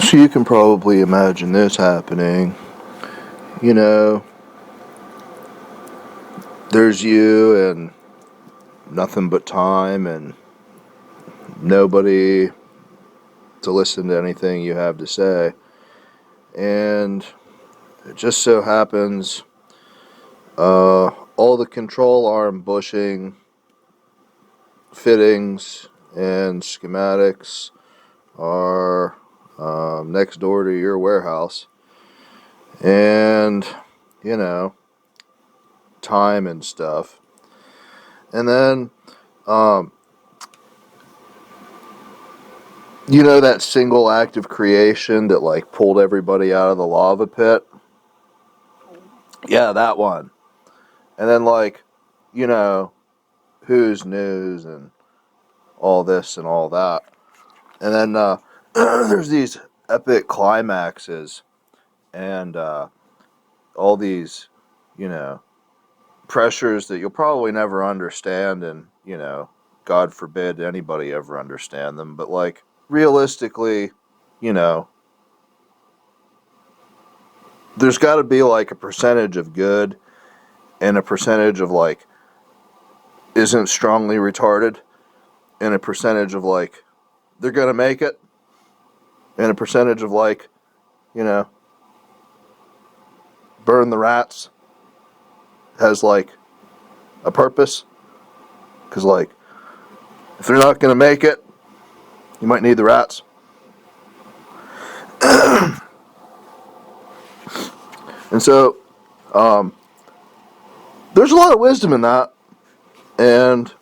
So you can probably imagine this happening. You know, there's you and nothing but time and nobody to listen to anything you have to say. And it just so happens all the control arm bushing, fittings, and schematics are next door to your warehouse. And, you know, time and stuff. And then, you know that single act of creation that like pulled everybody out of the lava pit? Yeah, that one. And then like, you know, who's news and all this and all that. And then there's these epic climaxes and all these, you know, pressures that you'll probably never understand, and, you know, God forbid anybody ever understand them. But like, realistically, you know, there's got to be like a percentage of good and a percentage of like isn't strongly retarded, and a percentage of like they're gonna make it, and a percentage of like, you know, burn the rats has like a purpose, because like if they're not gonna make it, you might need the rats. And so there's a lot of wisdom in that, and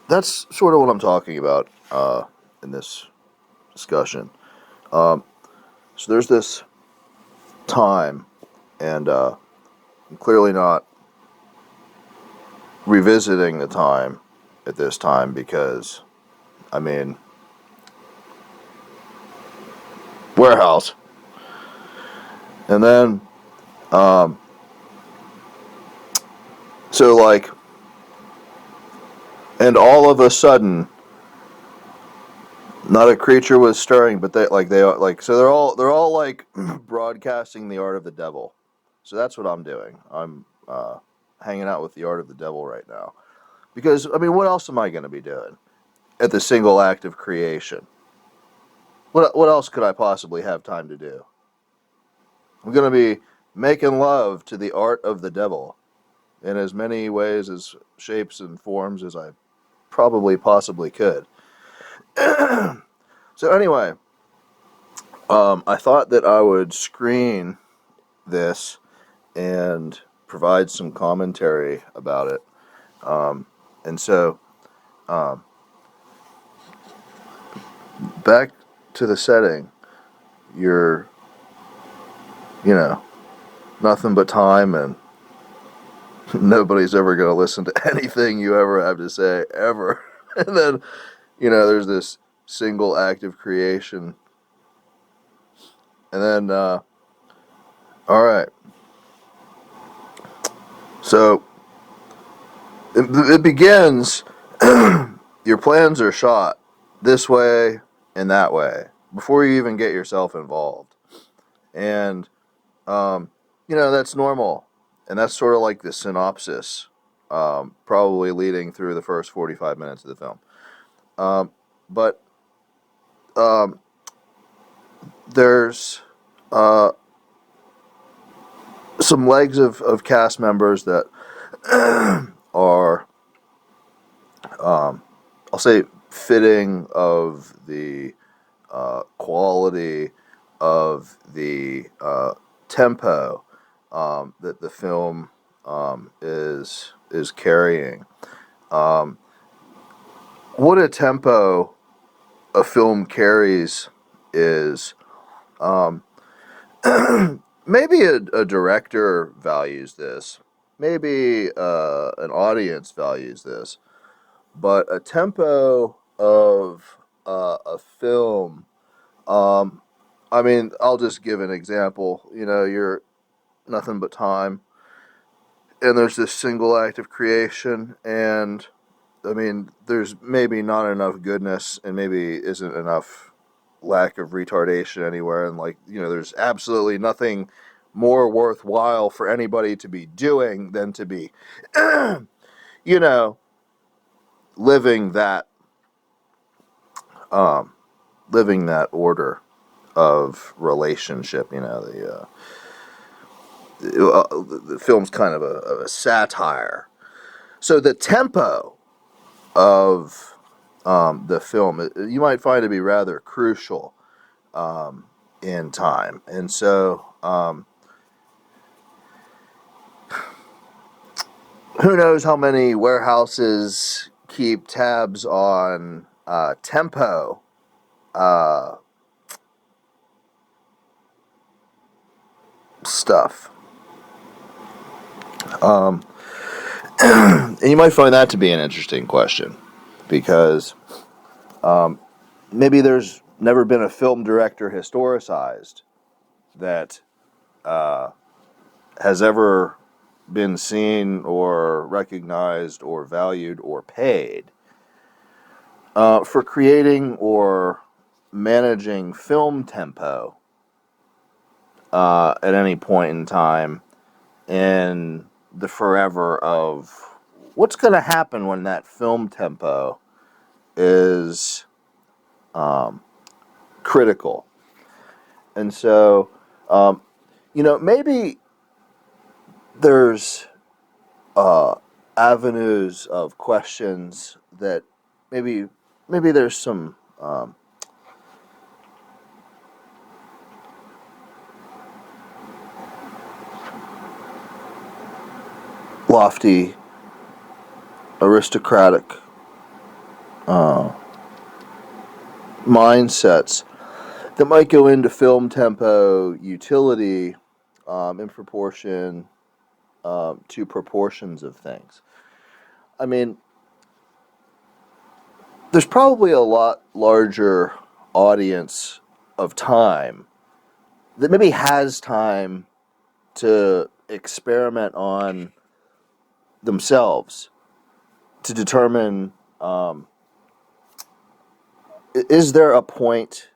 that's sort of what I'm talking about in this discussion. So there's this time, and I'm clearly not revisiting the time at this time because, I mean, warehouse. And then, so like, and all of a sudden, not a creature was stirring, but so they're all like broadcasting the art of the devil. So that's what I'm doing. I'm hanging out with the art of the devil right now, because I mean, what else am I going to be doing at the single act of creation? What else could I possibly have time to do? I'm going to be making love to the art of the devil in as many ways, as shapes and forms as I probably possibly could. So anyway, I thought that I would screen this and provide some commentary about it. And so, back to the setting. You're, you know, nothing but time, and nobody's ever going to listen to anything you ever have to say, ever. And then, you know, there's this single act of creation. And then, all right. So, it begins, your plans are shot this way and that way before you even get yourself involved. And, you know, that's normal. And that's sort of like the synopsis, probably leading through the first 45 minutes of the film. But there's some legs of cast members that are, I'll say, fitting of the quality of the tempo that the film is carrying. What a tempo a film carries is, maybe a director values this, maybe an audience values this, but a tempo of a film, I mean, I'll just give an example. You know, you're nothing but time, and there's this single act of creation, and I mean, there's maybe not enough goodness, and maybe isn't enough lack of retardation anywhere, and like, you know, there's absolutely nothing more worthwhile for anybody to be doing than to be, you know, living that order of relationship. You know, the film's kind of a satire. So the tempo of the film, you might find to be rather crucial in time. And so who knows how many warehouses keep tabs on tempo stuff. And you might find that to be an interesting question, because maybe there's never been a film director historicized that has ever been seen or recognized or valued or paid for creating or managing film tempo at any point in time in the forever of what's going to happen when that film tempo is critical. And so, you know, maybe there's avenues of questions that maybe there's some lofty, aristocratic mindsets that might go into film tempo utility in proportion to proportions of things. I mean, there's probably a lot larger audience of time that maybe has time to experiment on themselves to determine, is there a point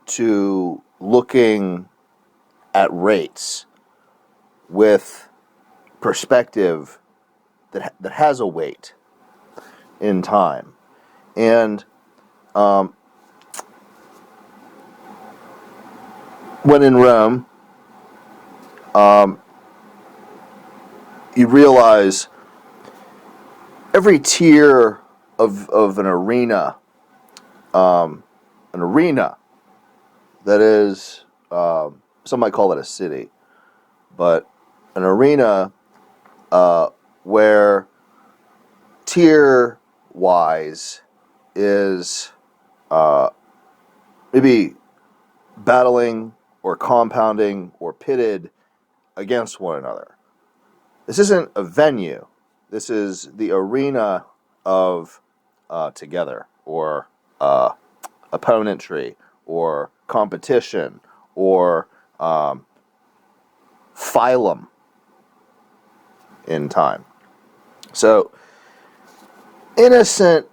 to looking at rates with perspective that has a weight in time. And when in Rome, you realize every tier of an arena that is, some might call it a city, but an arena where tier-wise is maybe battling or compounding or pitted against one another. This isn't a venue. This is the arena of together, or opponentry, or competition, or phylum in time. So, innocent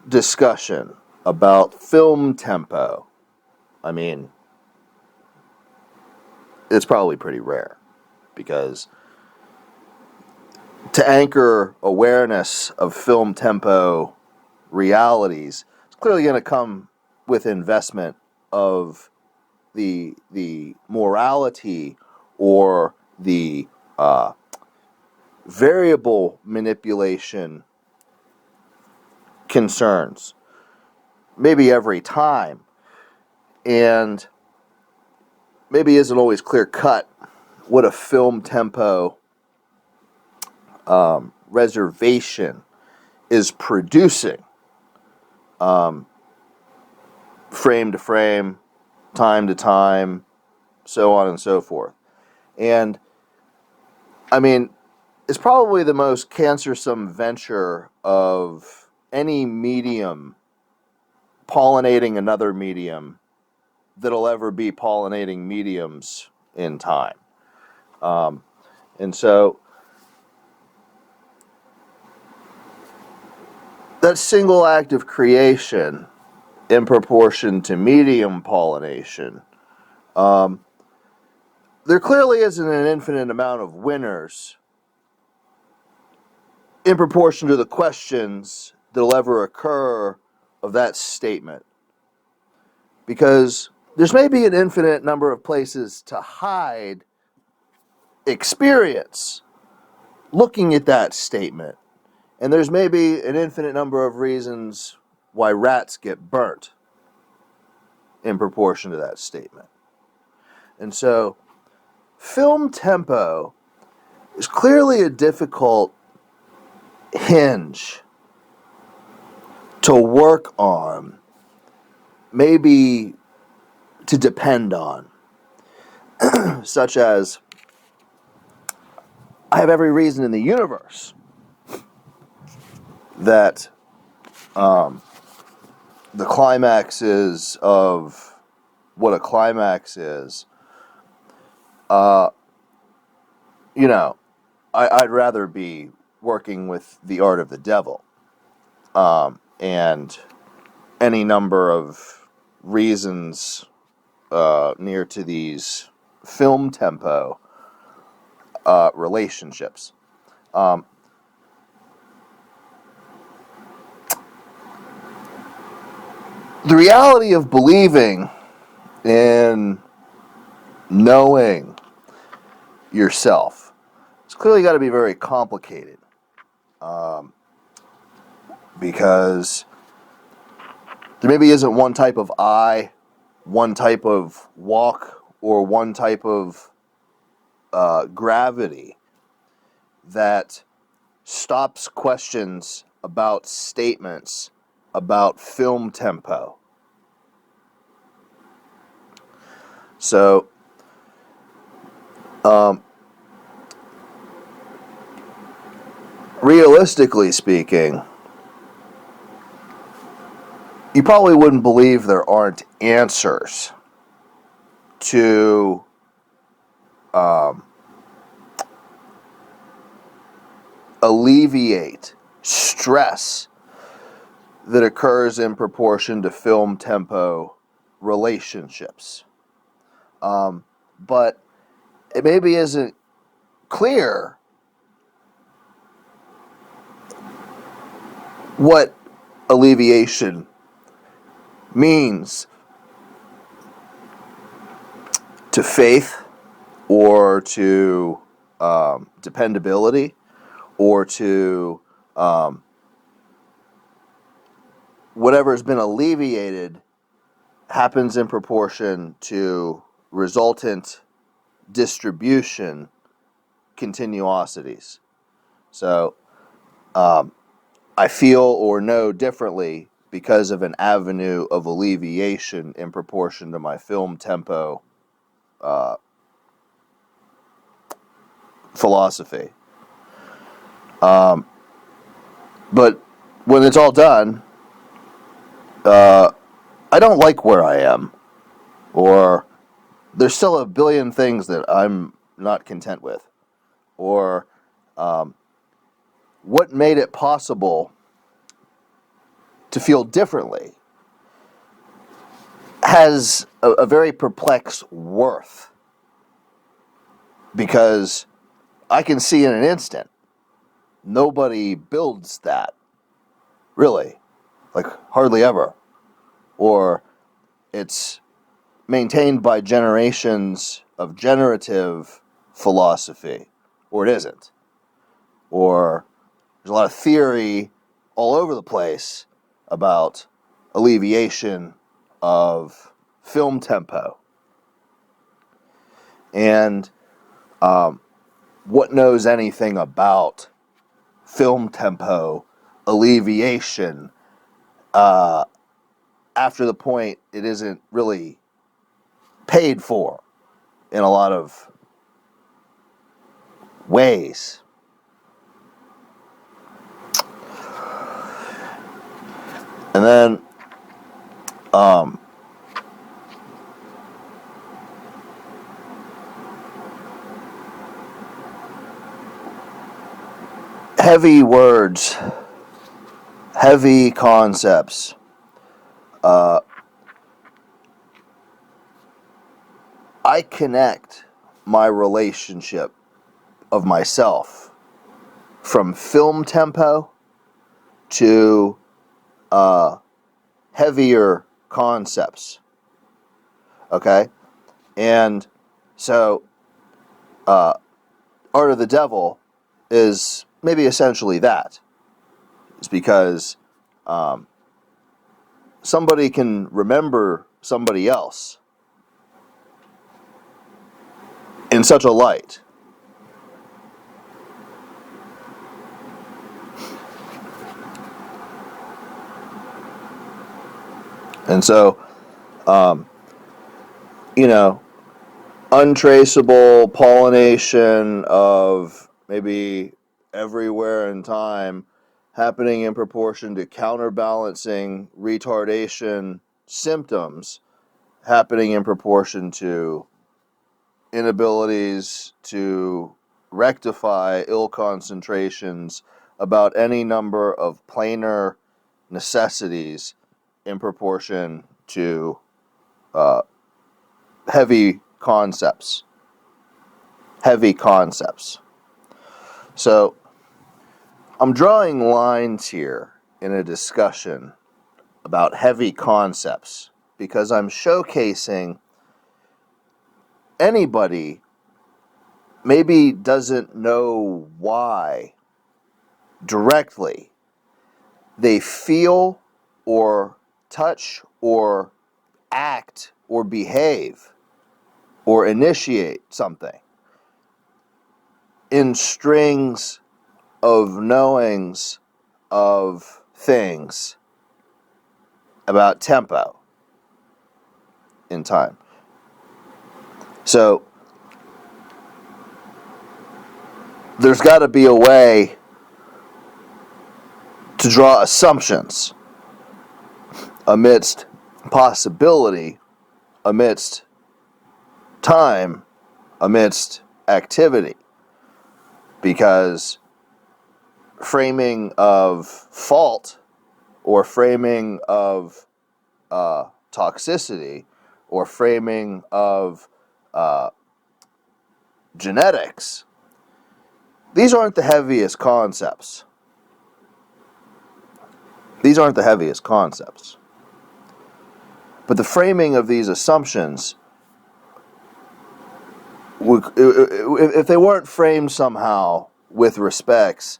discussion about film tempo, I mean, it's probably pretty rare, because to anchor awareness of film tempo realities, it's clearly going to come with investment of the morality or the variable manipulation concerns, maybe every time, and maybe isn't always clear cut what a film tempo reservation is producing, frame to frame, time to time, so on and so forth. And I mean, it's probably the most cancersome venture of any medium pollinating another medium that'll ever be pollinating mediums in time. And so that single act of creation in proportion to medium pollination. There clearly isn't an infinite amount of winners in proportion to the questions that'll ever occur of that statement. Because there's maybe an infinite number of places to hide experience looking at that statement. And there's maybe an infinite number of reasons why rats get burnt in proportion to that statement. And so, film tempo is clearly a difficult hinge to work on, maybe to depend on, such as, I have every reason in the universe that the climaxes of what a climax is, you know, I'd rather be working with the art of the devil, and any number of reasons near to these film tempo relationships. The reality of believing in knowing yourself, it's clearly got to be very complicated, because there maybe isn't one type of eye, one type of walk, or one type of gravity that stops questions about statements about film tempo. So, realistically speaking, you probably wouldn't believe there aren't answers to alleviate stress that occurs in proportion to film tempo relationships. But it maybe isn't clear what alleviation means to faith, or to dependability, or to whatever has been alleviated happens in proportion to resultant distribution continuosities. So I feel or know differently because of an avenue of alleviation in proportion to my film tempo philosophy. But when it's all done, I don't like where I am, or there's still a billion things that I'm not content with, or what made it possible to feel differently has a very perplexed worth, because I can see in an instant nobody builds that, really, like hardly ever, or it's maintained by generations of generative philosophy, or it isn't, or there's a lot of theory all over the place about alleviation of film tempo. And what knows anything about film tempo alleviation after the point it isn't really paid for in a lot of ways. And then heavy words, heavy concepts I connect my relationship of myself from film tempo to heavier concepts. Okay? And so, Art of the Devil is maybe essentially that. It's because somebody can remember somebody else in such a light. And so, you know, untraceable pollination of maybe everywhere in time happening in proportion to counterbalancing retardation symptoms happening in proportion to inabilities to rectify ill concentrations about any number of planar necessities in proportion to heavy concepts. Heavy concepts. So, I'm drawing lines here in a discussion about heavy concepts because I'm showcasing anybody maybe doesn't know why directly they feel or touch or act or behave or initiate something in strings of knowings of things about tempo in time. So there's got to be a way to draw assumptions amidst possibility, amidst time, amidst activity. Because framing of fault or framing of toxicity or framing of genetics, these aren't the heaviest concepts. These aren't the heaviest concepts. But the framing of these assumptions, if they weren't framed somehow with respects,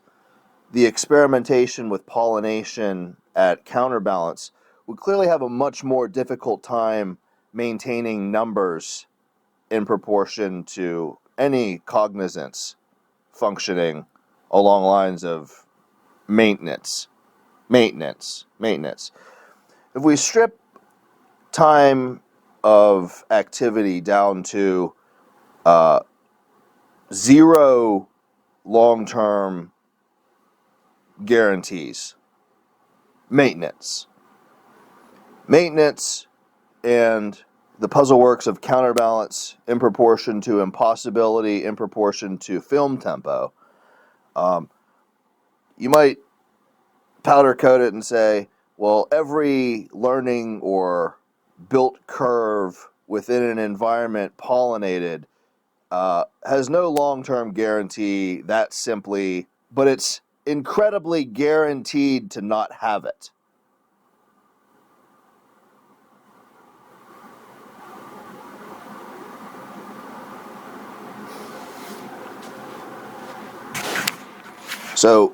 the experimentation with pollination at counterbalance would clearly have a much more difficult time maintaining numbers in proportion to any cognizance functioning along lines of maintenance. If we strip time of activity down to zero long-term guarantees, maintenance and the puzzle works of counterbalance in proportion to impossibility, in proportion to film tempo, you might powder coat it and say, well, every learning or built curve within an environment pollinated has no long-term guarantee, that simply, but it's incredibly guaranteed to not have it. So,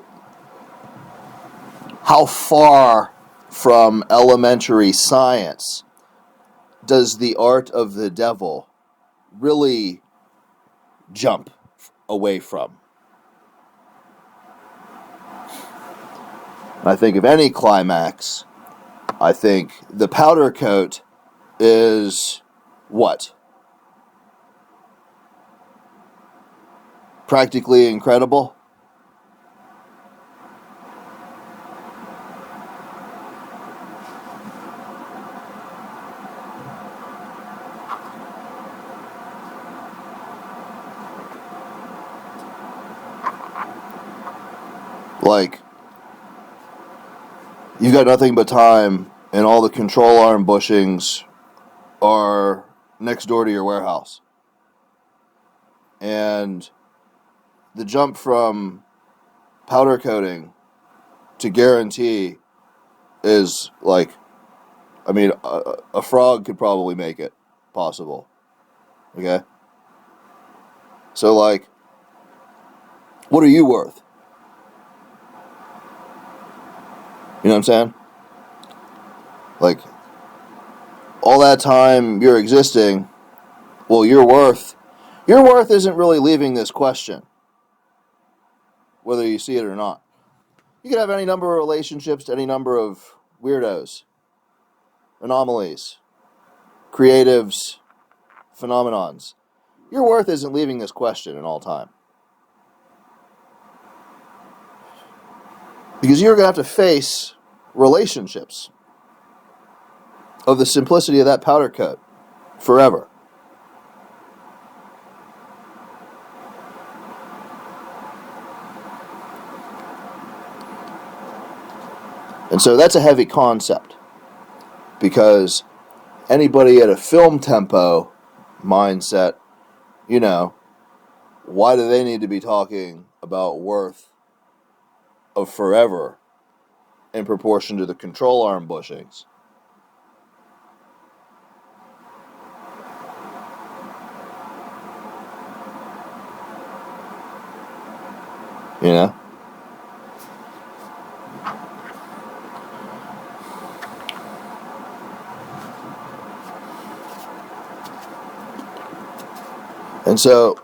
how far from elementary science does the art of the devil really jump away from? I think of any climax, I think the powder coat is what? Practically incredible? Like, you've got nothing but time and all the control arm bushings are next door to your warehouse. And the jump from powder coating to guarantee is like, I mean, a frog could probably make it possible. Okay? So, like, what are you worth? You know what I'm saying? Like, all that time you're existing, well, your worth isn't really leaving this question, whether you see it or not. You could have any number of relationships to any number of weirdos, anomalies, creatives, phenomenons. Your worth isn't leaving this question in all time. Because you're going to have to face relationships of the simplicity of that powder coat forever. And so that's a heavy concept, because anybody at a film tempo mindset, you know, why do they need to be talking about worth of forever in proportion to the control arm bushings? You know? And so,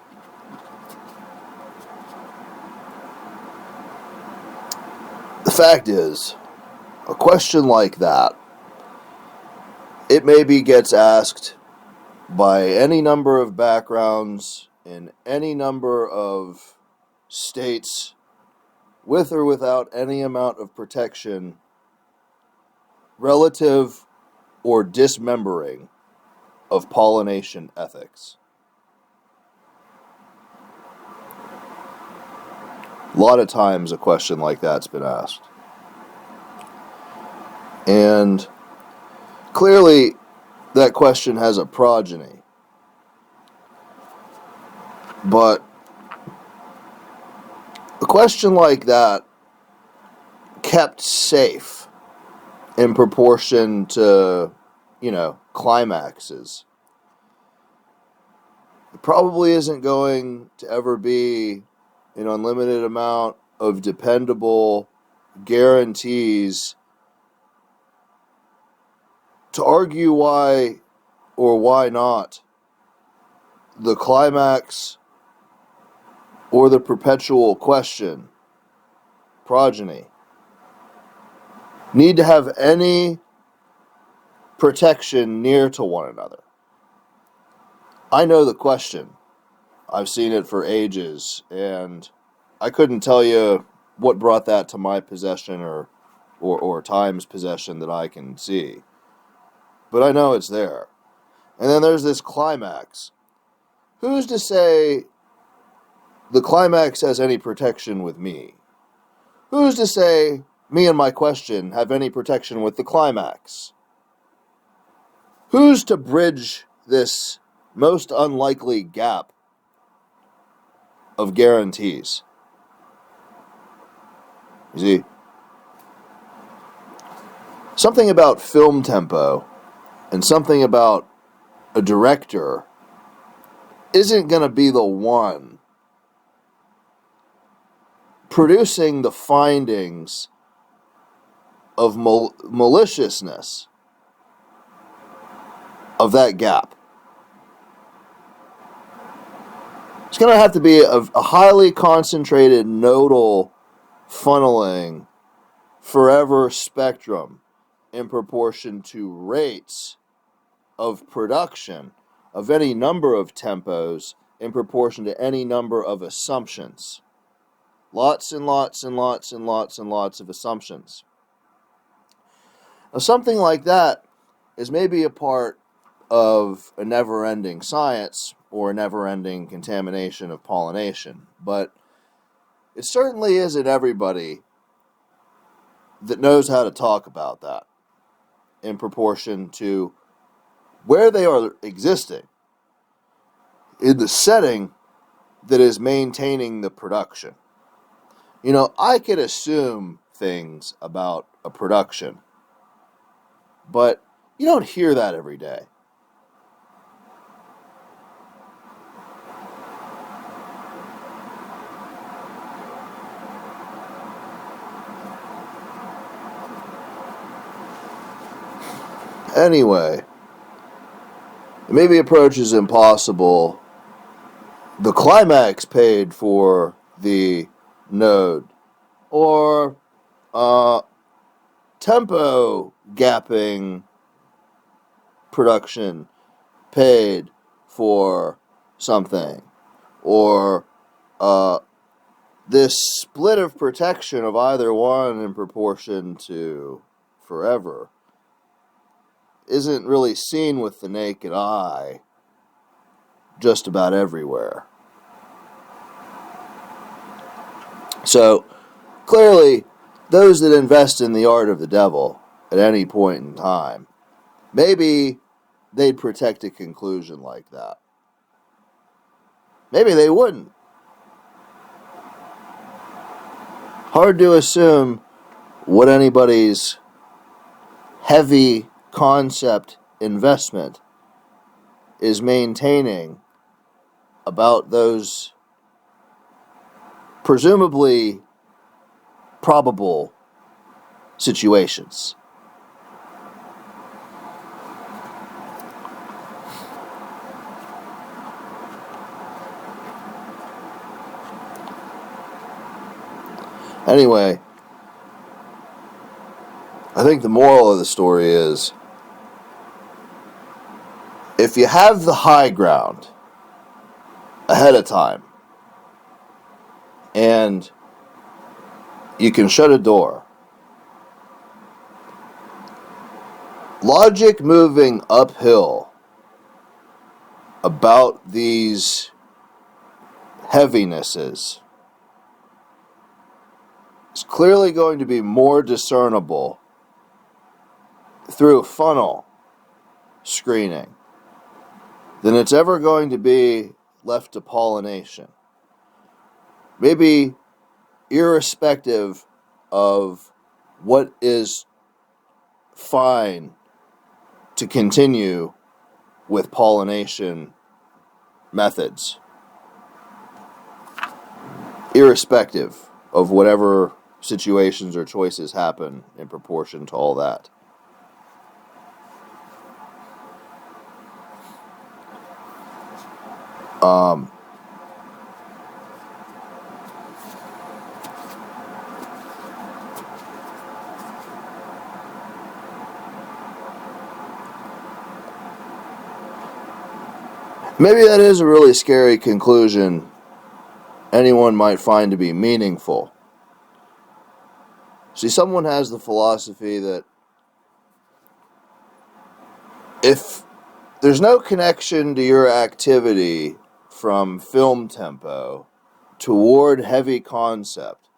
the fact is, a question like that, it maybe gets asked by any number of backgrounds in any number of states, with or without any amount of protection, relative or dismembering of pollination ethics. A lot of times a question like that's been asked. And clearly that question has a progeny. But a question like that, kept safe in proportion to, you know, climaxes, it probably isn't going to ever be an unlimited amount of dependable guarantees to argue why or why not the climax or the perpetual question, progeny, need to have any protection near to one another. I know the question. I've seen it for ages, and I couldn't tell you what brought that to my possession or time's possession that I can see. But I know it's there. And then there's this climax. Who's to say the climax has any protection with me? Who's to say me and my question have any protection with the climax? Who's to bridge this most unlikely gap of guarantees? You see, something about film tempo and something about a director isn't going to be the one producing the findings of maliciousness of that gap. It's going to have to be a highly concentrated nodal funneling forever spectrum in proportion to rates of production of any number of tempos in proportion to any number of assumptions. Lots and lots and lots and lots and lots of assumptions. Now, something like that is maybe a part of a never-ending science or a never-ending contamination of pollination, but it certainly isn't everybody that knows how to talk about that. in proportion to where they are existing in the setting that is maintaining the production. You know, I could assume things about a production, but you don't hear that every day. Anyway, it maybe approaches impossible. The climax paid for the node, or tempo gapping production paid for something, or this split of protection of either one in proportion to forever isn't really seen with the naked eye just about everywhere. So, clearly, those that invest in the art of the devil at any point in time, maybe they'd protect a conclusion like that. Maybe they wouldn't. Hard to assume what anybody's heavy concept investment is maintaining about those presumably probable situations. Anyway, I think the moral of the story is, if you have the high ground ahead of time and you can shut a door, logic moving uphill about these heavinesses is clearly going to be more discernible through funnel screening than it's ever going to be left to pollination. Maybe irrespective of what is fine to continue with pollination methods. Irrespective of whatever situations or choices happen in proportion to all that. Maybe that is a really scary conclusion anyone might find to be meaningful. See, someone has the philosophy that if there's no connection to your activity from film tempo toward heavy concept,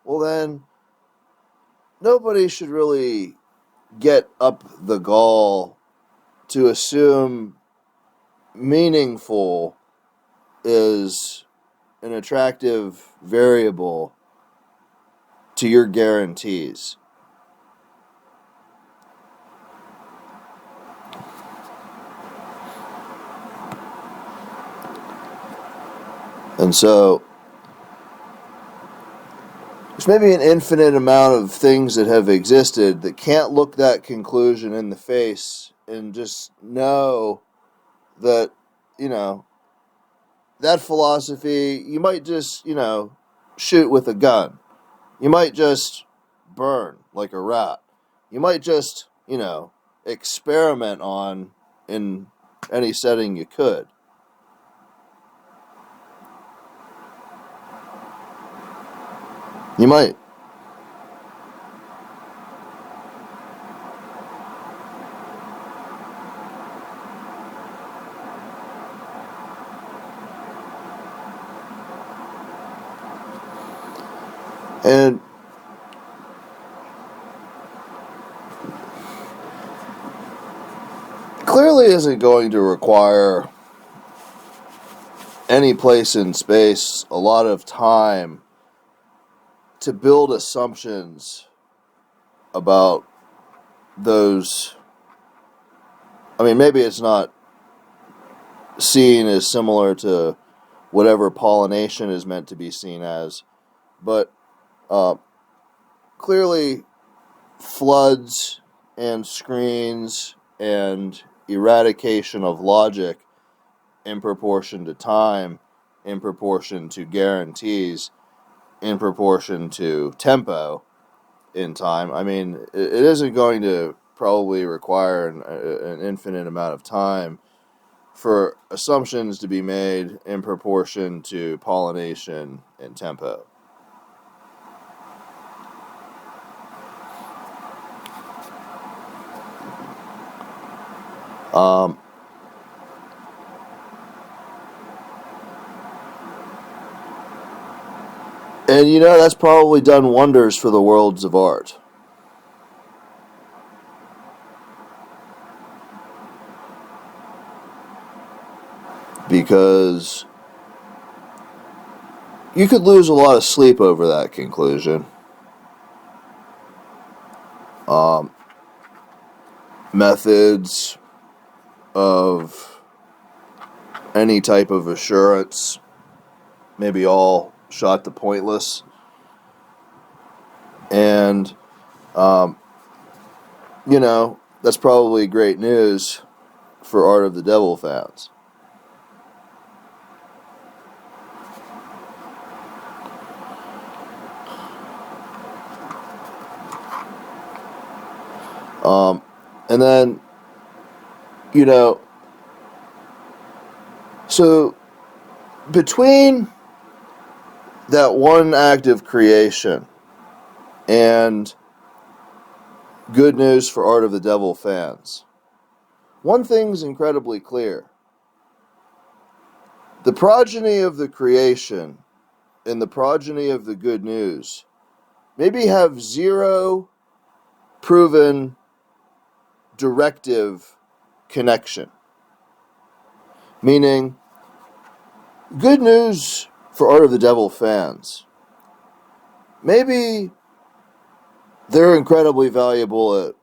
well then, nobody should really get up the gall to assume meaningful is an attractive variable to your guarantees. And so, there's maybe an infinite amount of things that have existed that can't look that conclusion in the face and just know that, that philosophy, you might just, shoot with a gun. You might just burn like a rat. You might just, experiment on in any setting you could. You might. And clearly isn't going to require any place in space a lot of time to build assumptions about those. I mean, maybe it's not seen as similar to whatever pollination is meant to be seen as, but clearly floods and screens and eradication of logic in proportion to time, in proportion to guarantees, in proportion to tempo in time. I mean, it isn't going to probably require an infinite amount of time for assumptions to be made in proportion to pollination and tempo. And you know, that's probably done wonders for the worlds of art. Because you could lose a lot of sleep over that conclusion. Methods of any type of assurance maybe all shot to pointless. And, you know, that's probably great news for Art of the Devil fans. And then, you know, so between that one act of creation and good news for Art of the Devil fans, one thing's incredibly clear. The progeny of the creation and the progeny of the good news maybe have zero proven directive connection. Meaning, good news for Art of the Devil fans, maybe they're incredibly valuable at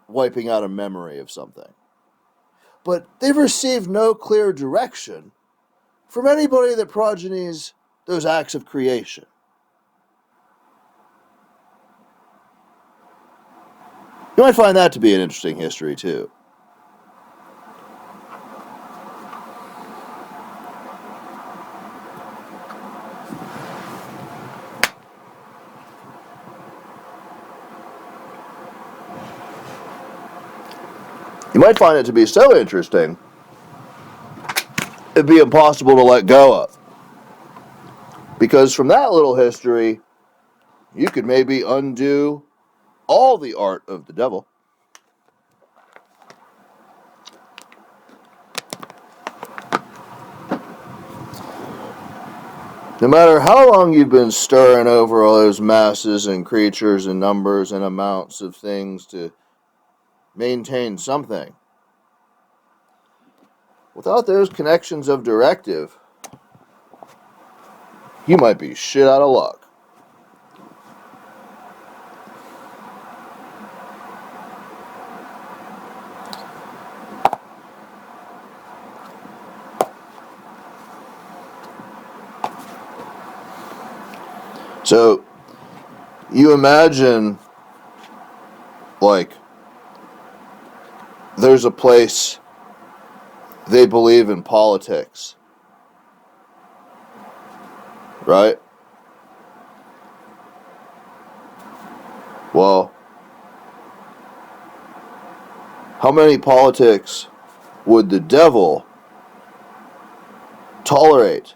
wiping out a memory of something. But they've received no clear direction from anybody that progenies those acts of creation. You might find that to be an interesting history, too. You might find it to be so interesting, it'd be impossible to let go of. Because from that little history, you could maybe undo all the art of the devil. No matter how long you've been stirring over all those masses and creatures and numbers and amounts of things to maintain something, without those connections of directive, you might be shit out of luck. So, you imagine, like, there's a place they believe in politics, right? Well, how many politics would the devil tolerate?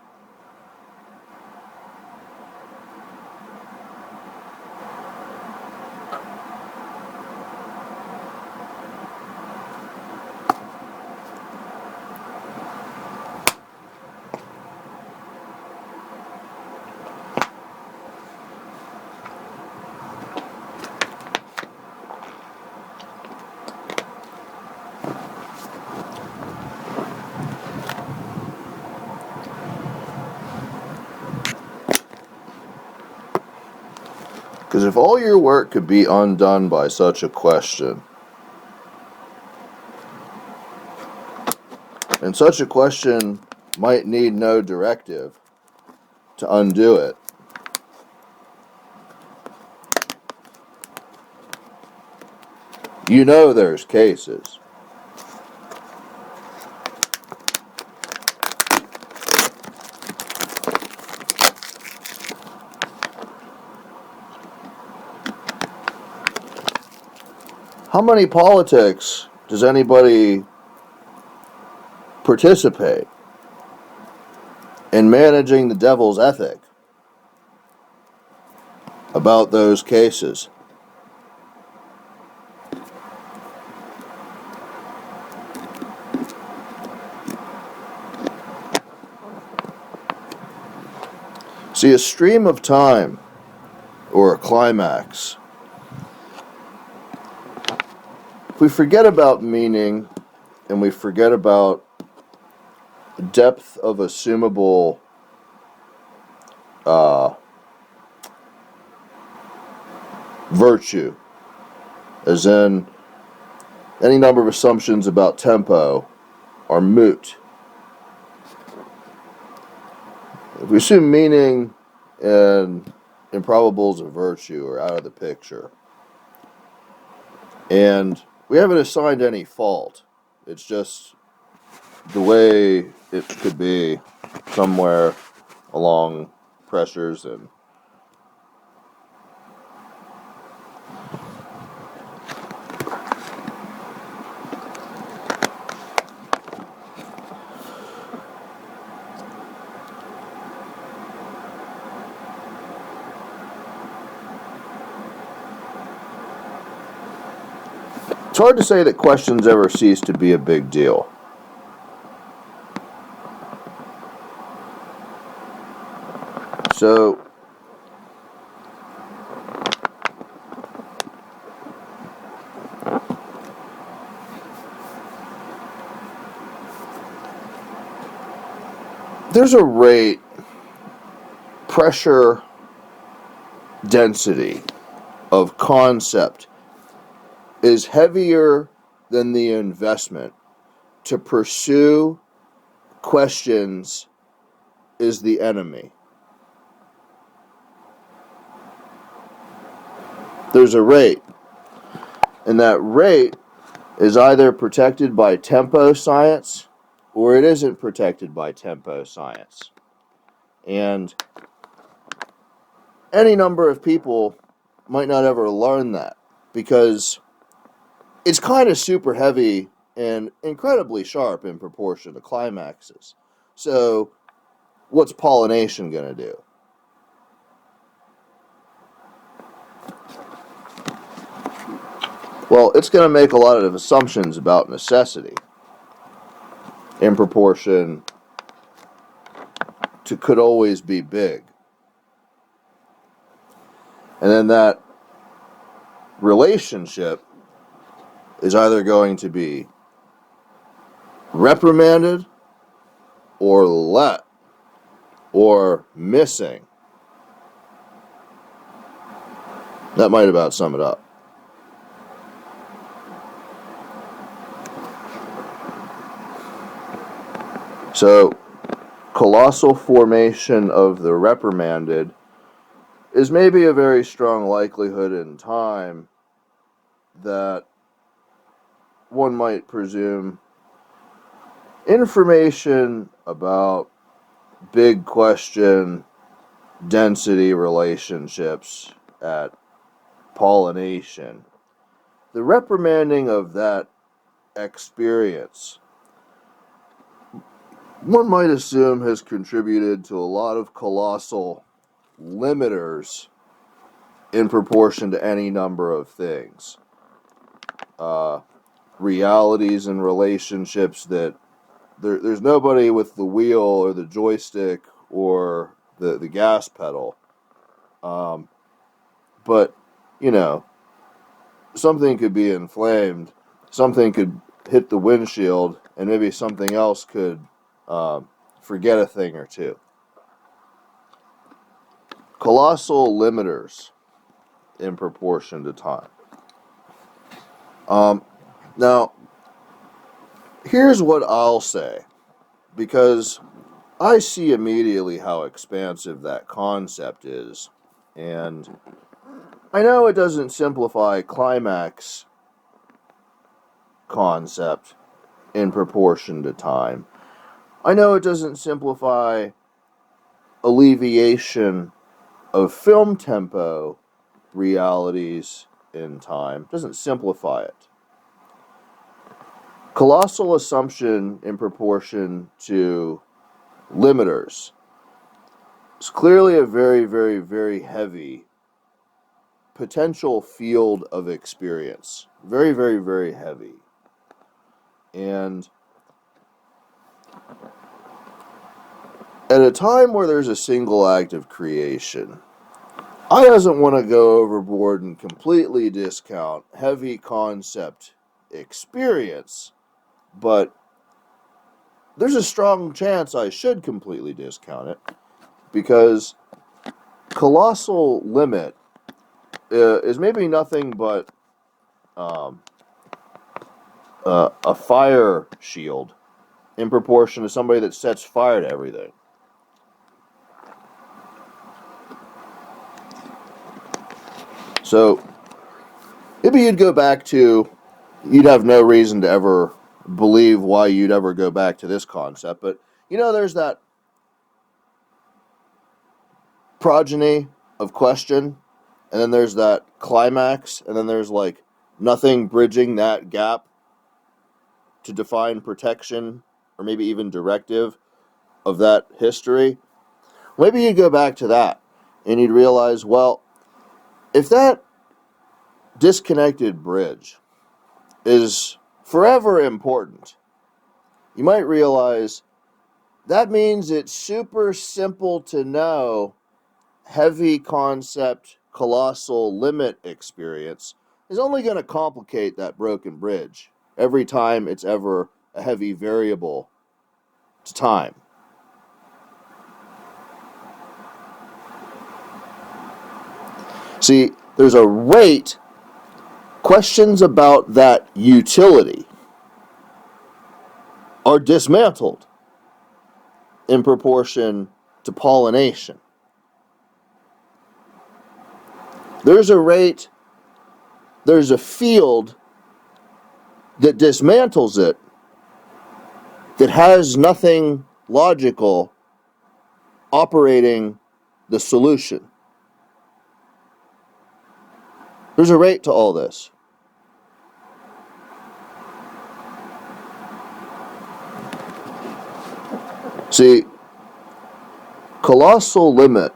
Because if all your work could be undone by such a question, and such a question might need no directive to undo it, you know there's cases. How many politics does anybody participate in managing the devil's ethic about those cases? See, a stream of time, or a climax, if we forget about meaning and we forget about depth of assumable virtue, as in any number of assumptions about tempo are moot. If we assume meaning and improbables of virtue are out of the picture, and we haven't assigned any fault, it's just the way it could be somewhere along pressures and it's hard to say that questions ever cease to be a big deal. So, there's a rate, pressure, density of concept is heavier than the investment to pursue questions is the enemy. There's a rate, and that rate is either protected by tempo science or it isn't protected by tempo science. And any number of people might not ever learn that because it's kind of super heavy and incredibly sharp in proportion to climaxes. So what's pollination going to do? Well, it's going to make a lot of assumptions about necessity in proportion to could always be big. And then that relationship is either going to be reprimanded or let or missing. That might about sum it up. So, colossal formation of the reprimanded is maybe a very strong likelihood in time that one might presume information about big question density relationships at pollination, the reprimanding of that experience, one might assume has contributed to a lot of colossal limiters in proportion to any number of things. Realities and relationships that there's nobody with the wheel or the joystick or the gas pedal. But, you know, something could be inflamed, something could hit the windshield, and maybe something else could forget a thing or two. Colossal limiters in proportion to time. Now, here's what I'll say, because I see immediately how expansive that concept is, and I know it doesn't simplify climax concept in proportion to time. I know it doesn't simplify alleviation of film tempo realities in time. It doesn't simplify it. Colossal assumption in proportion to limiters is clearly a very, very, very heavy potential field of experience. Very, very, very heavy. And at a time where there's a single act of creation, I doesn't want to go overboard and completely discount heavy concept experience, but there's a strong chance I should completely discount it, because colossal limit is maybe nothing but a fire shield in proportion to somebody that sets fire to everything. So maybe you'd go back to, you'd have no reason to ever believe why you'd ever go back to this concept, but you know, there's that progeny of question, and then there's that climax, and then there's like nothing bridging that gap to define protection or maybe even directive of that history. Maybe you'd go back to that and you'd realize, well, if that disconnected bridge is forever important, you might realize that means it's super simple to know heavy concept, colossal limit experience is only going to complicate that broken bridge every time it's ever a heavy variable to time. See, there's a rate. Questions about that utility are dismantled in proportion to pollination. There's a rate, there's a field that dismantles it that has nothing logical operating the solution. There's a rate to all this. See, colossal limit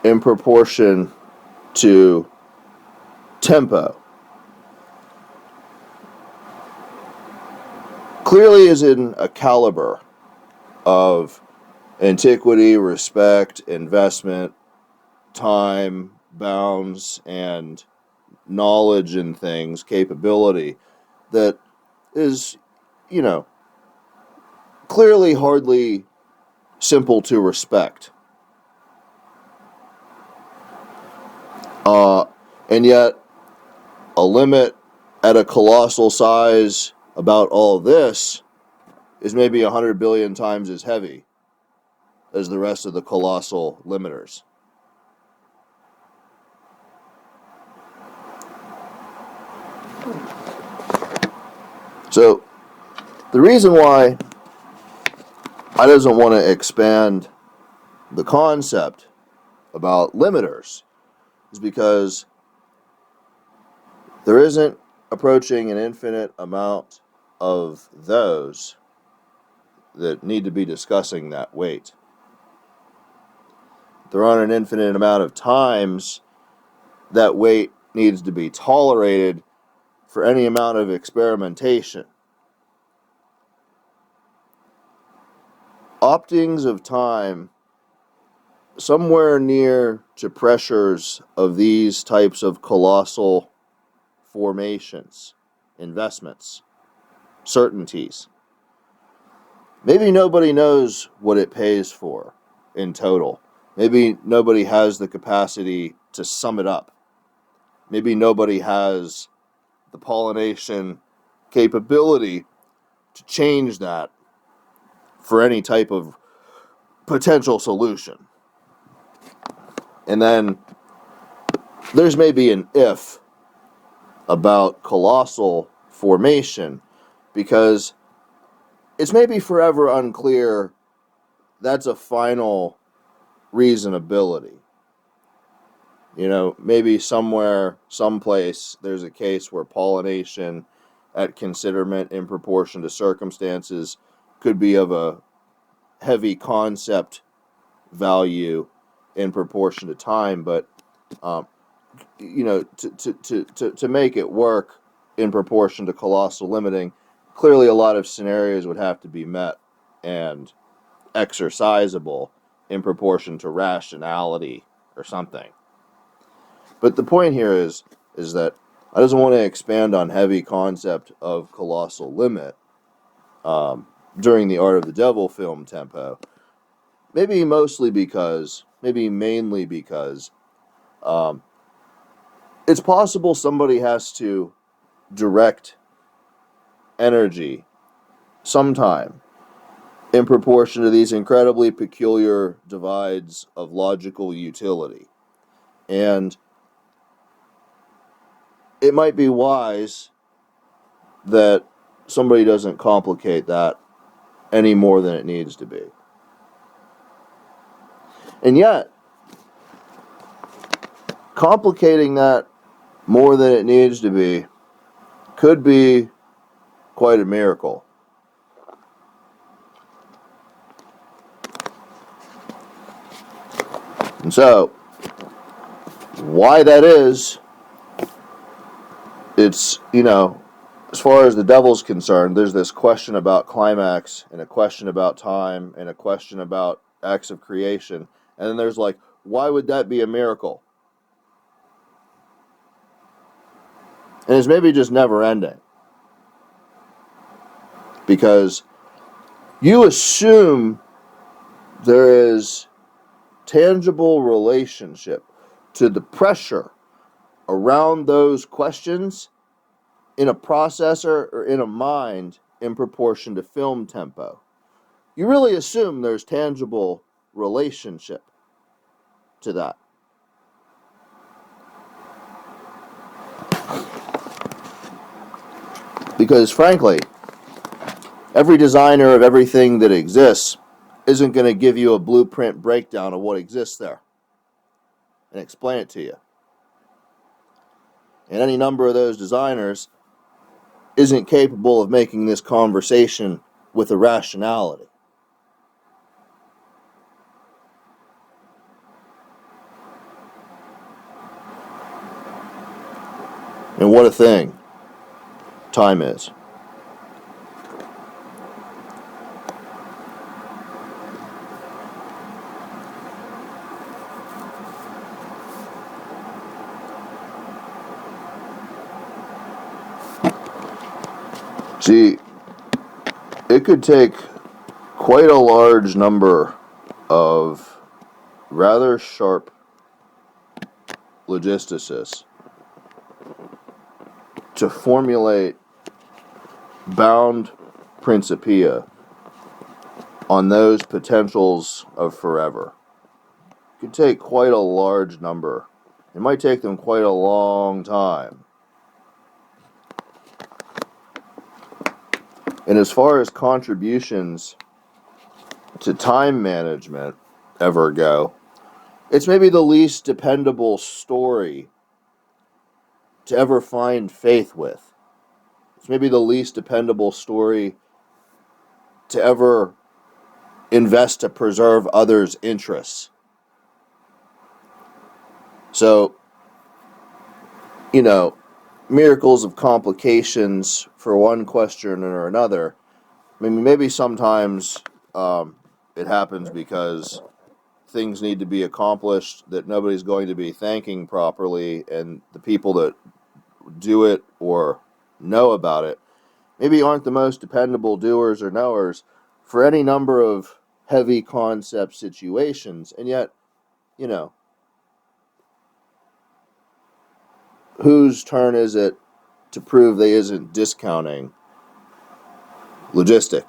in proportion to tempo clearly is in a caliber of antiquity, respect, investment, time, bounds, and knowledge in things, capability, that is, you know, clearly hardly simple to respect. And yet, a limit at a colossal size about all this is maybe 100 billion times as heavy as the rest of the colossal limiters. So, the reason why I doesn't want to expand the concept about limiters is because there isn't approaching an infinite amount of those that need to be discussing that weight. There aren't an infinite amount of times that weight needs to be tolerated for any amount of experimentation. Optings of time somewhere near to pressures of these types of colossal formations, investments, certainties. Maybe nobody knows what it pays for in total. Maybe nobody has the capacity to sum it up. maybe nobody has the pollination capability to change that for any type of potential solution. And then there's maybe an if about colossal formation, because it's maybe forever unclear that's a final reasonability. You know, maybe somewhere, someplace, there's a case where pollination at considerment in proportion to circumstances could be of a heavy concept value in proportion to time, but you know, to make it work in proportion to colossal limiting, clearly a lot of scenarios would have to be met and exercisable in proportion to rationality or something. But the point here is that I just want to expand on heavy concept of colossal limit during the Art of the Devil film tempo. Maybe mainly because it's possible somebody has to direct energy sometime in proportion to these incredibly peculiar divides of logical utility. And it might be wise that somebody doesn't complicate that any more than it needs to be. And yet, complicating that more than it needs to be could be quite a miracle. And so, why that is, it's, you know, as far as the devil's concerned, there's this question about climax, and a question about time, and a question about acts of creation. And then there's like, why would that be a miracle? And it's maybe just never ending. Because you assume there is tangible relationship to the pressure around those questions in a processor or in a mind in proportion to film tempo. You really assume there's tangible relationship to that. Because frankly, every designer of everything that exists isn't going to give you a blueprint breakdown of what exists there and explain it to you. And any number of those designers isn't capable of making this conversation with a rationality. And what a thing time is. See, it could take quite a large number of rather sharp logisticists to formulate bound principia on those potentials of forever. It could take quite a large number. It might take them quite a long time. And as far as contributions to time management ever go, it's maybe the least dependable story to ever find faith with. It's maybe the least dependable story to ever invest to preserve others' interests. So, you know, miracles of complications for one question or another. I mean, maybe sometimes it happens because things need to be accomplished that nobody's going to be thanking properly, and the people that do it or know about it maybe aren't the most dependable doers or knowers for any number of heavy concept situations. And yet, you know, whose turn is it to prove they isn't discounting logistic?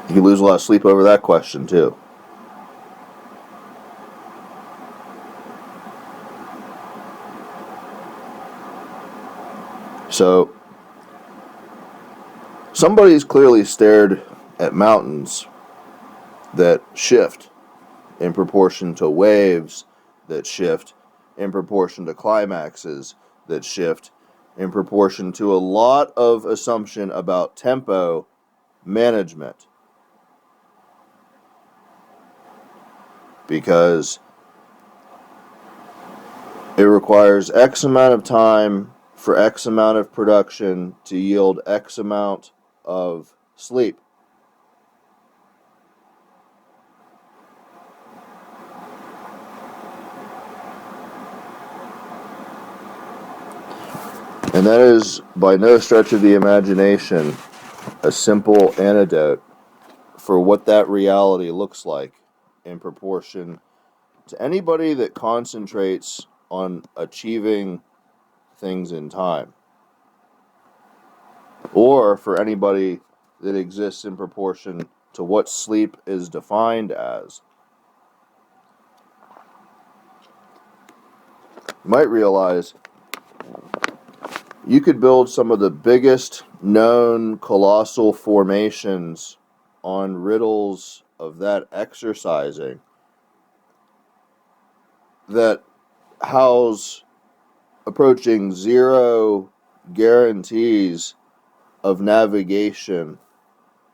You can lose a lot of sleep over that question too. So somebody's clearly stared at mountains that shift in proportion to waves that shift in proportion to climaxes that shift in proportion to a lot of assumption about tempo management. Because it requires X amount of time for X amount of production to yield X amount of sleep. And that is, by no stretch of the imagination, a simple antidote for what that reality looks like in proportion to anybody that concentrates on achieving things in time, or for anybody that exists in proportion to what sleep is defined as. You might realize you could build some of the biggest known colossal formations on riddles of that exercising that house approaching zero guarantees of navigation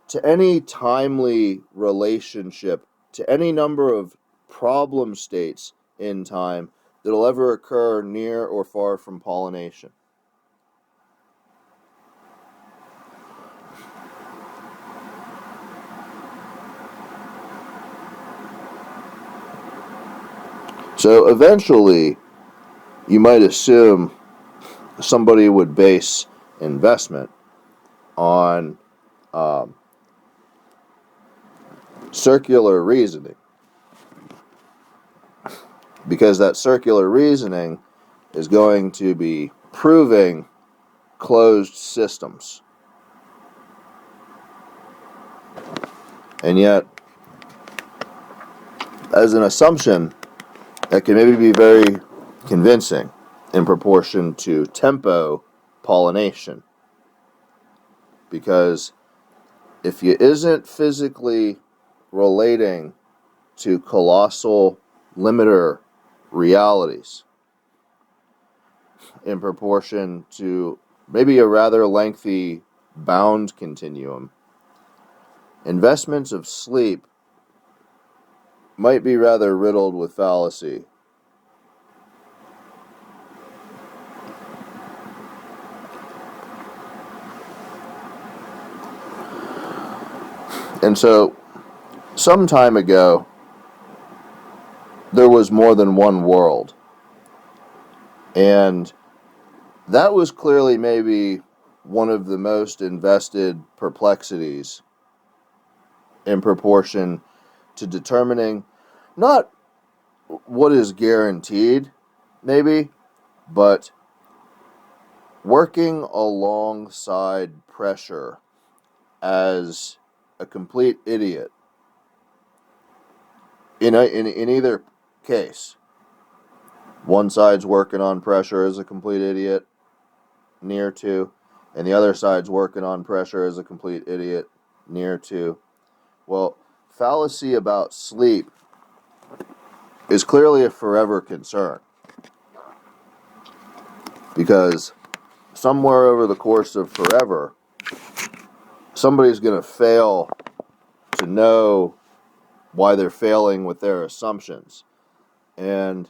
to any timely relationship, to any number of problem states in time that'll ever occur near or far from pollination. So eventually, you might assume somebody would base investment on circular reasoning, because that circular reasoning is going to be proving closed systems. And yet, as an assumption, that can maybe be very convincing in proportion to tempo pollination. Because if you isn't physically relating to colossal limiter realities in proportion to maybe a rather lengthy bound continuum, investments of sleep might be rather riddled with fallacy. And so, some time ago, there was more than one world. And that was clearly maybe one of the most invested perplexities in proportion to determining not what is guaranteed, maybe, but working alongside pressure as a complete idiot in either case. One side's working on pressure as a complete idiot, near to, and the other side's working on pressure as a complete idiot, near to. Well, fallacy about sleep is clearly a forever concern, because somewhere over the course of forever, somebody's going to fail to know why they're failing with their assumptions. And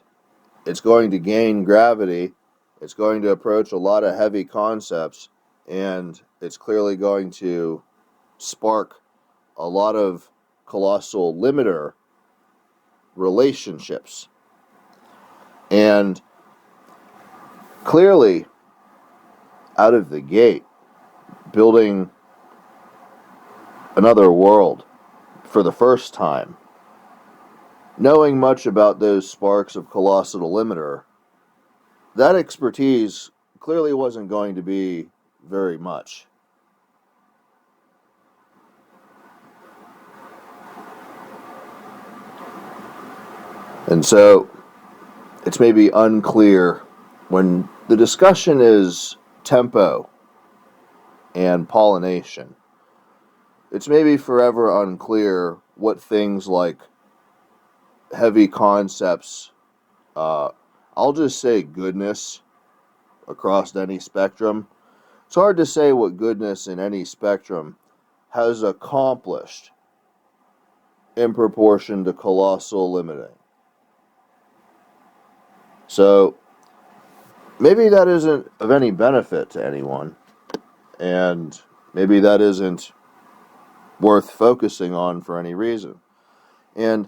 it's going to gain gravity, it's going to approach a lot of heavy concepts, and it's clearly going to spark a lot of colossal limiter relationships. And clearly, out of the gate, building another world for the first time, knowing much about those sparks of colossal delimiter, that expertise clearly wasn't going to be very much. And so it's maybe unclear when the discussion is tempo and pollination. It's maybe forever unclear what things like heavy concepts, I'll just say goodness across any spectrum. It's hard to say what goodness in any spectrum has accomplished in proportion to colossal limiting. So maybe that isn't of any benefit to anyone, and maybe that isn't worth focusing on for any reason. And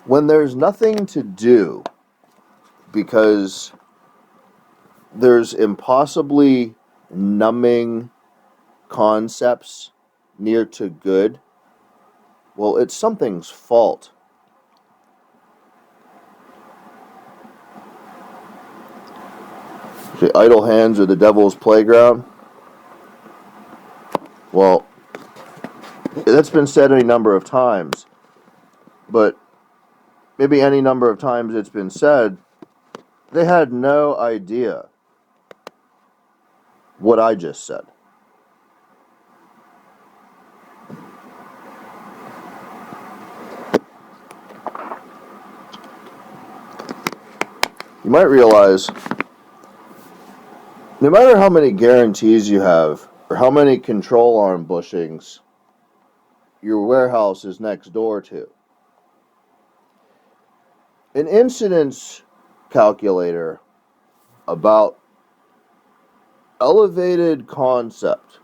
when there's nothing to do because there's impossibly numbing concepts near to good, well, it's something's fault. The idle hands are the devil's playground. Well, that's been said any number of times, but maybe any number of times it's been said, they had no idea what I just said. You might realize, no matter how many guarantees you have, or how many control arm bushings your warehouse is next door to, an incidence calculator about elevated concept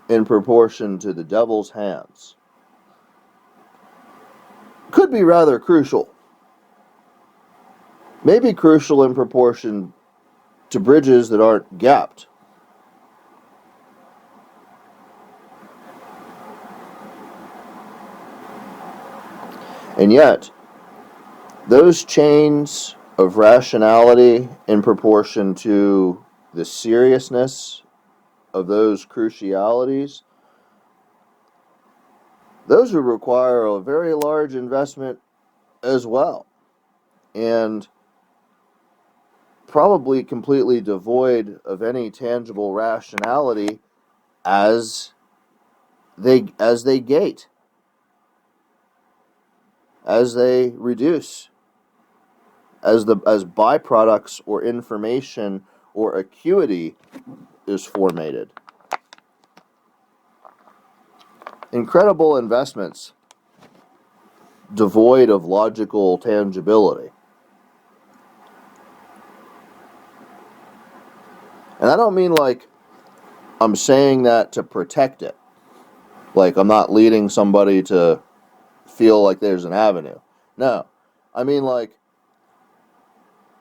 in proportion to the devil's hands could be rather crucial. Maybe crucial in proportion to bridges that aren't gapped. And yet, those chains of rationality in proportion to the seriousness of those crucialities, those would require a very large investment as well, and probably completely devoid of any tangible rationality as they gate, as they reduce, as byproducts or information or acuity is formated. Incredible investments devoid of logical tangibility. And I don't mean like I'm saying that to protect it. Like I'm not leading somebody to feel like there's an avenue. No. I mean like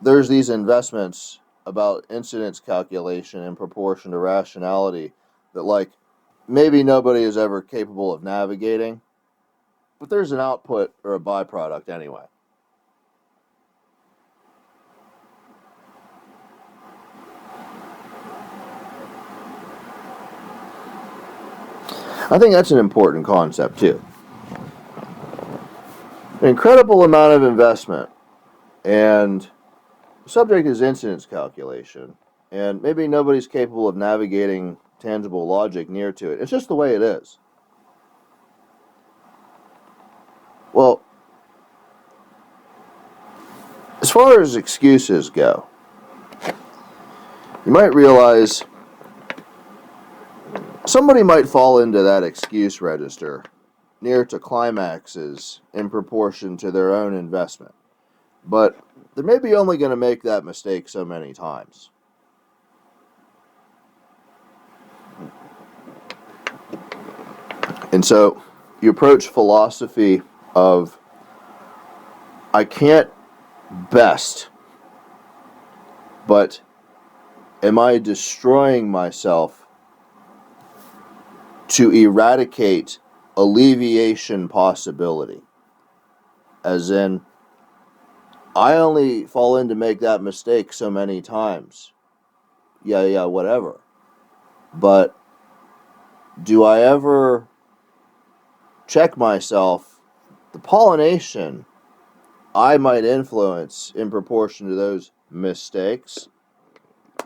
there's these investments about incidence calculation in proportion to rationality that like maybe nobody is ever capable of navigating, but there's an output or a byproduct anyway. I think that's an important concept too. An incredible amount of investment, and the subject is incidence calculation, and maybe nobody's capable of navigating tangible logic near to it. It's just the way it is. Well, as far as excuses go, you might realize somebody might fall into that excuse register near to climaxes in proportion to their own investment, but they're maybe only going to make that mistake so many times. And so you approach philosophy of, I can't best But am I destroying myself to eradicate alleviation possibility? As in, I only fall in to make that mistake so many times. Yeah, whatever. But do I ever check myself? The pollination I might influence in proportion to those mistakes,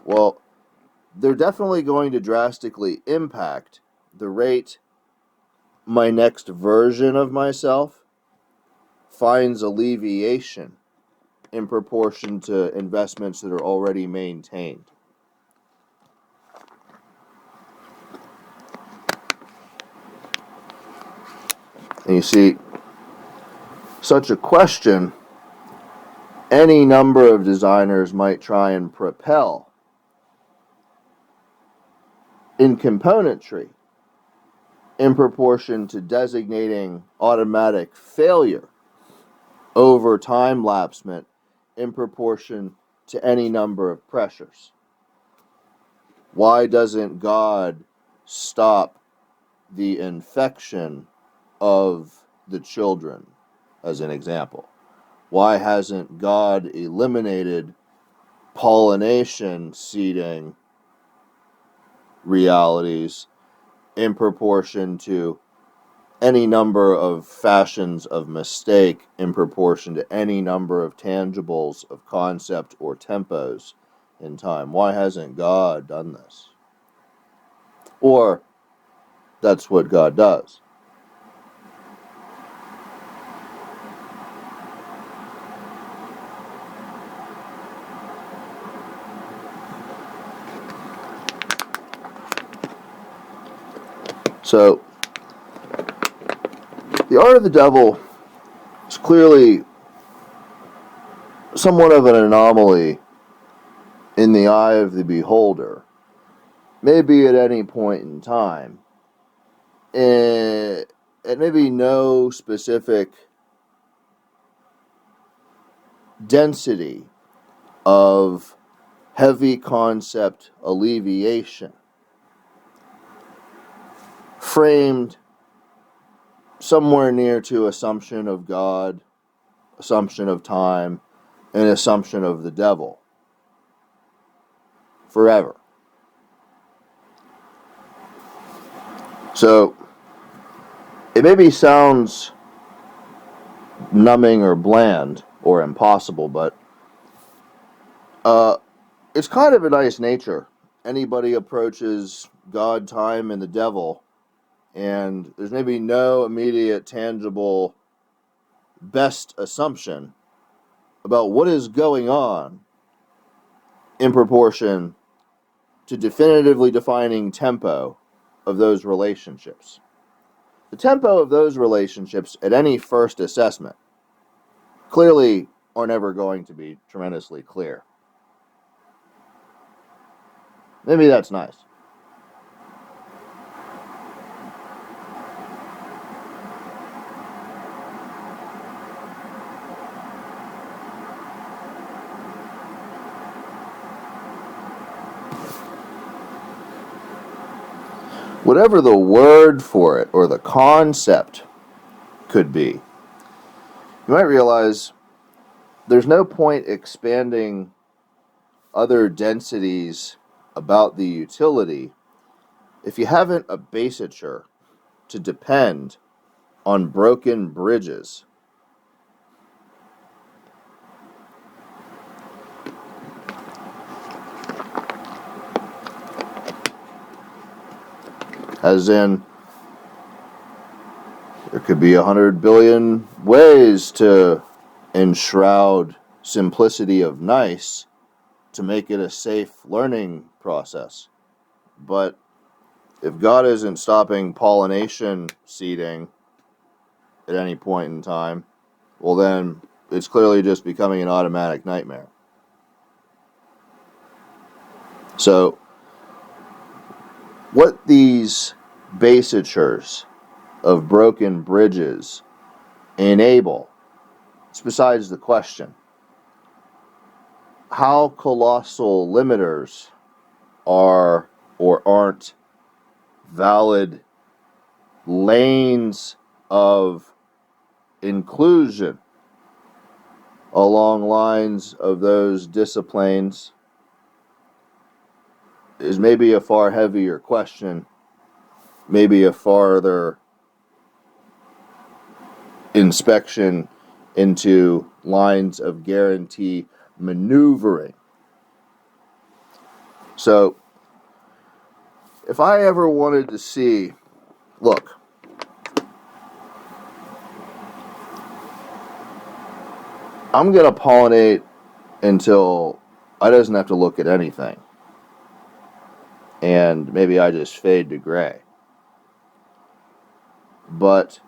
well, they're definitely going to drastically impact the rate my next version of myself finds alleviation in proportion to investments that are already maintained. And you see, such a question, any number of designers might try and propel in componentry in proportion to designating automatic failure over time lapsement in proportion to any number of pressures. Why doesn't God stop the infection of the children, as an example? Why hasn't God eliminated pollination seeding realities in proportion to any number of fashions of mistake in proportion to any number of tangibles of concept or tempos in time? Why hasn't God done this? Or that's what God does. So, the art of the devil is clearly somewhat of an anomaly in the eye of the beholder, maybe at any point in time, and maybe no specific density of heavy concept alleviation framed somewhere near to assumption of God, assumption of time, and assumption of the devil forever. So it maybe sounds numbing or bland or impossible, but it's kind of a nice nature. Anybody approaches God, time, and the devil, and there's maybe no immediate tangible best assumption about what is going on in proportion to definitively defining tempo of those relationships. The tempo of those relationships at any first assessment clearly are never going to be tremendously clear. Maybe that's nice. Whatever the word for it or the concept could be, you might realize there's no point expanding other densities about the utility if you haven't a basature to depend on broken bridges. As in, there could be 100 billion ways to enshroud simplicity of nice to make it a safe learning process. But if God isn't stopping pollination seeding at any point in time, well then it's clearly just becoming an automatic nightmare. So what these basatures of broken bridges enable, it's besides the question. how colossal limiters are or aren't valid lanes of inclusion along lines of those disciplines is maybe a far heavier question, maybe a farther inspection into lines of guarantee maneuvering. So, if I ever wanted to see, look, I'm going to pollinate until I doesn't have to look at anything. And maybe I just fade to gray. But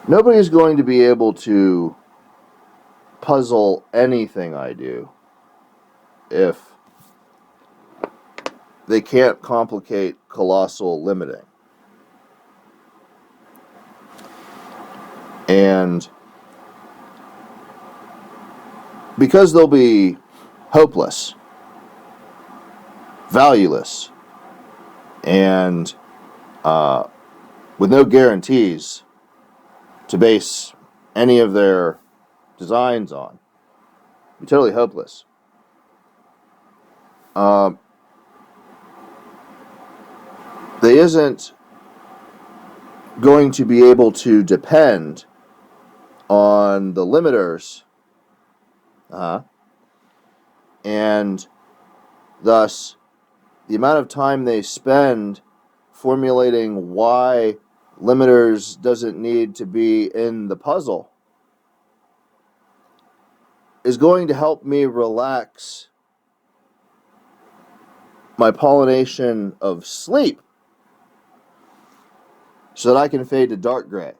nobody's going to be able to puzzle anything I do if they can't complicate colossal limiting. And because they'll be hopeless, valueless, and with no guarantees to base any of their designs on, be totally hopeless. They isn't going to be able to depend on the limiters, and thus the amount of time they spend formulating why limiters doesn't need to be in the puzzle is going to help me relax my pollination of sleep so that I can fade to dark gray.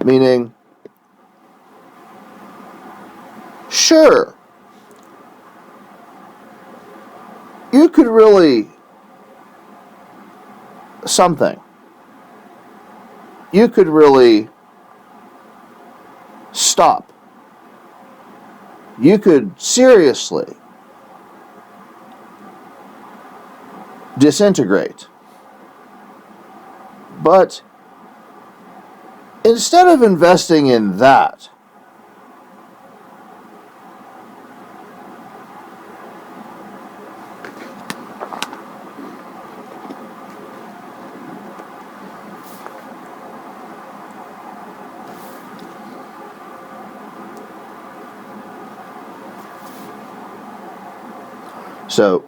Meaning, sure, you could really you could really stop. You could seriously disintegrate. But instead of investing in that, so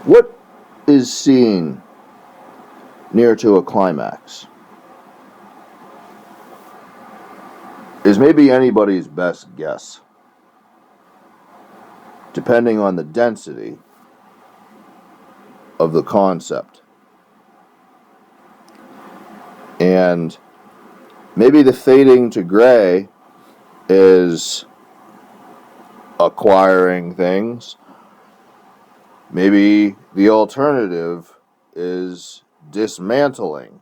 what is seen near to a climax is maybe anybody's best guess, depending on the density of the concept. And maybe the fading to gray is acquiring things. Maybe the alternative is dismantling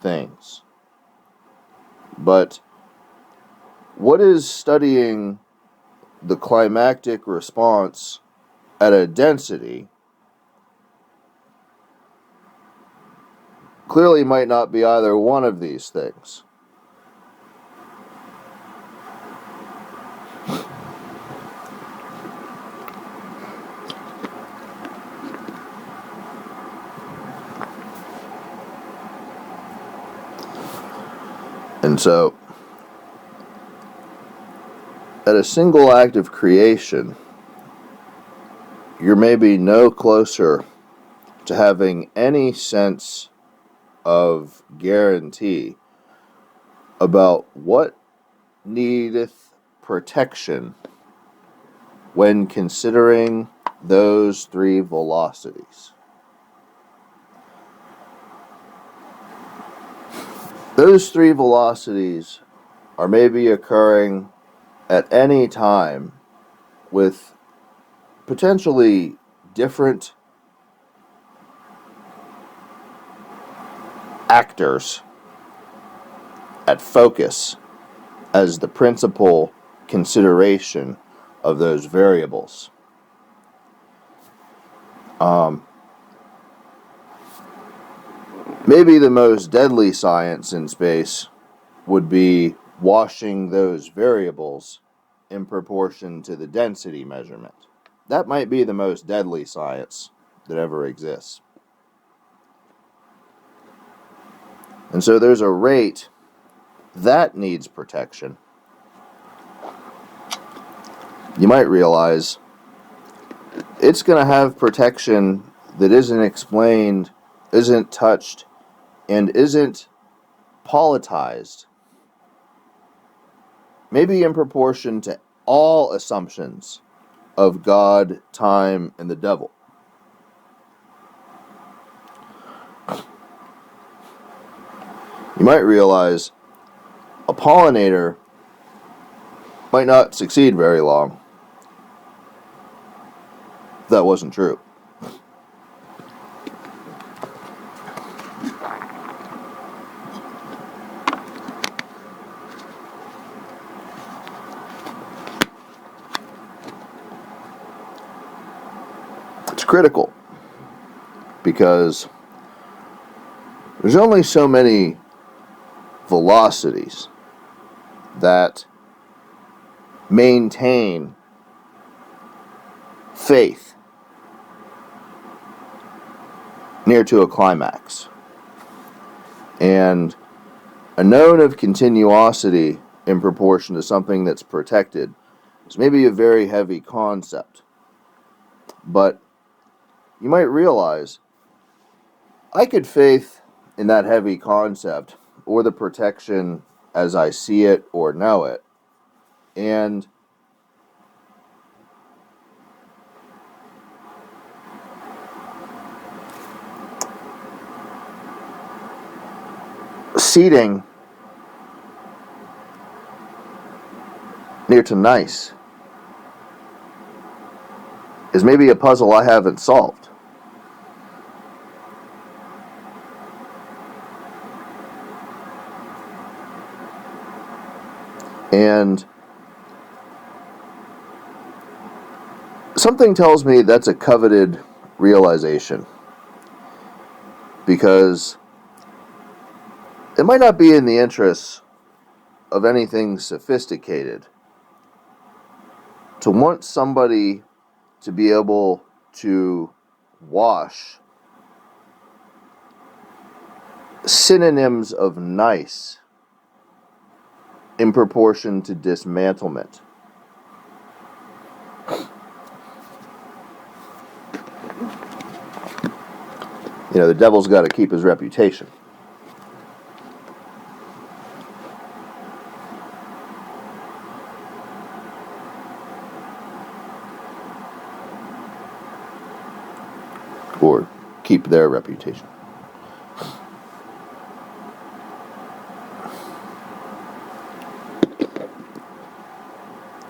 things. But what is studying the climactic response at a density clearly might not be either one of these things. And so, at a single act of creation, you're maybe no closer to having any sense of guarantee about what needeth protection when considering those three velocities. Those three velocities are maybe occurring at any time with potentially different actors at focus as the principal consideration of those variables. Maybe the most deadly science in space would be washing those variables in proportion to the density measurement. That might be the most deadly science that ever exists. And so there's a rate that needs protection. You might realize it's going to have protection that isn't explained, isn't touched, and isn't politicized. Maybe in proportion to all assumptions of God, time, and the devil. You might realize a pollinator might not succeed very long. If that wasn't true. It's critical because there's only so many velocities that maintain faith near to a climax. And a known of continuosity in proportion to something that's protected is maybe a very heavy concept. But you might realize I could faith in that heavy concept or the protection as I see it or know it, and seating near to nice is maybe a puzzle I haven't solved. And something tells me that's a coveted realization, because it might not be in the interests of anything sophisticated to want somebody to be able to wash synonyms of nice in proportion to dismantlement. You know, the devil's got to keep his reputation. Or keep their reputation.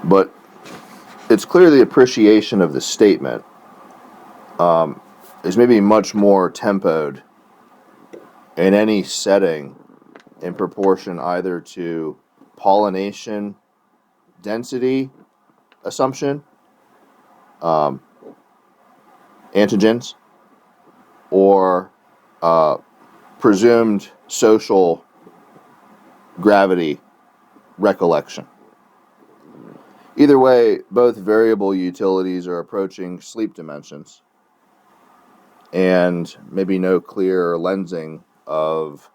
But it's clear the appreciation of the statement is maybe much more tempoed in any setting in proportion either to pollination density assumption, antigens, or presumed social gravity recollection. Either way, both variable utilities are approaching sleep dimensions, and maybe no clear lensing of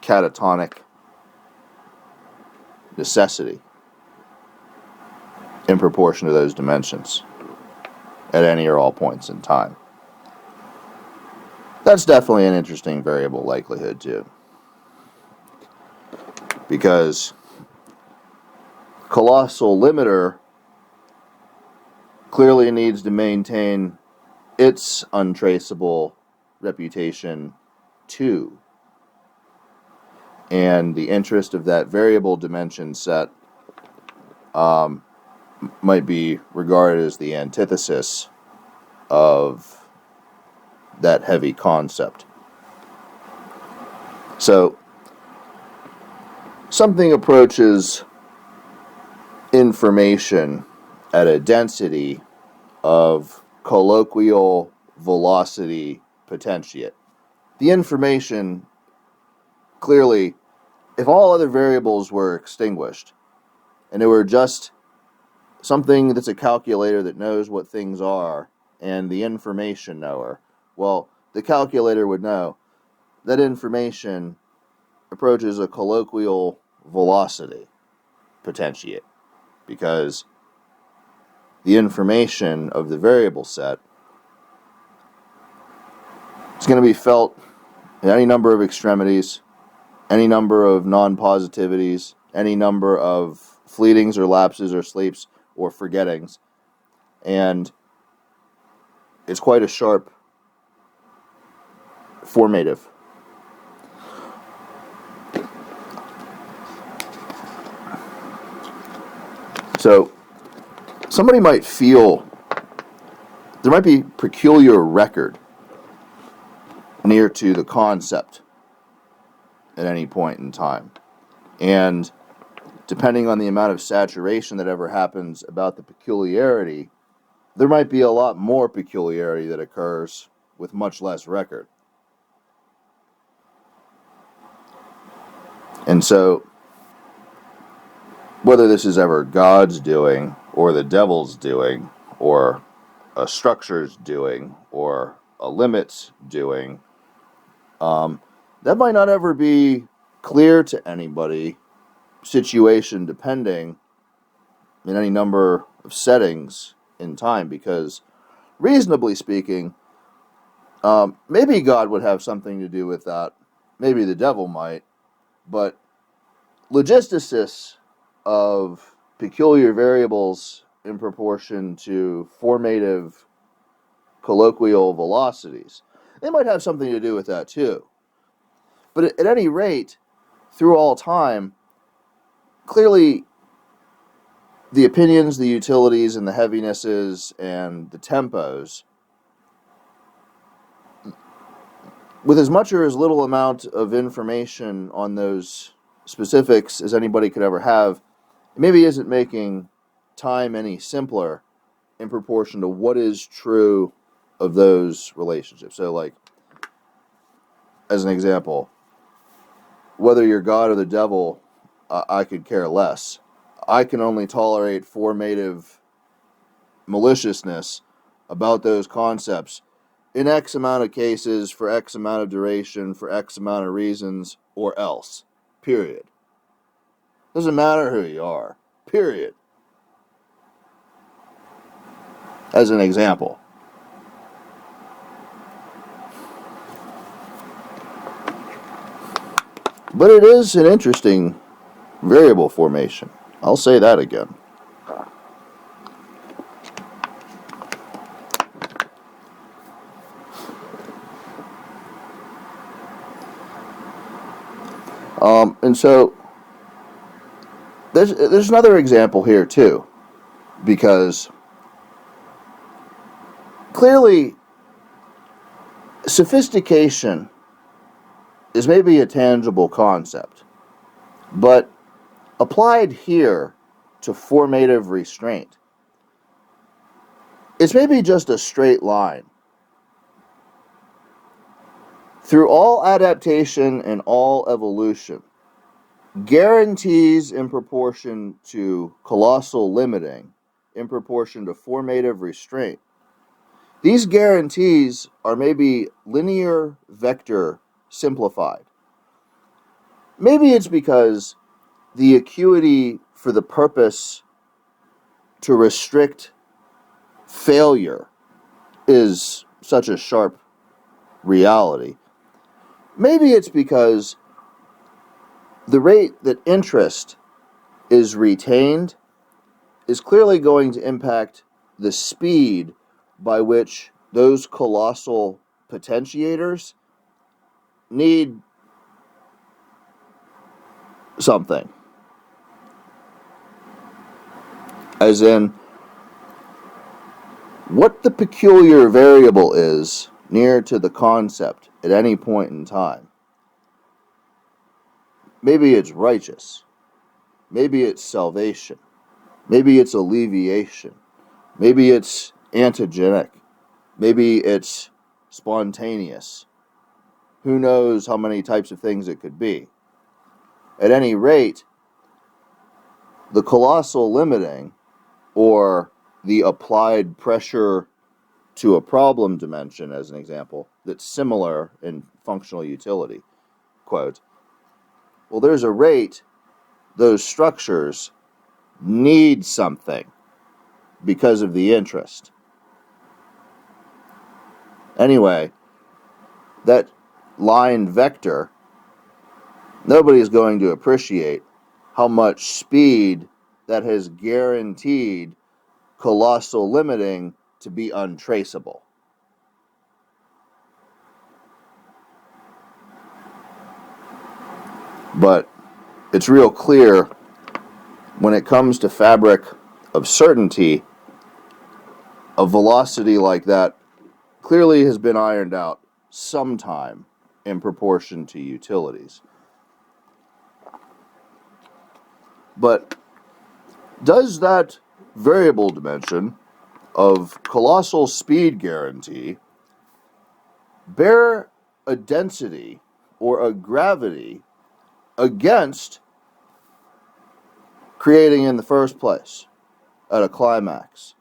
catatonic necessity in proportion to those dimensions at any or all points in time. That's definitely an interesting variable likelihood too, because colossal limiter clearly needs to maintain its untraceable reputation too. And the interest of that variable dimension set might be regarded as the antithesis of that heavy concept. So something approaches information at a density of colloquial velocity potentiate. The information, clearly, if all other variables were extinguished and it were just something that's a calculator that knows what things are and the information knower, well, the calculator would know that information approaches a colloquial velocity potentiate because the information of the variable set is going to be felt at any number of extremities, any number of non-positivities, any number of fleetings or lapses or sleeps or forgettings, and it's quite a sharp formative. So somebody might feel there might be peculiar record near to the concept at any point in time. And depending on the amount of saturation that ever happens about the peculiarity, there might be a lot more peculiarity that occurs with much less record. And so, whether this is ever God's doing, or the devil's doing, or a structure's doing, or a limit's doing, that might not ever be clear to anybody, situation depending, in any number of settings in time, because reasonably speaking, maybe God would have something to do with that, maybe the devil might, but logisticists of peculiar variables in proportion to formative colloquial velocities, they might have something to do with that too. But at any rate, through all time, clearly the opinions, the utilities, and the heavinesses, and the tempos, with as much or as little amount of information on those specifics as anybody could ever have, it maybe isn't making time any simpler in proportion to what is true of those relationships. So, like, as an example, whether you're God or the devil, I could care less. I can only tolerate formative maliciousness about those concepts in X amount of cases, for X amount of duration, for X amount of reasons, or else. Period. Doesn't matter who you are. Period. As an example. But it is an interesting variable formation. I'll say that again. And so there's another example here too, because clearly sophistication is maybe a tangible concept, but applied here to formative restraint, it's maybe just a straight line. Through all adaptation and all evolution, guarantees in proportion to colossal limiting, in proportion to formative restraint, these guarantees are maybe linear vector simplified. Maybe it's because the acuity for the purpose to restrict failure is such a sharp reality. Maybe it's because the rate that interest is retained is clearly going to impact the speed by which those colossal potentiators need something. As in, what the peculiar variable is near to the concept at any point in time maybe it's righteous, maybe it's salvation, maybe it's alleviation, maybe it's antigenic, maybe it's spontaneous. Who knows how many types of things it could be. At any rate, the colossal limiting, or the applied pressure to a problem dimension, as an example, that's similar in functional utility, quote, well, there's a rate those structures need something because of the interest. Anyway, that line vector, nobody's going to appreciate how much speed that has guaranteed colossal limiting to be untraceable. But it's real clear when it comes to fabric of certainty, a velocity like that clearly has been ironed out sometime in proportion to utilities. But does that variable dimension of colossal speed guarantee bear a density or a gravity against creating in the first place at a climax?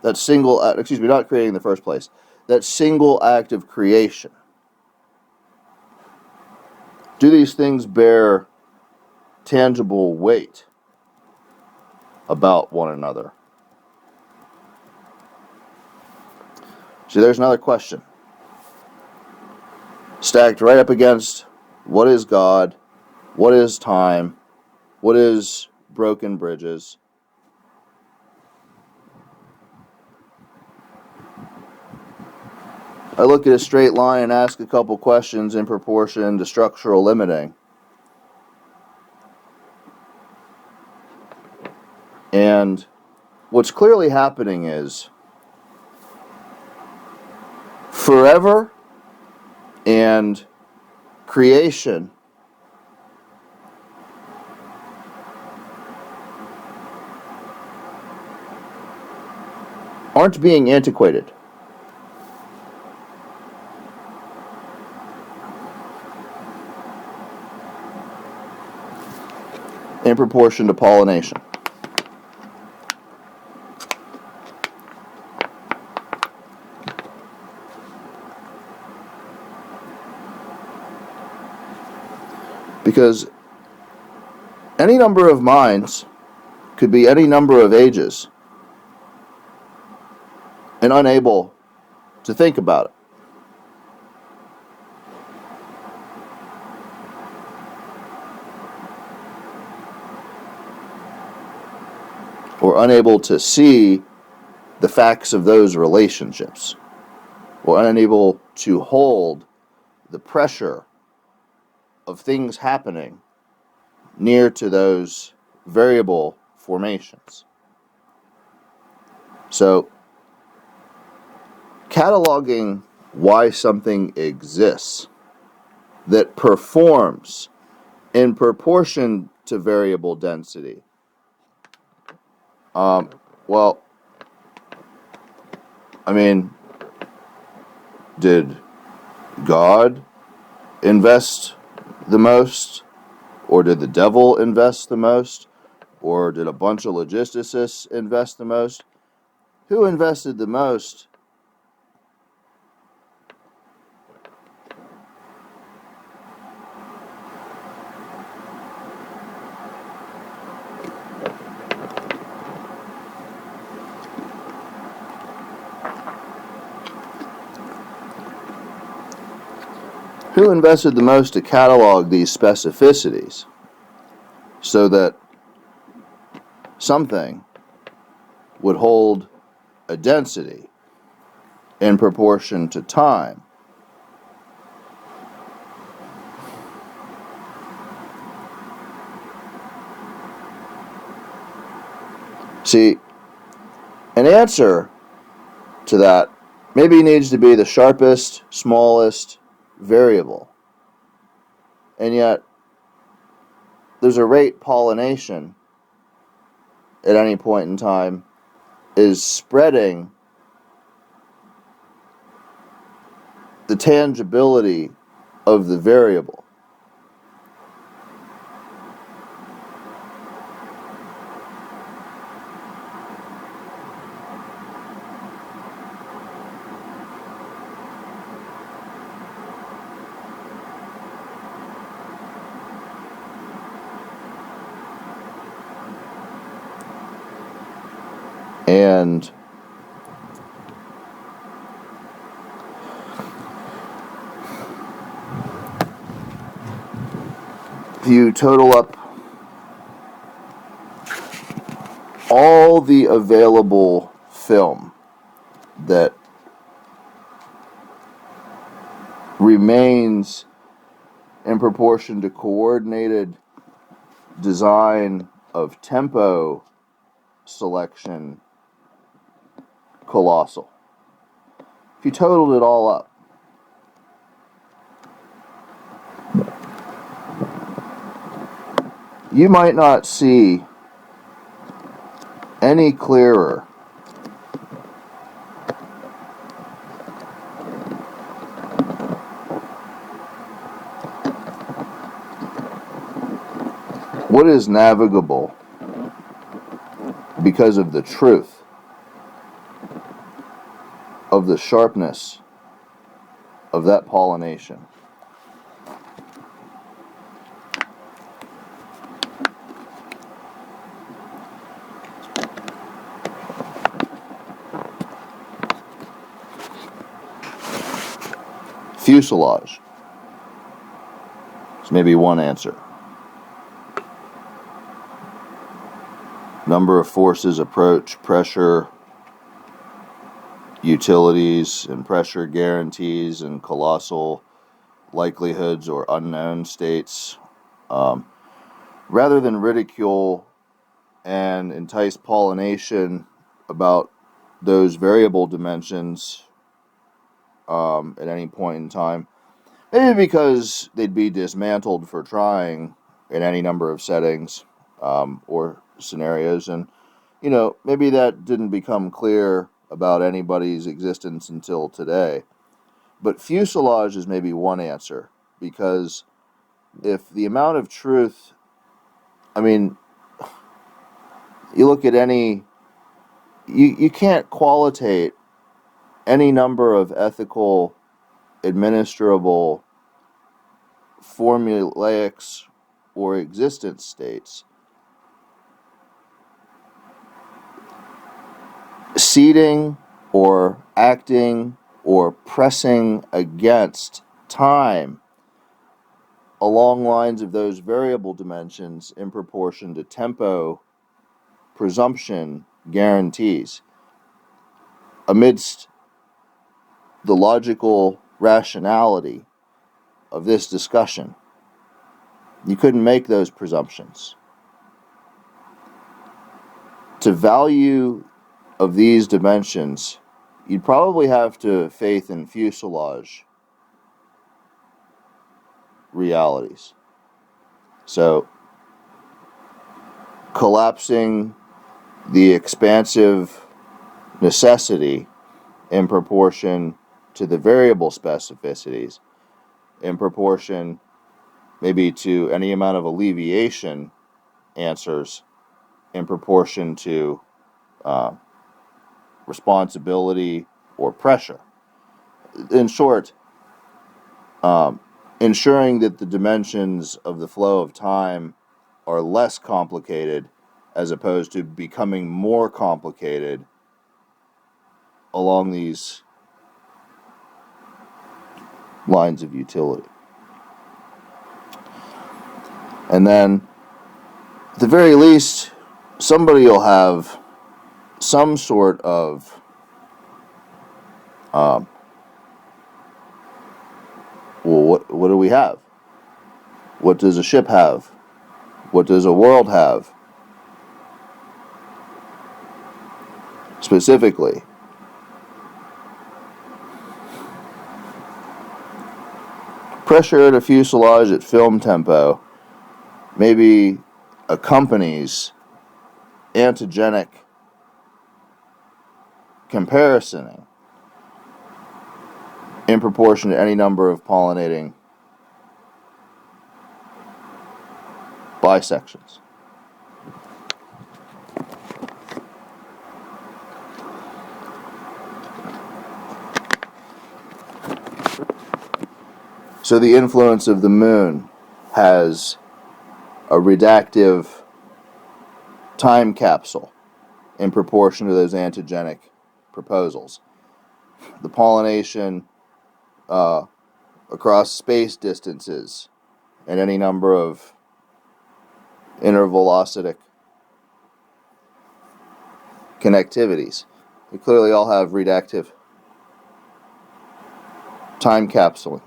That single, not creating in the first place, that single act of creation. Do these things bear tangible weight about one another? See, there's another question. Stacked right up against what is God, what is time, what is broken bridges. I look at a straight line and ask a couple questions in proportion to structural limiting. And what's clearly happening is forever and creation aren't being antiquated. In proportion to pollination. Because any number of minds could be any number of ages and unable to think about it. Or unable to see the facts of those relationships, or unable to hold the pressure of things happening near to those variable formations. So, cataloging why something exists that performs in proportion to variable density. Well, I mean, did God invest the most? Or did the devil invest the most? Or did a bunch of logisticists invest the most? Who invested the most? Who invested the most to catalog these specificities so that something would hold a density in proportion to time? See, an answer to that maybe needs to be the sharpest, smallest variable. And yet, there's a rate pollination at any point in time is spreading the tangibility of the variable. And if you total up all the available film that remains in proportion to coordinated design of tempo selection colossal. If you totaled it all up, you might not see any clearer what is navigable because of the truth of the sharpness of that pollination. Fuselage is maybe one answer. Number of forces approach, pressure, utilities, and pressure guarantees, and colossal likelihoods or unknown states. Rather than ridicule and entice pollination about those variable dimensions at any point in time, maybe because they'd be dismantled for trying in any number of settings or scenarios, and maybe that didn't become clear about anybody's existence until today. But fuselage is maybe one answer, because if the amount of truth, you look at any, you can't qualitate any number of ethical, administrable, formulaics, or existence states. Seeding or acting or pressing against time along lines of those variable dimensions in proportion to tempo, presumption, guarantees. Amidst the logical rationality of this discussion, you couldn't make those presumptions. To value of these dimensions, you'd probably have to faith in fuselage realities. So, collapsing the expansive necessity in proportion to the variable specificities, in proportion maybe to any amount of alleviation answers, in proportion to responsibility or pressure. In short, ensuring that the dimensions of the flow of time are less complicated as opposed to becoming more complicated along these lines of utility. And then, at the very least, somebody will have some sort of what do we have? What does a ship have? What does a world have? Specifically, pressure at a fuselage at film tempo maybe accompanies antigenic comparisоning in proportion to any number of pollinating bisections. So the influence of the moon has a redactive time capsule in proportion to those antigenic proposals. The pollination across space distances and any number of intervelocitic connectivities. They clearly all have redactive time capsuling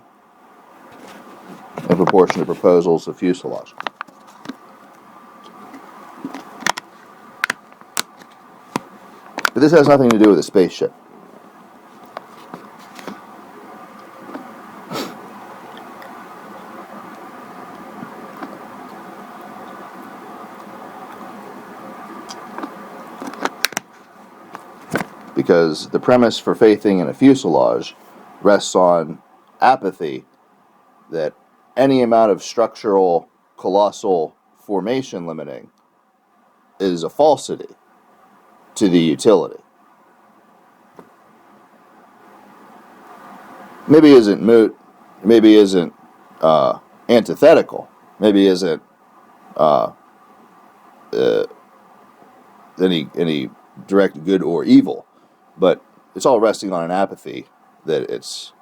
in proportion to proposals of fuselage. But this has nothing to do with a spaceship. Because the premise for faithing in a fuselage rests on apathy that any amount of structural colossal formation limiting is a falsity to the utility. Maybe isn't moot, maybe isn't antithetical, maybe isn't any direct good or evil, but it's all resting on an apathy that it's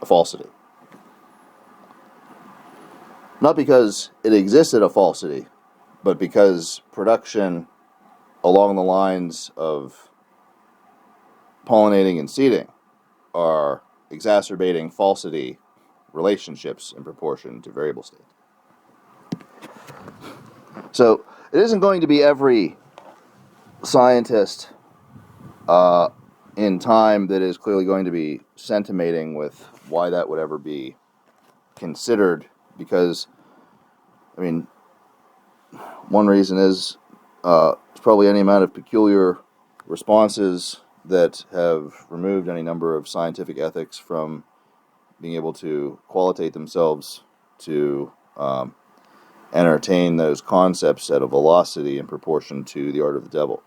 a falsity. Not because it existed a falsity, but because production along the lines of pollinating and seeding are exacerbating falsity relationships in proportion to variable state. So it isn't going to be every scientist in time that is clearly going to be centimating with why that would ever be considered, because, I mean, one reason is it's probably any amount of peculiar responses that have removed any number of scientific ethics from being able to qualitate themselves to entertain those concepts at a velocity in proportion to the art of the devil.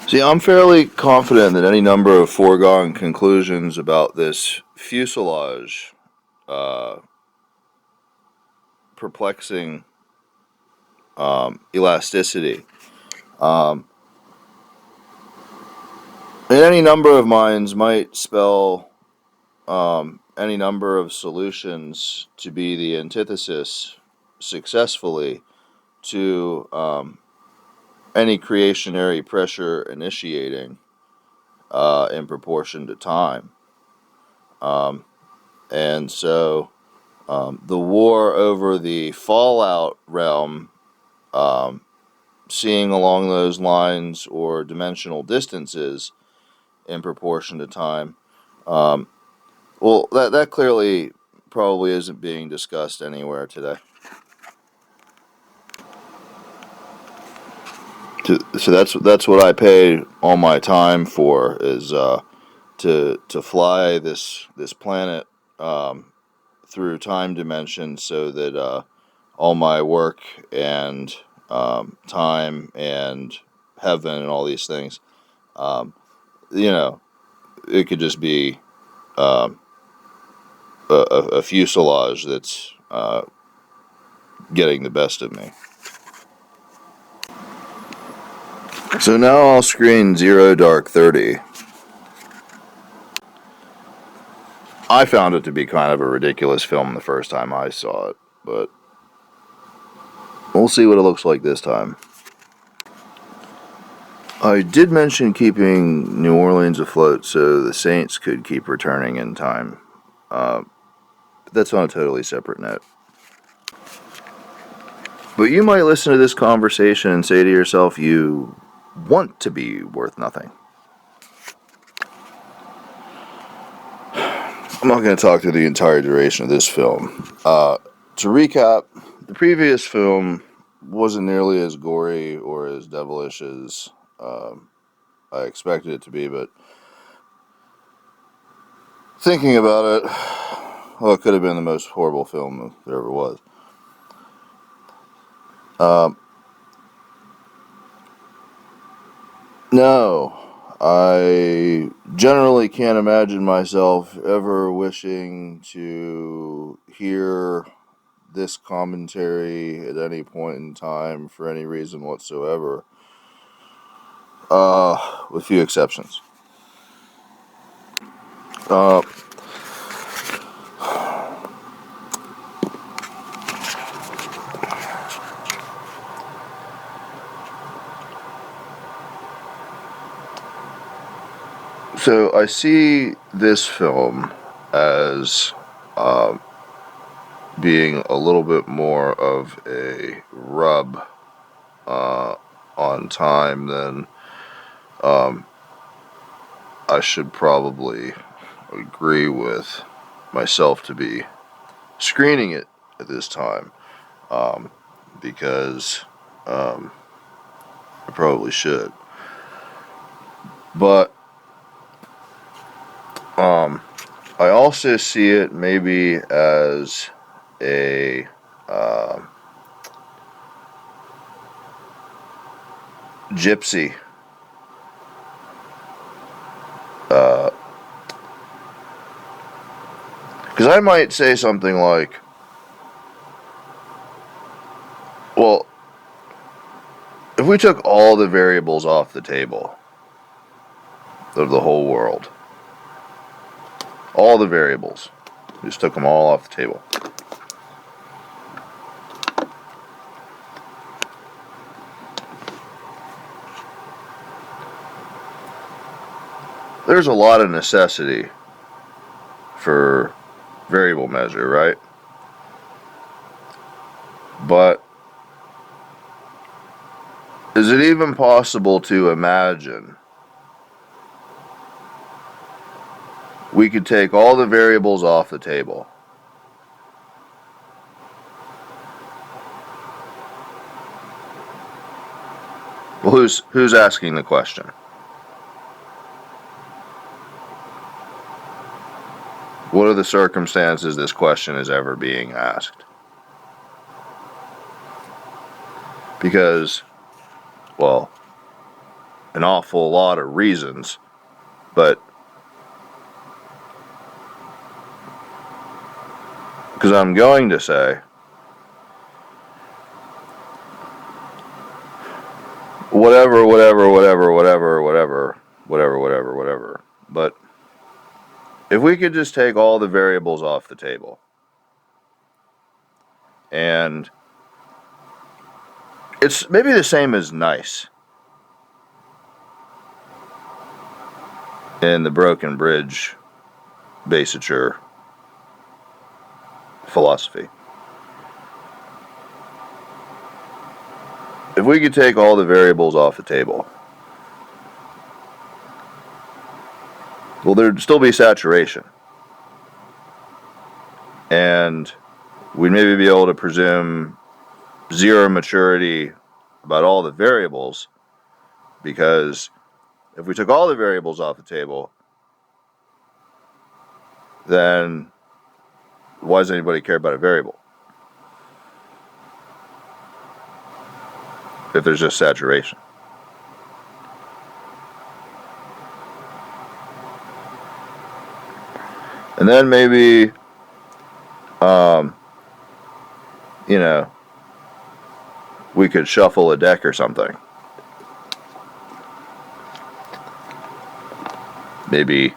See, I'm fairly confident that any number of foregone conclusions about this fuselage perplexing elasticity in any number of minds might spell any number of solutions to be the antithesis successfully to any creationary pressure initiating in proportion to time. And so the war over the fallout realm, seeing along those lines or dimensional distances in proportion to time, well, that clearly probably isn't being discussed anywhere today. So that's what I pay all my time for, is to fly this planet through time dimensions, so that all my work and time and heaven and all these things, it could just be a fuselage that's getting the best of me. So now I'll screen 0 Dark 30. I found it to be kind of a ridiculous film the first time I saw it, but we'll see what it looks like this time. I did mention keeping New Orleans afloat so the Saints could keep returning in time. that's on a totally separate note. But you might listen to this conversation and say to yourself, you want to be worth nothing. I'm not going to talk through the entire duration of this film. To recap, the previous film wasn't nearly as gory or as devilish as I expected it to be, but thinking about it, well, it could have been the most horrible film there ever was. No, I generally can't imagine myself ever wishing to hear this commentary at any point in time for any reason whatsoever, with few exceptions. So I see this film as being a little bit more of a rub on time than I should probably agree with myself to be screening it at this time, because I probably should. But I also see it maybe as a gypsy because I might say something like, well, if we took all the variables off the table of the whole world, all the variables, just took them all off the table, there's a lot of necessity for variable measure, right? But is it even possible to imagine we could take all the variables off the table? Well, who's asking the question? What are the circumstances this question is ever being asked? Because, well, an awful lot of reasons, but because I'm going to say whatever, but if we could just take all the variables off the table, and it's maybe the same as nice in the broken bridge BuTTFCk philosophy. If we could take all the variables off the table, well, there'd still be saturation. And we'd maybe be able to presume zero maturity about all the variables, because if we took all the variables off the table, then why does anybody care about a variable if there's just saturation? And then maybe, we could shuffle a deck or something. Maybe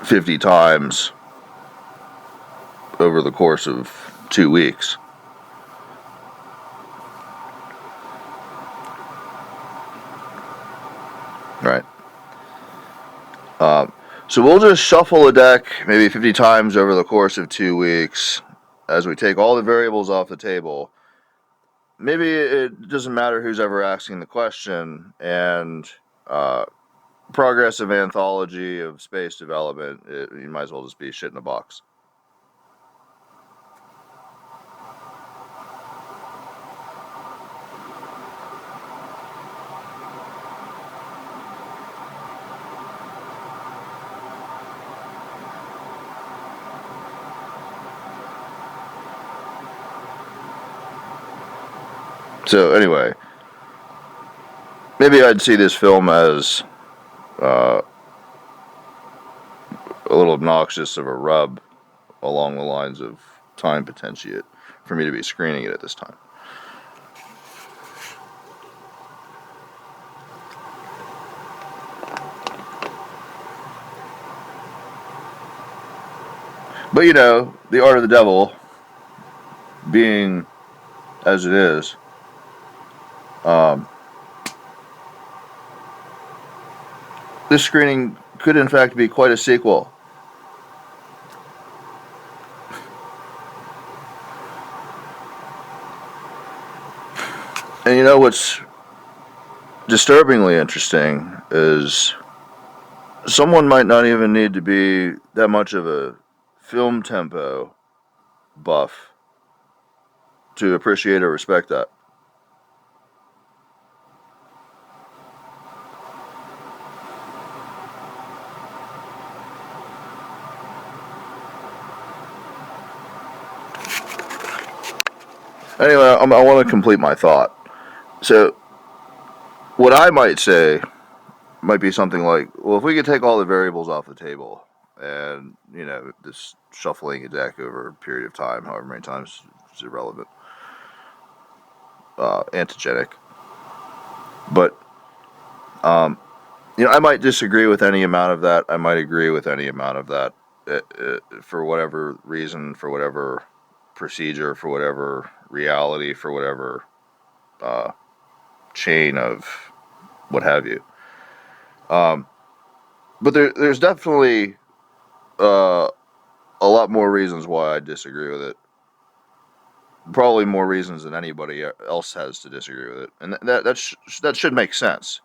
50 times over the course of 2 weeks. Right. So we'll just shuffle a deck maybe 50 times over the course of 2 weeks as we take all the variables off the table. Maybe it doesn't matter who's ever asking the question, and progressive anthology of space development, you might as well just be shit in a box. So anyway, maybe I'd see this film as a little obnoxious of a rub along the lines of time potentiate for me to be screening it at this time. But you know, the art of the devil being as it is, this screening could in fact be quite a sequel. And you know what's disturbingly interesting is someone might not even need to be that much of a film tempo buff to appreciate or respect that. Anyway, I want to complete my thought. So, what I might say might be something like, well, if we could take all the variables off the table and, you know, this shuffling a deck over a period of time, however many times, is irrelevant, antigenic. But, you know, I might disagree with any amount of that. I might agree with any amount of that for whatever reason, for whatever procedure, for whatever reality, for whatever chain of what have you. But there's definitely a lot more reasons why I disagree with it. Probably more reasons than anybody else has to disagree with it, and that should make sense.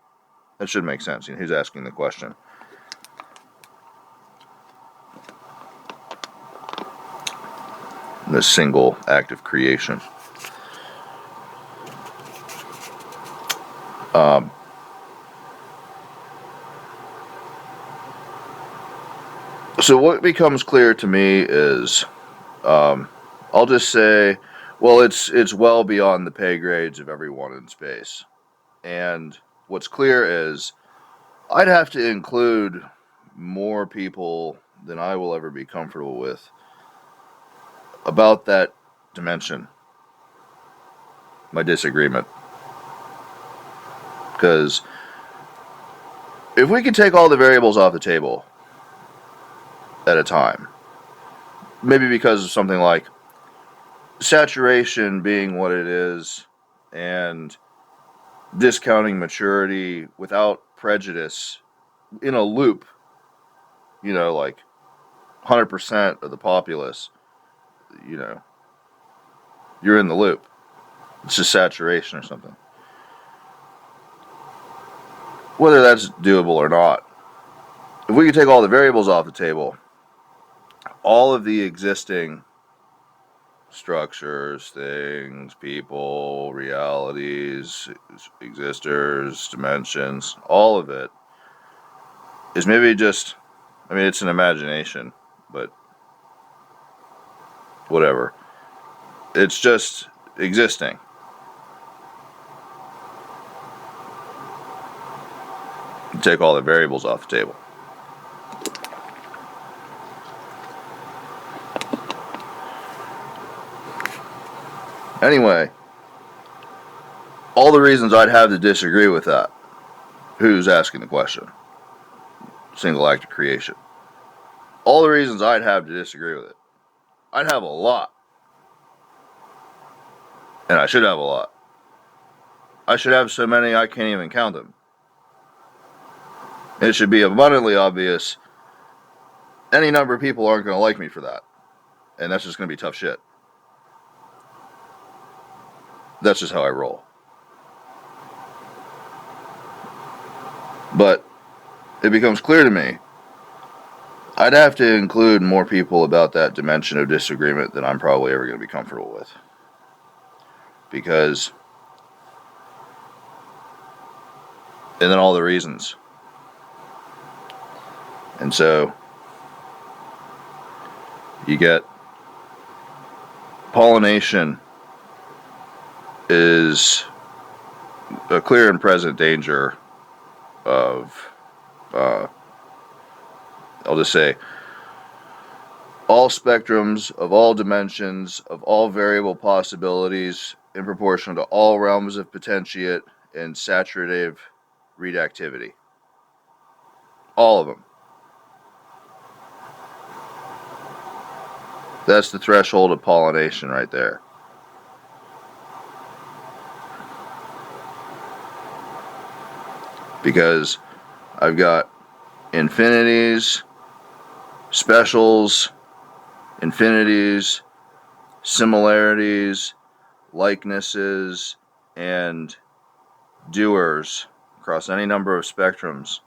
That should make sense. You know, who's asking the question? The single act of creation. So what becomes clear to me is, I'll just say, well, it's well beyond the pay grades of everyone in space. And what's clear is, I'd have to include more people than I will ever be comfortable with about that dimension, my disagreement. Because if we could take all the variables off the table at a time, maybe because of something like saturation being what it is and discounting maturity without prejudice in a loop, you know, like 100% of the populace, you know, you're in the loop. It's just saturation or something. Whether that's doable or not, if we could take all the variables off the table, all of the existing structures, things, people, realities, existers, dimensions, all of it is maybe just, I mean, it's an imagination, but whatever. It's just existing. You take all the variables off the table. Anyway, all the reasons I'd have to disagree with that. Who's asking the question? Single act of creation. All the reasons I'd have to disagree with it. I'd have a lot. And I should have a lot. I should have so many I can't even count them. It should be abundantly obvious any number of people aren't going to like me for that. And that's just going to be tough shit. That's just how I roll. But it becomes clear to me, I'd have to include more people about that dimension of disagreement than I'm probably ever going to be comfortable with. Because, and then all the reasons. And so, you get pollination is a clear and present danger of, I'll just say, all spectrums of all dimensions, of all variable possibilities, in proportion to all realms of potentiate and saturative read activity. All of them. That's the threshold of pollination right there. Because I've got infinities, specials, infinities, similarities, likenesses, and doers across any number of spectrums.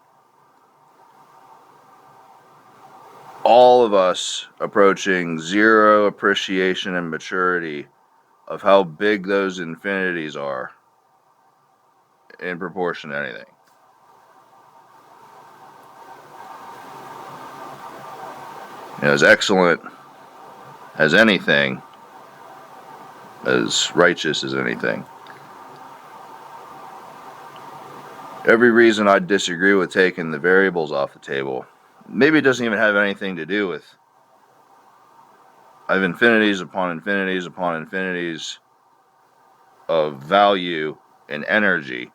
All of us approaching zero appreciation and maturity of how big those infinities are in proportion to anything. As excellent as anything, as righteous as anything. Every reason I disagree with taking the variables off the table, maybe it doesn't even have anything to do with, I have infinities upon infinities upon infinities of value and energy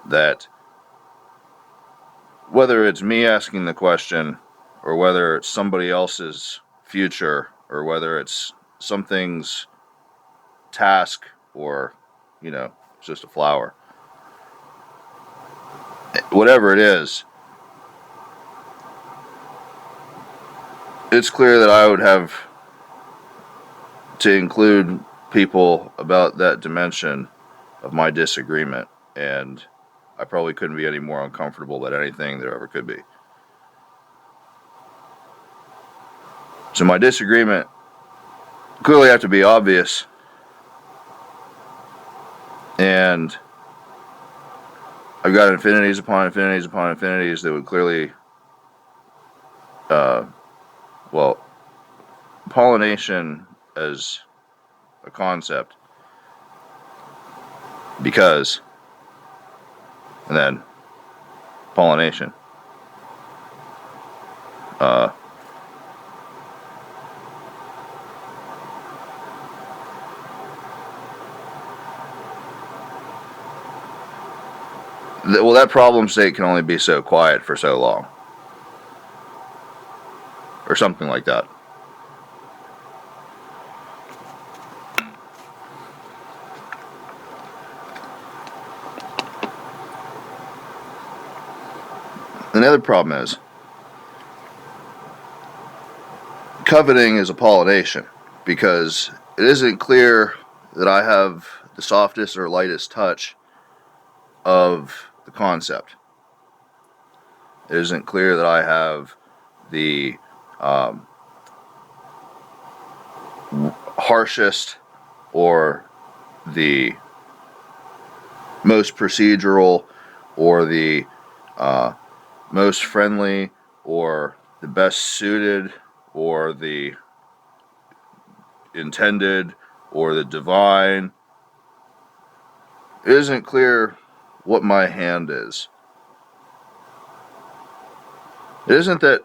that, whether it's me asking the question, or whether it's somebody else's future, or whether it's something's task, or, it's just a flower. Whatever it is, it's clear that I would have to include people about that dimension of my disagreement, and I probably couldn't be any more uncomfortable than anything there ever could be. So my disagreement clearly have to be obvious, and I've got infinities upon infinities upon infinities that would clearly, pollination as a concept, because, and then pollination. Well, that problem state can only be so quiet for so long. Or something like that. And the other problem is, coveting is a pollination, because it isn't clear that I have the softest or lightest touch of the concept. It isn't clear that I have the harshest or the most procedural or the most friendly or the best suited or the intended or the divine. It isn't clear what my hand is. It isn't that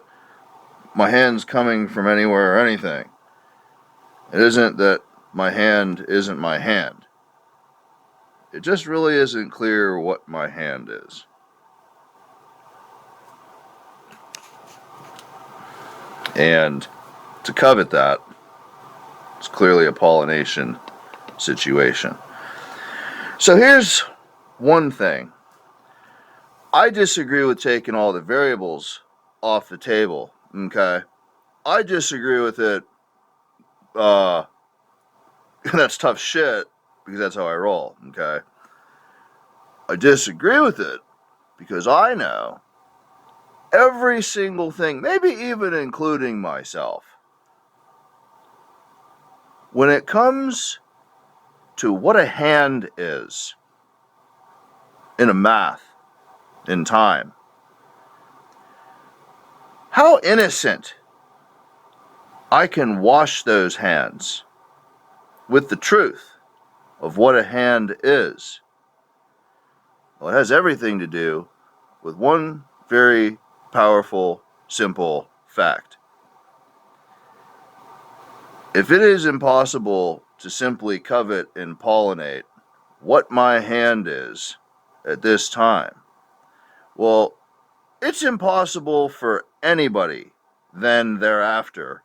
my hand's coming from anywhere or anything. It isn't that my hand isn't my hand. It just really isn't clear what my hand is. And to covet that, it's clearly a pollination situation. So here's one thing. I disagree with taking all the variables off the table Okay? I disagree with it. That's tough shit, because that's how I roll, okay? I disagree with it because I know every single thing, maybe even including myself, when it comes to what a hand is in a math, in time, how innocent I can wash those hands with the truth of what a hand is. Well, it has everything to do with one very powerful, simple fact. If it is impossible to simply covet and pollinate what my hand is at this time, well, it's impossible for anybody then thereafter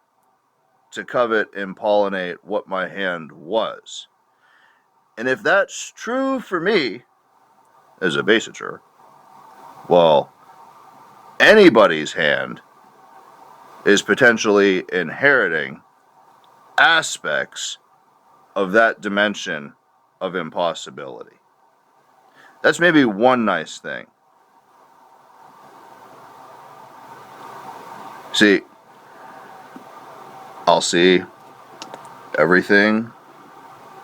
to covet and pollinate what my hand was. And if that's true for me as a BuTTFCk, well, anybody's hand is potentially inheriting aspects of that dimension of impossibility. That's maybe one nice thing. See, I'll see everything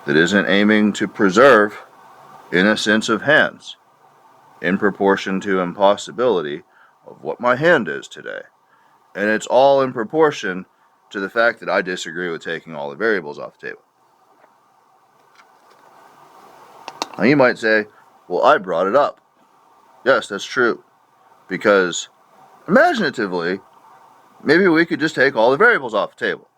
that isn't aiming to preserve innocence of hands in proportion to impossibility of what my hand is today. And it's all in proportion to the fact that I disagree with taking all the variables off the table. Now you might say, well, I brought it up. Yes, that's true. Because imaginatively, maybe we could just take all the variables off the table.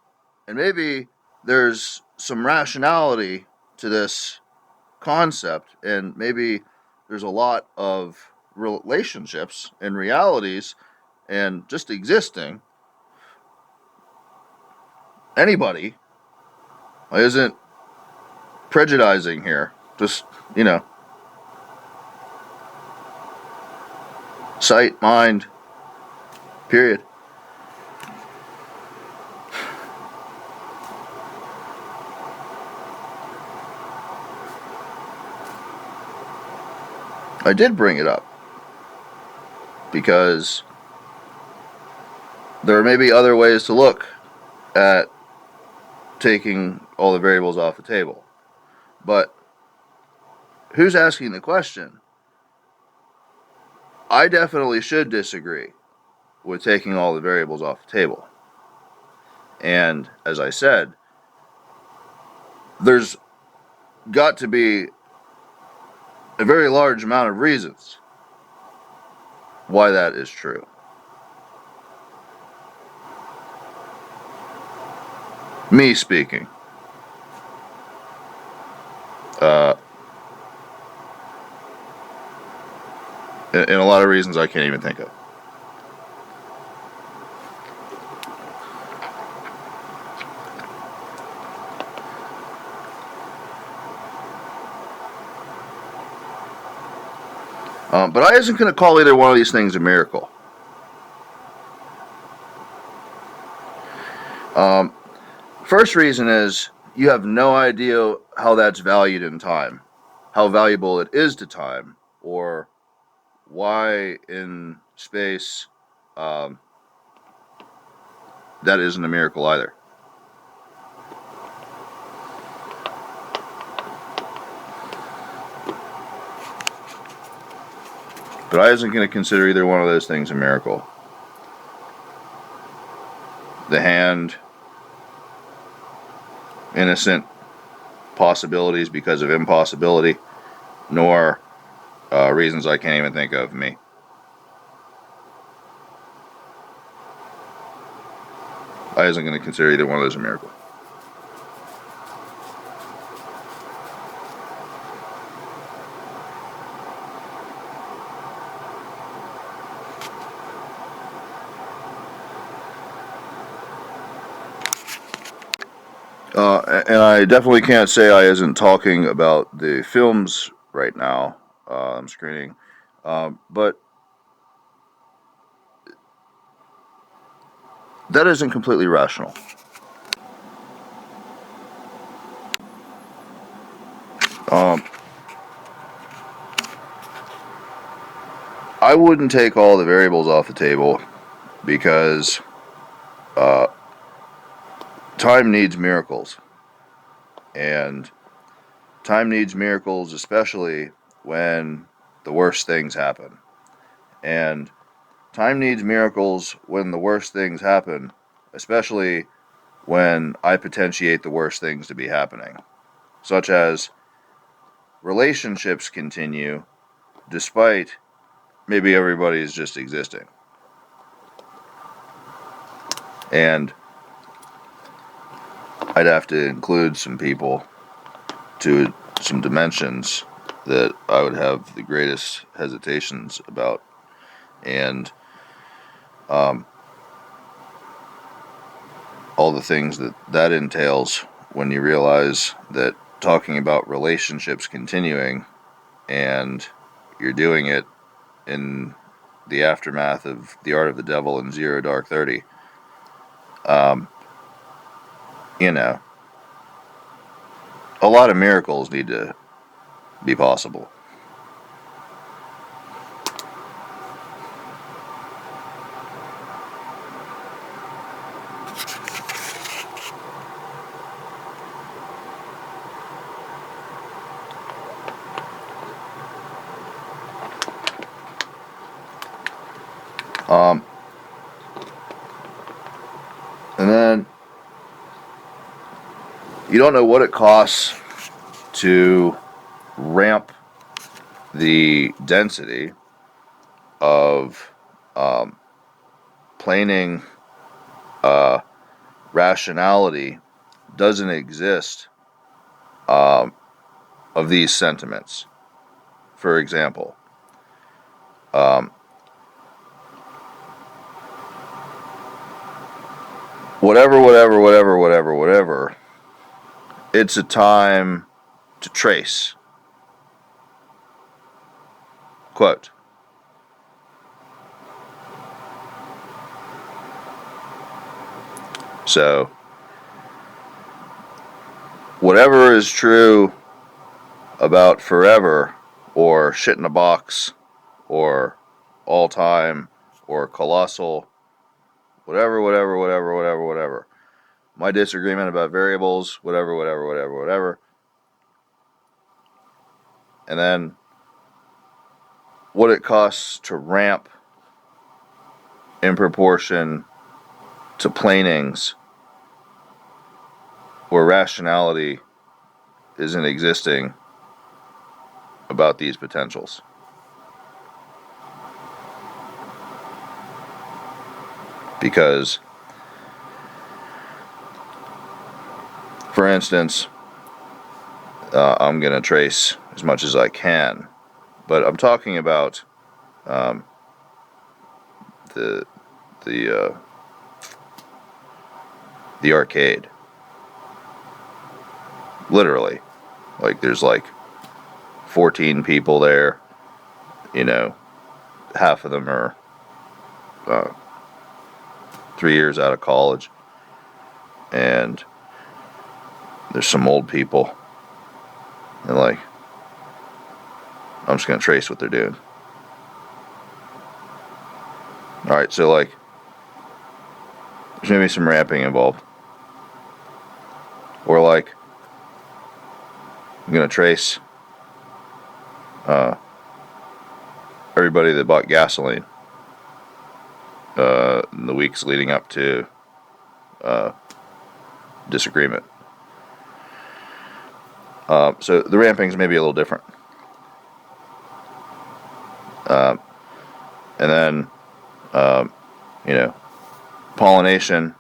And maybe there's some rationality to this concept, and maybe there's a lot of relationships and realities and just existing. Anybody isn't prejudicing here. Just, sight, mind, period. I did bring it up because there may be other ways to look at taking all the variables off the table. But who's asking the question? I definitely should disagree with taking all the variables off the table. And as I said, there's got to be a very large amount of reasons why that is true. Me speaking. And a lot of reasons I can't even think of. But I isn't going to call either one of these things a miracle. First reason is you have no idea how that's valued in time, how valuable it is to time, or why in space that isn't a miracle either. But I isn't going to consider either one of those things a miracle. The hand, innocent possibilities because of impossibility, nor reasons I can't even think of me. I isn't going to consider either one of those a miracle. And I definitely can't say I isn't talking about the films right now I'm screening, but that isn't completely rational. I wouldn't take all the variables off the table because time needs miracles. And time needs miracles, especially when the worst things happen. And time needs miracles when the worst things happen, especially when I potentiate the worst things to be happening, such as relationships continue despite maybe everybody's just existing. And I'd have to include some people to some dimensions that I would have the greatest hesitations about. And all the things that entails when you realize that talking about relationships continuing and you're doing it in the aftermath of The Art of the Devil and Zero Dark 30, you know, a lot of miracles need to be possible. And then you don't know what it costs to ramp the density of planing rationality doesn't exist of these sentiments. For example, whatever, it's a time to trace. Quote. So, whatever is true about forever, or shit in a box, or all time, or colossal, whatever. My disagreement about variables, whatever. And then what it costs to ramp in proportion to planings where rationality isn't existing about these potentials. Because, for instance, I'm going to trace as much as I can, but I'm talking about the arcade. Literally. Like, there's like 14 people there, you know, half of them are 3 years out of college, and there's some old people, and like, I'm just going to trace what they're doing. Alright, so like, there's maybe some ramping involved. Or like, I'm going to trace everybody that bought gasoline in the weeks leading up to disagreement. So the rampings may be a little different. And then, you know, pollination,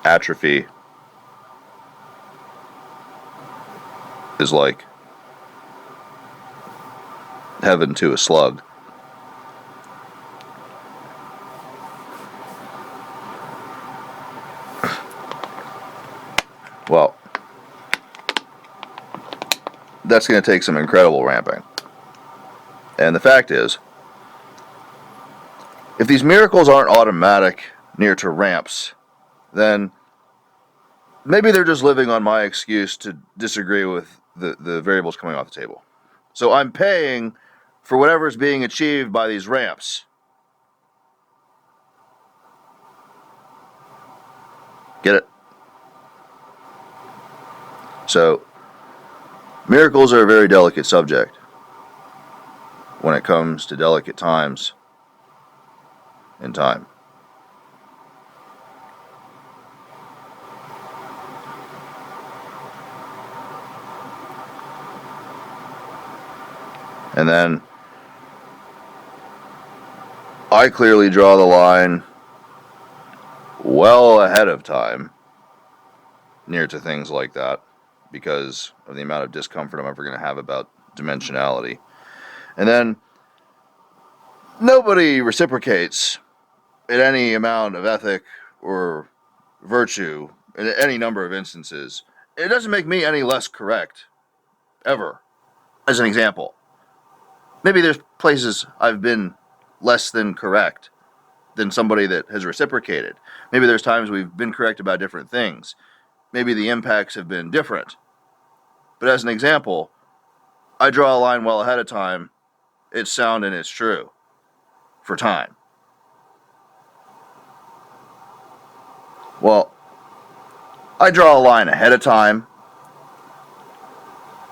atrophy is like heaven to a slug. Well, that's going to take some incredible ramping. And the fact is, If these miracles aren't automatic near to ramps, then maybe they're just living on my excuse to disagree with the variables coming off the table. So I'm paying for whatever's being achieved by these ramps. Get it? So miracles are a very delicate subject when it comes to delicate times in time. And then I clearly draw the line well ahead of time near to things like that because of the amount of discomfort I'm ever going to have about dimensionality. And then nobody reciprocates in any amount of ethic or virtue in any number of instances. It doesn't make me any less correct, ever. As an example, maybe there's places I've been less than correct than somebody that has reciprocated. Maybe there's times we've been correct about different things. Maybe the impacts have been different. But as an example, I draw a line well ahead of time. It's sound and it's true for time. Well, I draw a line ahead of time.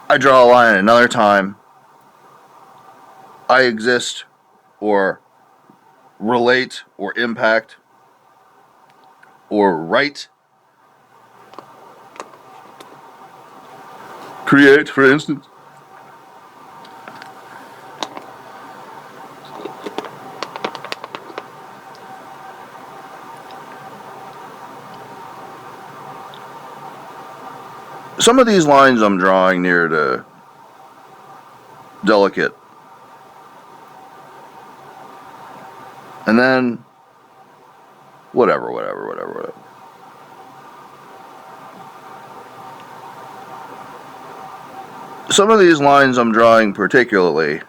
I draw a line at another time. I exist or relate or impact or write, create, for instance. Some of these lines I'm drawing near to delicate. And then whatever. Some of these lines I'm drawing particularly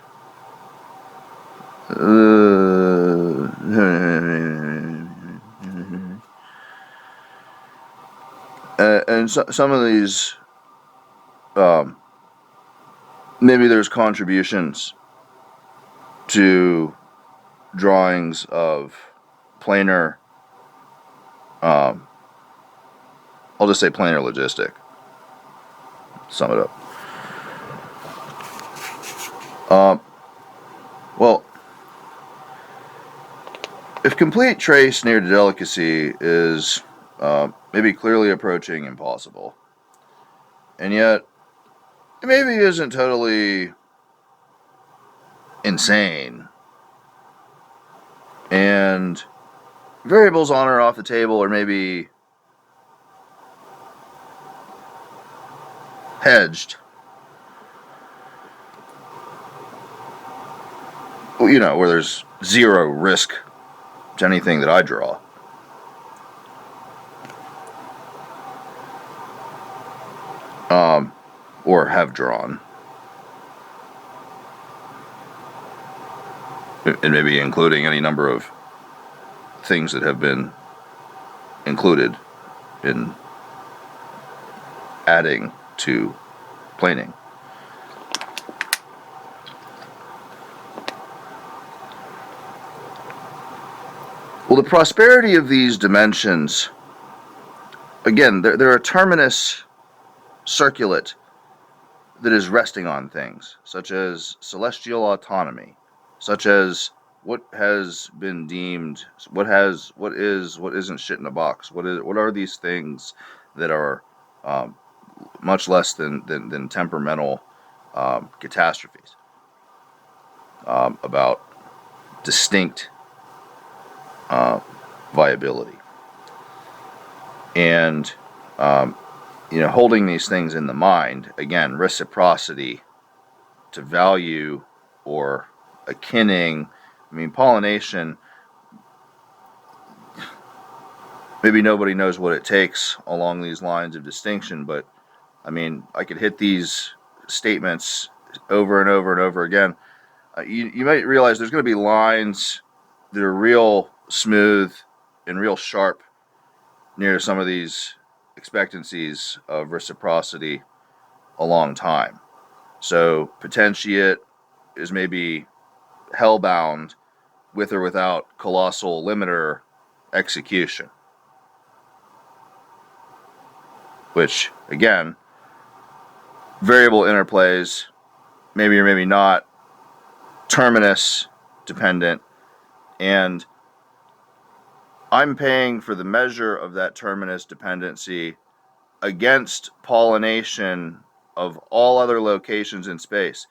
and some of these maybe there's contributions to drawings of planar, I'll just say planar logistic. Sum it up. Well, if complete trace near to delicacy is maybe clearly approaching impossible, and yet it maybe isn't totally insane, and variables on or off the table are maybe hedged, you know, where there's zero risk to anything that I draw. Or have drawn. And maybe including any number of things that have been included in adding to planing. Well, the prosperity of these dimensions, again, they're a terminus circulate that is resting on things, such as celestial autonomy, such as what has been deemed, what isn't shit in a box, what are these things that are much less than temperamental catastrophes, about distinct viability. And you know, holding these things in the mind, again, reciprocity to value or akinning. I mean, pollination, maybe nobody knows what it takes along these lines of distinction, but I mean, I could hit these statements over and over and over again. You might realize there's going to be lines that are real smooth and real sharp near some of these expectancies of reciprocity a long time. So potentiate is maybe hellbound with or without colossal limiter execution, which again, variable interplays, maybe or maybe not, terminus dependent, and I'm paying for the measure of that terminus dependency against pollination of all other locations in space,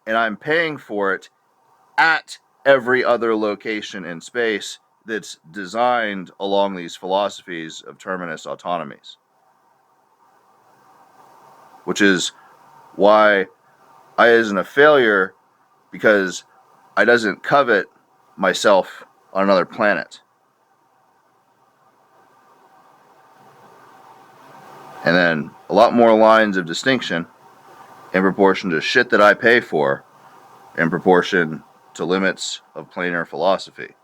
and I'm paying for it at every other location in space that's designed along these philosophies of terminus autonomies, which is why I isn't a failure, because I doesn't covet myself on another planet. And then a lot more lines of distinction in proportion to shit that I pay for, in proportion to limits of planar philosophy.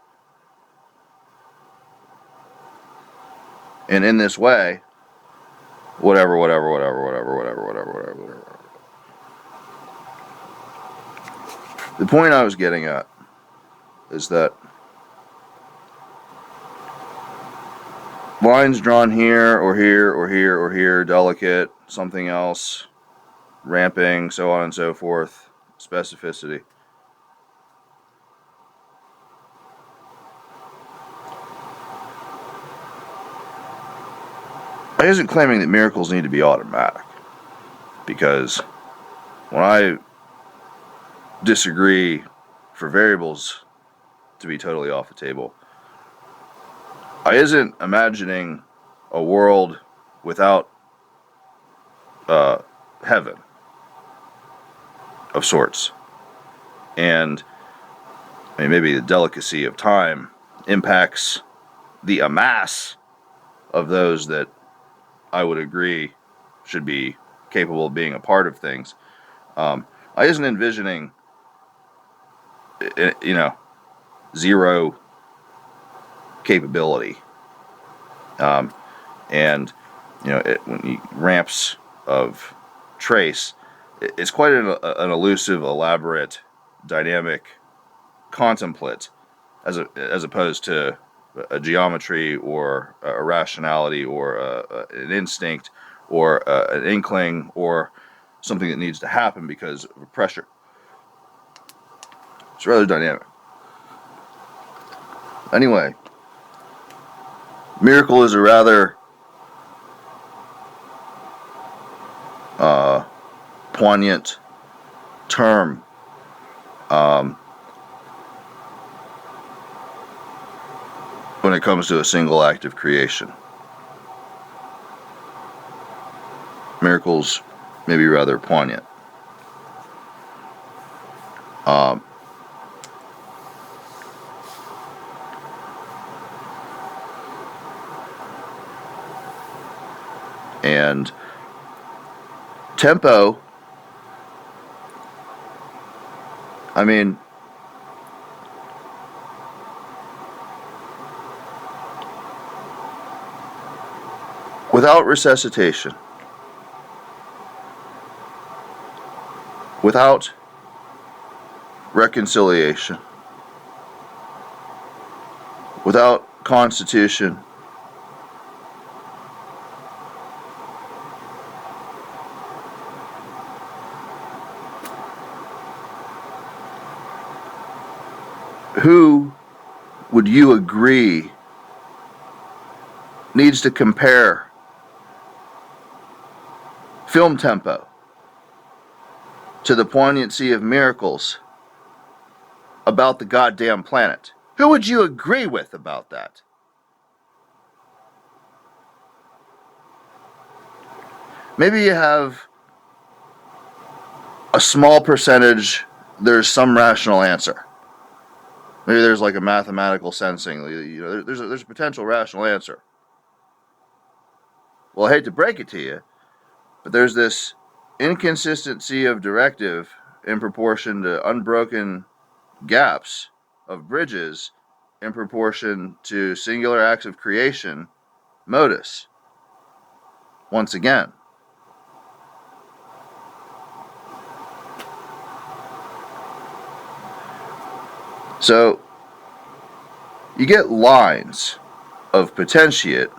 And in this way, whatever. The point I was getting at is that lines drawn here or here or here or here, delicate, something else, ramping, so on and so forth, specificity. I isn't claiming that miracles need to be automatic, because when I disagree for variables to be totally off the table, I isn't imagining a world without heaven of sorts. And I mean, maybe the delicacy of time impacts the amass of those that I would agree should be capable of being a part of things. I isn't envisioning, zero capability. And, when you ramps of trace, it's quite an elusive, elaborate, dynamic contemplate, as opposed to a geometry or a rationality or an instinct or an inkling or something that needs to happen because of pressure. It's rather dynamic. Anyway, miracle is a rather poignant term. When it comes to a single act of creation. Miracles may be rather poignant. And tempo, I mean, without resuscitation, without reconciliation, without constitution, who would you agree needs to compare film tempo to the poignancy of miracles about the goddamn planet? Who would you agree with about that? Maybe you have a small percentage, there's some rational answer. Maybe there's like a mathematical sensing, there's a potential rational answer. Well, I hate to break it to you, but there's this inconsistency of directive in proportion to unbroken gaps of bridges in proportion to singular acts of creation modus. Once again. So you get lines of potentiate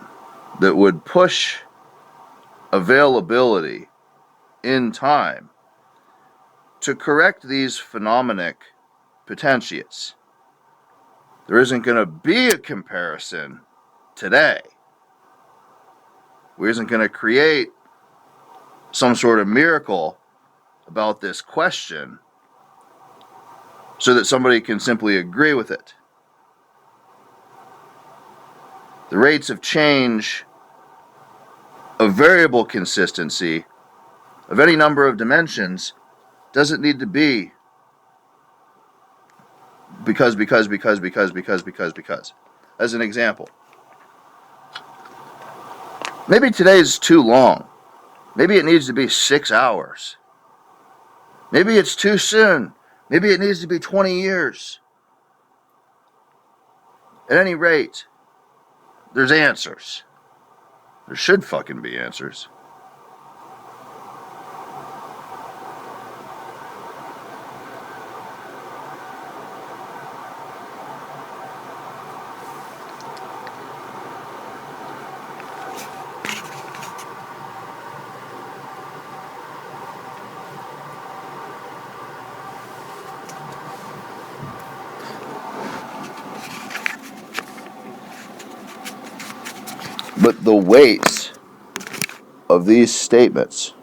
that would push availability in time to correct these phenomenon potentiates. There isn't going to be a comparison today. We isn't going to create some sort of miracle about this question so that somebody can simply agree with it. The rates of change of variable consistency of any number of dimensions doesn't need to be because. As an example, maybe today's too long. Maybe it needs to be 6 hours. Maybe it's too soon. Maybe it needs to be 20 years. At any rate, there's answers. There should fucking be answers. But the weights of these statements,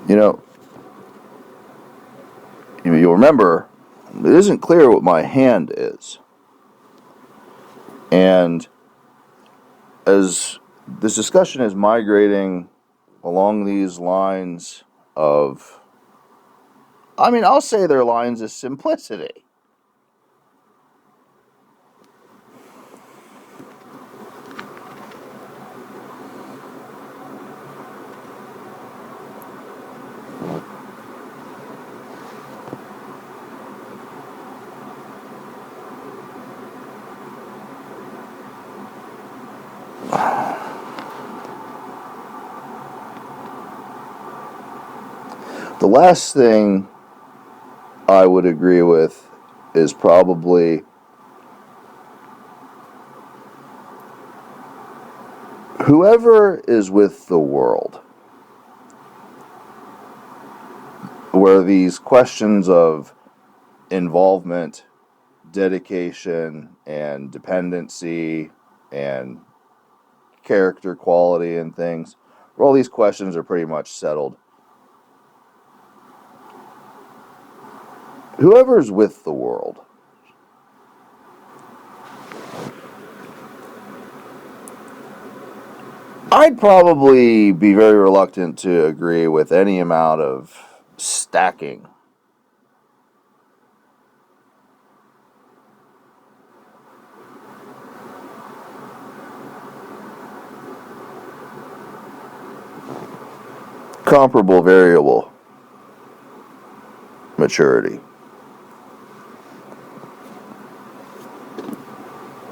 you'll remember, it isn't clear what my hand is. And as this discussion is migrating along these lines of, I'll say they're lines of simplicity. The last thing I would agree with is probably whoever is with the world, where these questions of involvement, dedication, and dependency, and character quality and things, where all these questions are pretty much settled. Whoever's with the world, I'd probably be very reluctant to agree with any amount of stacking. Comparable variable maturity.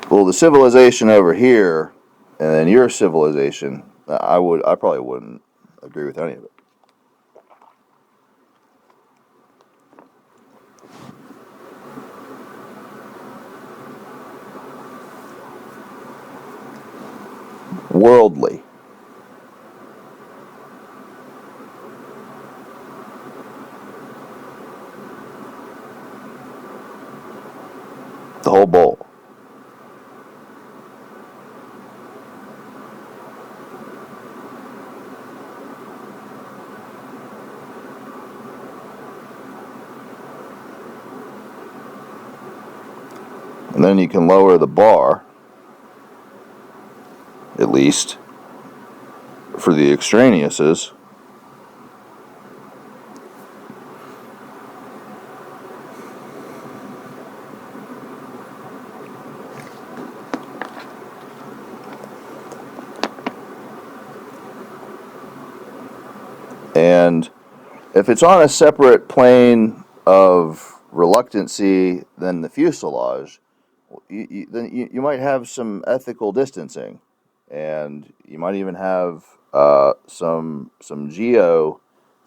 Well, the civilization over here, and then your civilization, I probably wouldn't agree with any of it. Worldly. The whole bowl. And then you can lower the bar, at least, for the extraneouses. And if it's on a separate plane of reluctancy than the fuselage, then you might have some ethical distancing, and you might even have some geo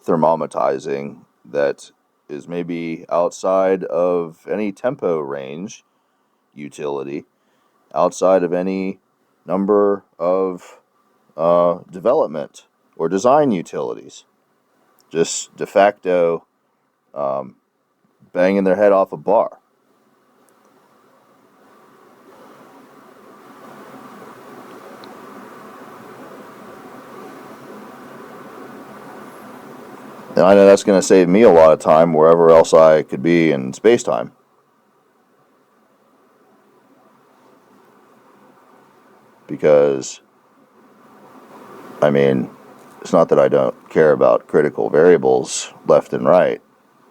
thermometizing that is maybe outside of any tempo range utility, outside of any number of development or design utilities, just de facto banging their head off a bar. And I know that's going to save me a lot of time wherever else I could be in space-time. Because, I mean, it's not that I don't care about critical variables left and right,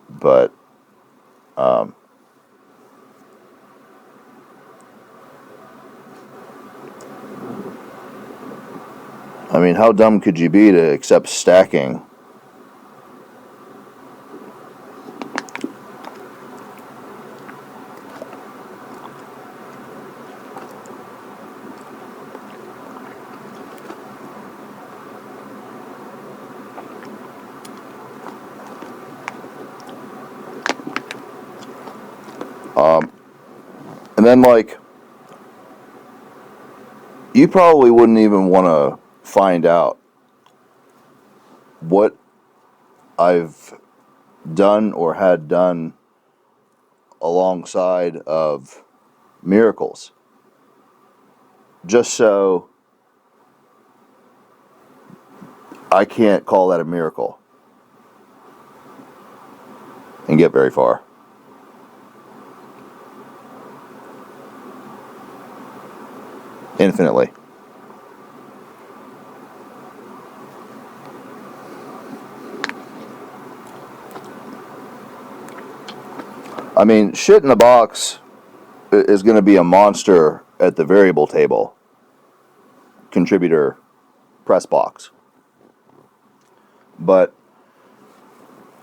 but I mean, how dumb could you be to accept stacking? And then, like, you probably wouldn't even want to find out what I've done or had done alongside of miracles, just so I can't call that a miracle and get very far. Infinitely. I mean, shit in the box is going to be a monster at the variable table contributor press box. But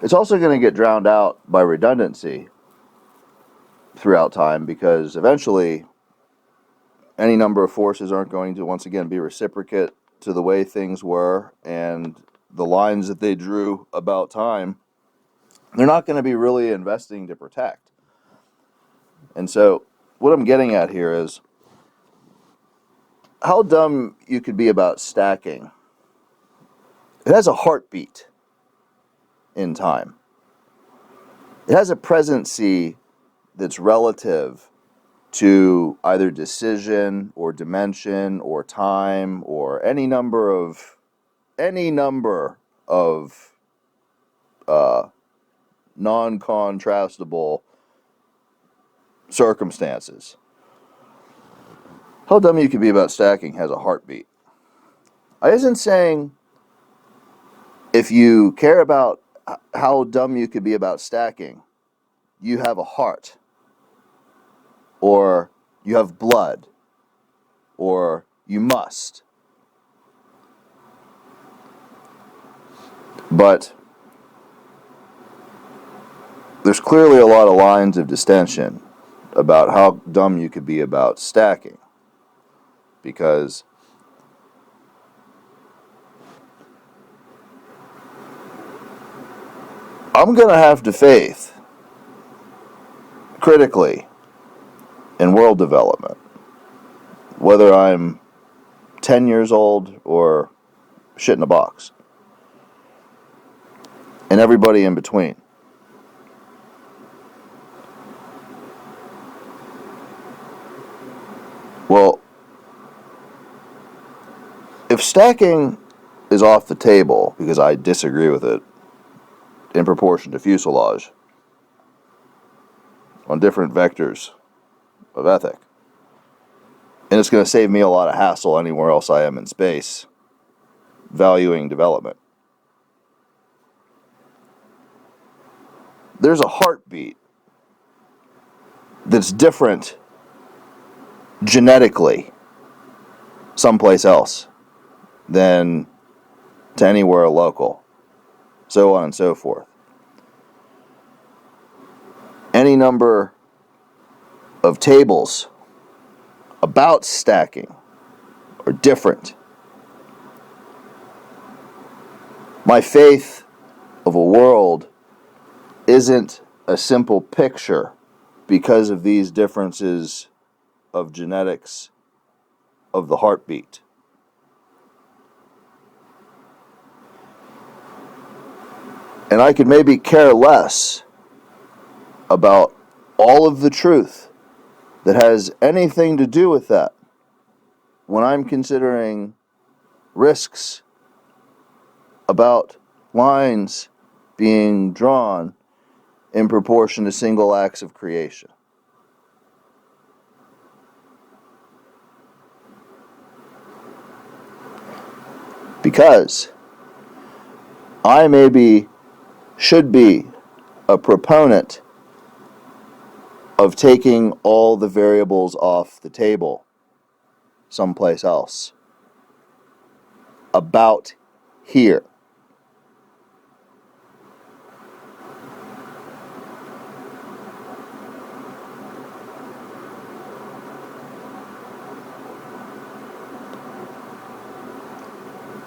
it's also going to get drowned out by redundancy throughout time, because eventually any number of forces aren't going to once again be reciprocate to the way things were, and the lines that they drew about time, they're not going to be really investing to protect. And so what I'm getting at here is how dumb you could be about stacking. It has a heartbeat in time. It has a presency that's relative to either decision or dimension or time or any number of non-contrastable circumstances. How dumb you can be about stacking has a heartbeat. I isn't saying if you care about how dumb you could be about stacking, you have a heart, or you have blood, or you must. But there's clearly a lot of lines of distension about how dumb you could be about stacking, because I'm going to have to faith critically in world development, whether I'm 10 years old or shit in a box, and everybody in between. Well, if stacking is off the table because I disagree with it in proportion to fuselage on different vectors of ethic, and it's going to save me a lot of hassle anywhere else I am in space valuing development, there's a heartbeat that's different genetically someplace else than to anywhere local, so on and so forth. any number of tables about stacking are different. My faith of a world isn't a simple picture because of these differences of genetics of the heartbeat. And I could maybe care less about all of the truth that has anything to do with that when I'm considering risks about lines being drawn in proportion to single acts of creation. Because I should be a proponent of taking all the variables off the table someplace else. About here.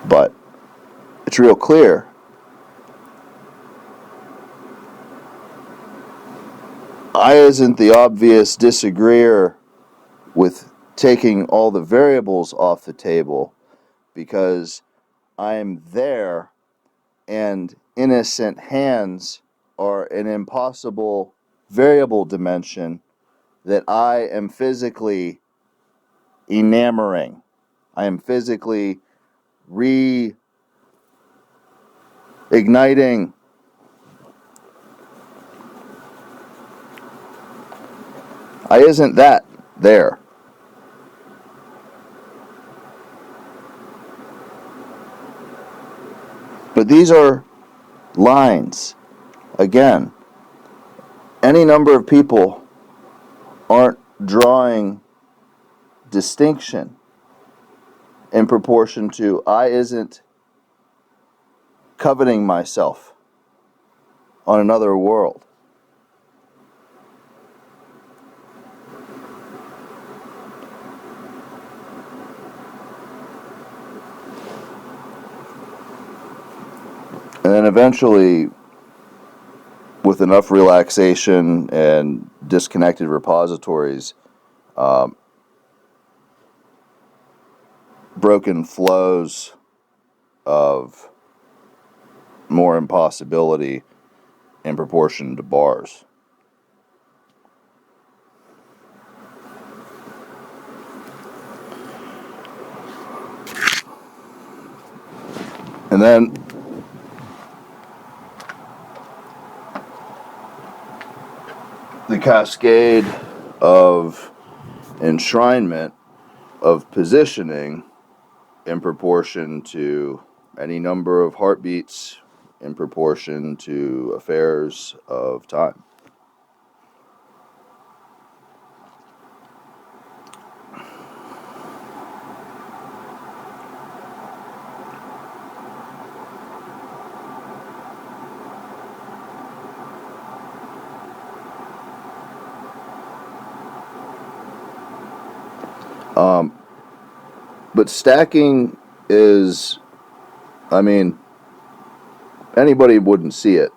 But it's real clear I isn't the obvious disagreeer with taking all the variables off the table because I'm there and innocent hands are an impossible variable dimension that I am physically enamoring. I am physically reigniting. I isn't that there. But these are lines. Again, any number of people aren't drawing distinction in proportion to I isn't coveting myself on another world. And then eventually, with enough relaxation and disconnected repositories, broken flows of more impossibility in proportion to bars. And then the cascade of enshrinement of positioning in proportion to any number of heartbeats in proportion to affairs of time. But stacking is, anybody wouldn't see it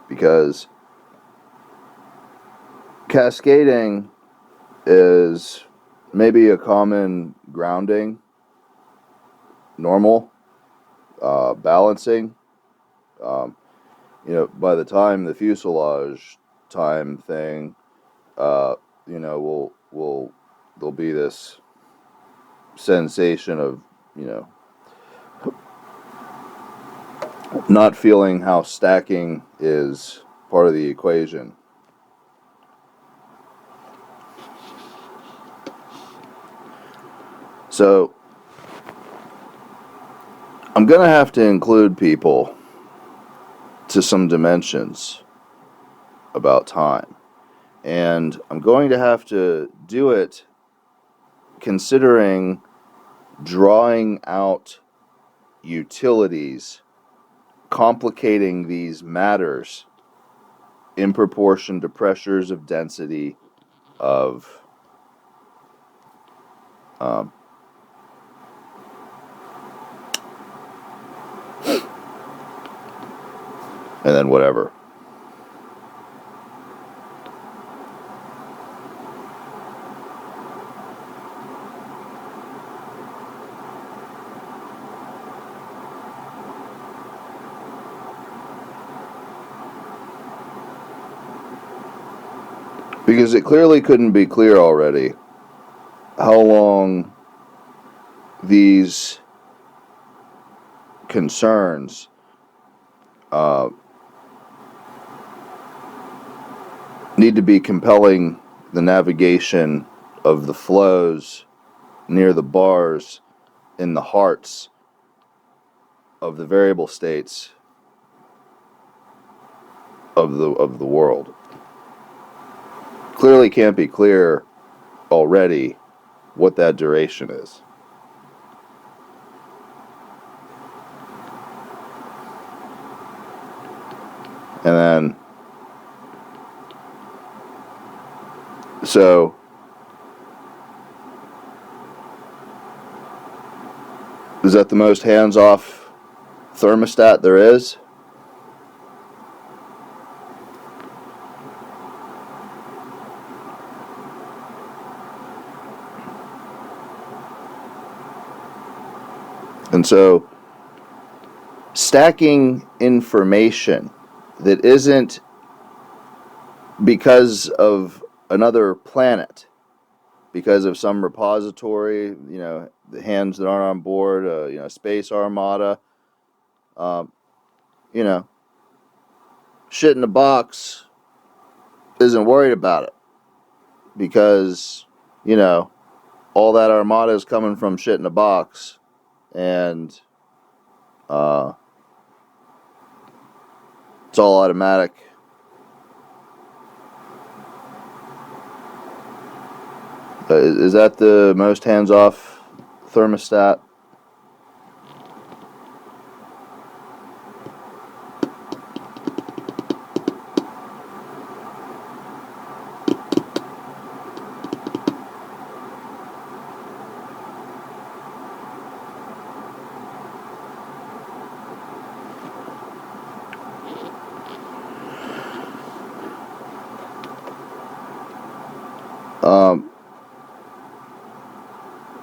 because cascading is maybe a common grounding, normal, balancing. By the time the fuselage time thing, there'll be this sensation of, not feeling how stacking is part of the equation. So I'm going to have to include people to some dimensions about time. And I'm going to have to do it considering drawing out utilities, complicating these matters in proportion to pressures of density of and then whatever. Because it clearly couldn't be clear already how long these concerns need to be compelling the navigation of the flows near the bars in the hearts of the variable states of the world. Clearly can't be clear already what that duration is. And then, so is that the most hands-off thermostat there is? And so, stacking information that isn't because of another planet, because of some repository, you know, the hands that aren't on board, you know, space armada, you know, shit in a box isn't worried about it because, you know, all that armada is coming from shit in a box, and it's all automatic. Is that the most hands-off thermostat?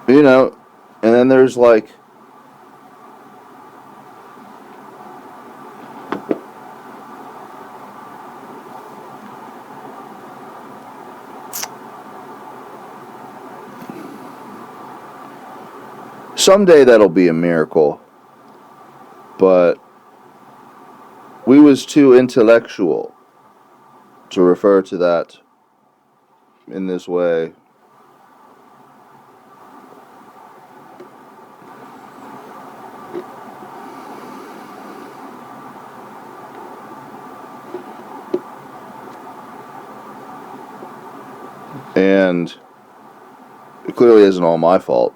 You know, and then there's like someday that'll be a miracle, but we was too intellectual to refer to that in this way. And it clearly isn't all my fault.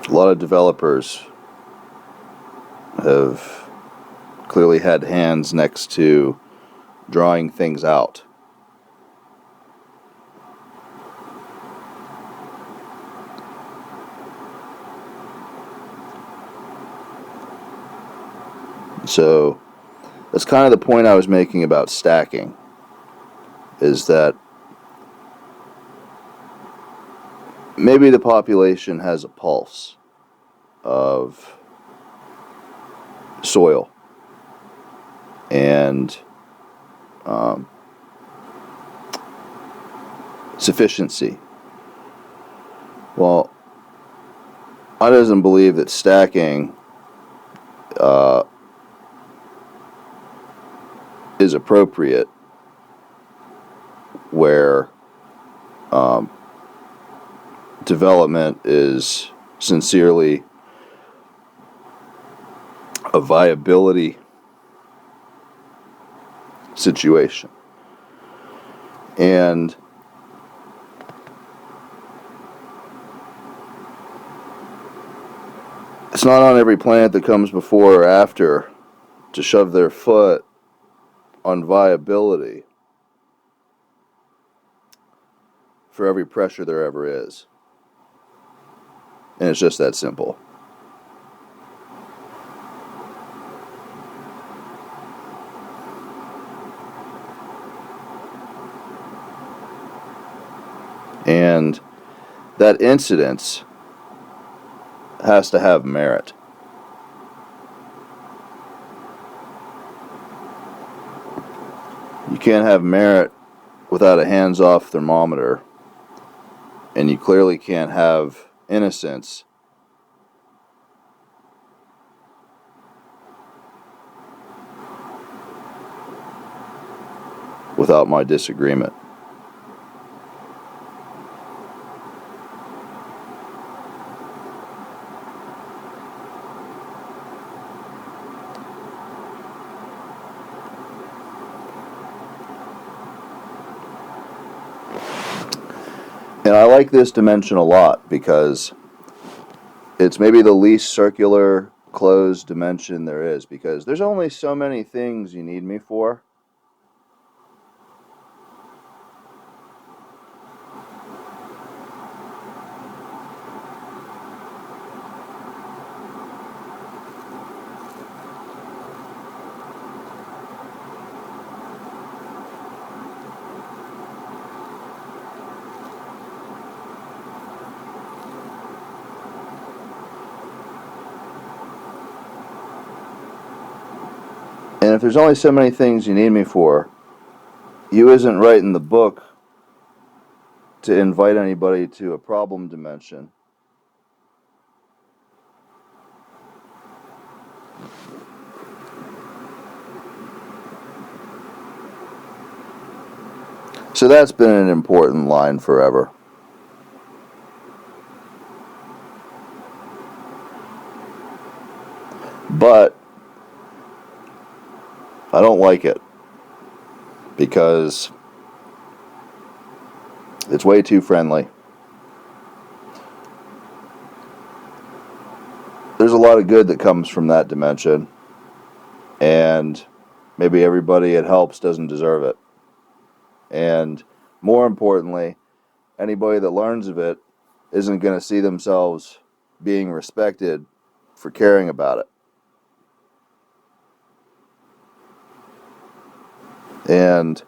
A lot of developers have clearly had hands next to drawing things out. So that's kind of the point I was making about stacking, is that maybe the population has a pulse of soil and sufficiency. Well, I doesn't believe that stacking is appropriate where development is sincerely a viability situation. And it's not on every plant that comes before or after to shove their foot on viability for every pressure there ever is. And it's just that simple. And that incidence has to have merit. You can't have merit without a hands-off thermometer, and you clearly can't have innocence without my disagreement. And I like this dimension a lot because it's maybe the least circular closed dimension there is, because there's only so many things you need me for. And if there's only so many things you need me for, you isn't writing the book to invite anybody to a problem dimension. So that's been an important line forever. But I don't like it because it's way too friendly. There's a lot of good that comes from that dimension, and maybe everybody it helps doesn't deserve it. And more importantly, anybody that learns of it isn't going to see themselves being respected for caring about it. And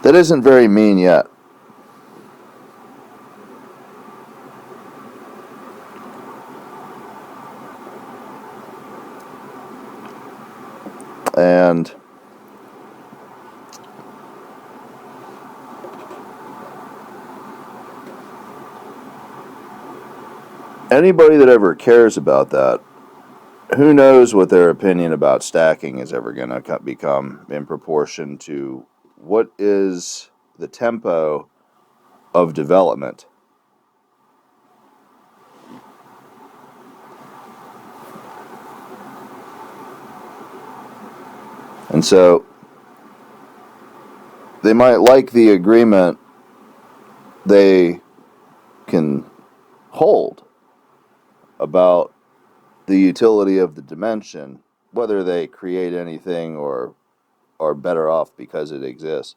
that isn't very mean yet. And anybody that ever cares about that, who knows what their opinion about stacking is ever going to become in proportion to what is the tempo of development. And so they might like the agreement they can hold about the utility of the dimension, whether they create anything or are better off because it exists.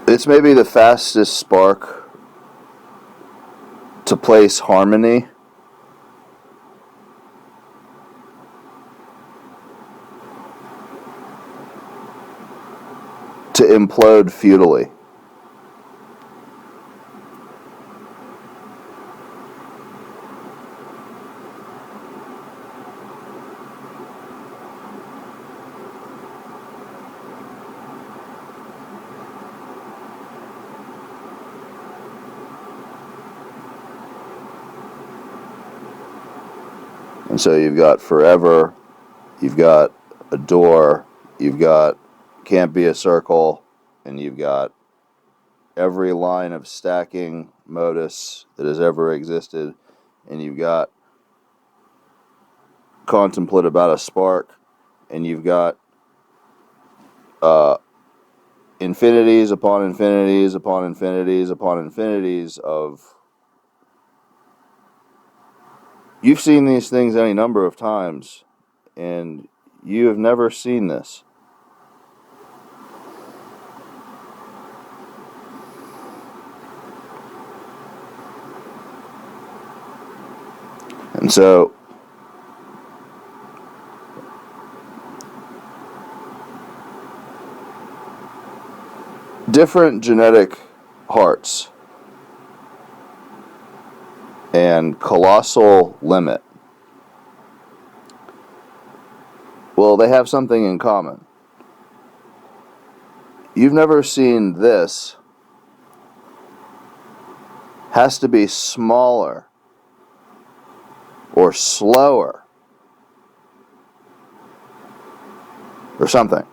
It's maybe the fastest spark to place harmony to implode futilely. And so you've got forever, you've got a Dorr, you've got can't be a circle, and you've got every line of stacking modus that has ever existed, and you've got contemplate about a spark, and you've got infinities upon infinities upon infinities upon infinities of... You've seen these things any number of times, and you have never seen this. And so different genetic hearts and colossal limit, well, they have something in common. You've never seen this. Has to be smaller or slower or something.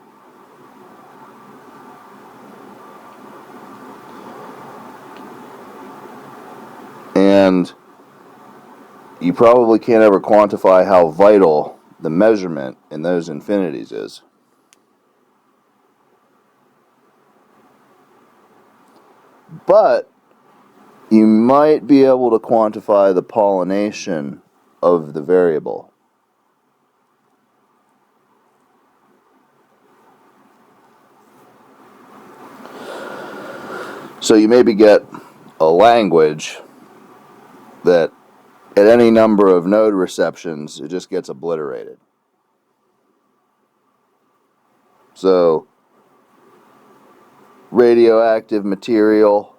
And you probably can't ever quantify how vital the measurement in those infinities is. But you might be able to quantify the pollination of the variable. So you maybe get a language that at any number of node receptions, it just gets obliterated. So radioactive material,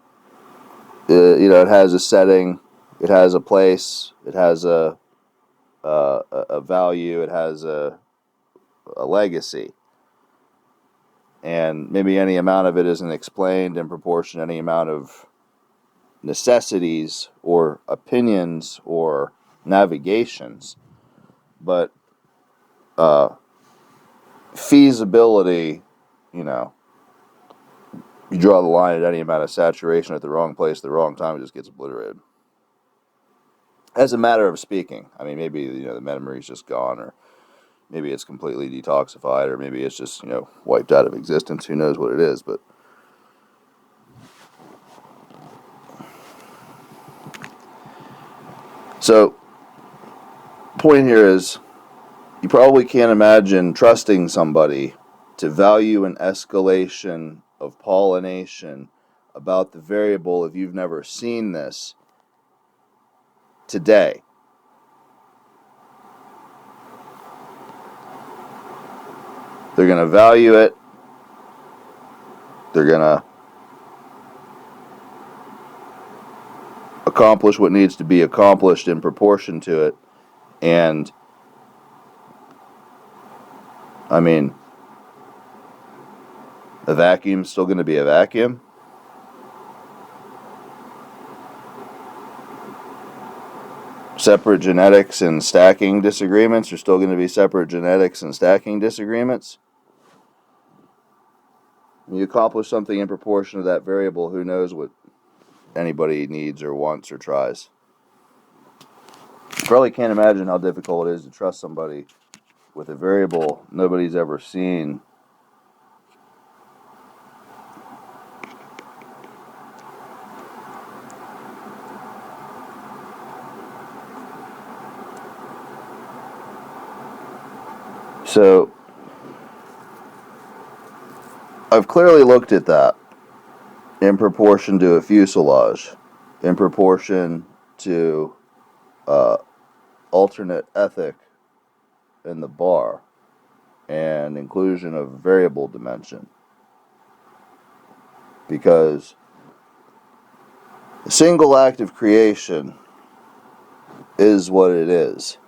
it has a setting, it has a place, it has a value, it has a legacy. And maybe any amount of it isn't explained in proportion to any amount of necessities or opinions or navigations. But feasibility, you draw the line at any amount of saturation at the wrong place at the wrong time, it just gets obliterated. As a matter of speaking, I mean, maybe the memory's just gone, or maybe it's completely detoxified, or maybe it's just wiped out of existence. Who knows what it is? But so, point here is, you probably can't imagine trusting somebody to value an escalation of pollination about the variable if you've never seen this today. They're going to value it. They're going to accomplish what needs to be accomplished in proportion to it. And, I mean, a vacuum's still going to be a vacuum. Separate genetics and stacking disagreements are still going to be separate genetics and stacking disagreements. When you accomplish something in proportion to that variable, who knows what anybody needs or wants or tries. You probably can't imagine how difficult it is to trust somebody with a variable nobody's ever seen. So, I've clearly looked at that in proportion to a fuselage, in proportion to alternate ethic in the bar, and inclusion of variable dimension. because a single act of creation is what it is.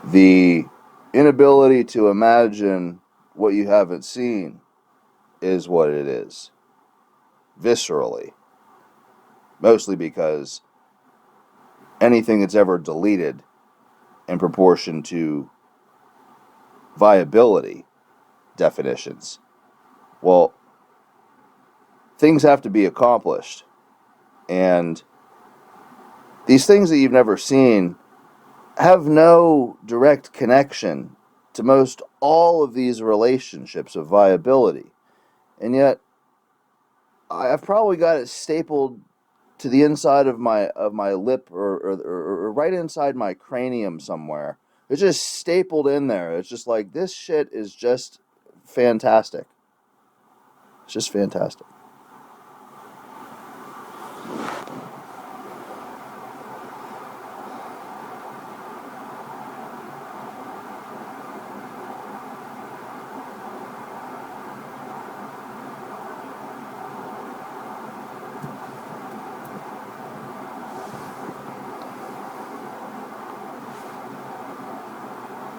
The inability to imagine what you haven't seen is what it is, viscerally. Mostly because anything that's ever deleted in proportion to viability definitions, well, things have to be accomplished. And these things that you've never seen have no direct connection to most all of these relationships of viability. And yet, I've probably got it stapled to the inside of my lip or right inside my cranium somewhere. It's just stapled in there. It's just like, this shit is just fantastic. It's just fantastic.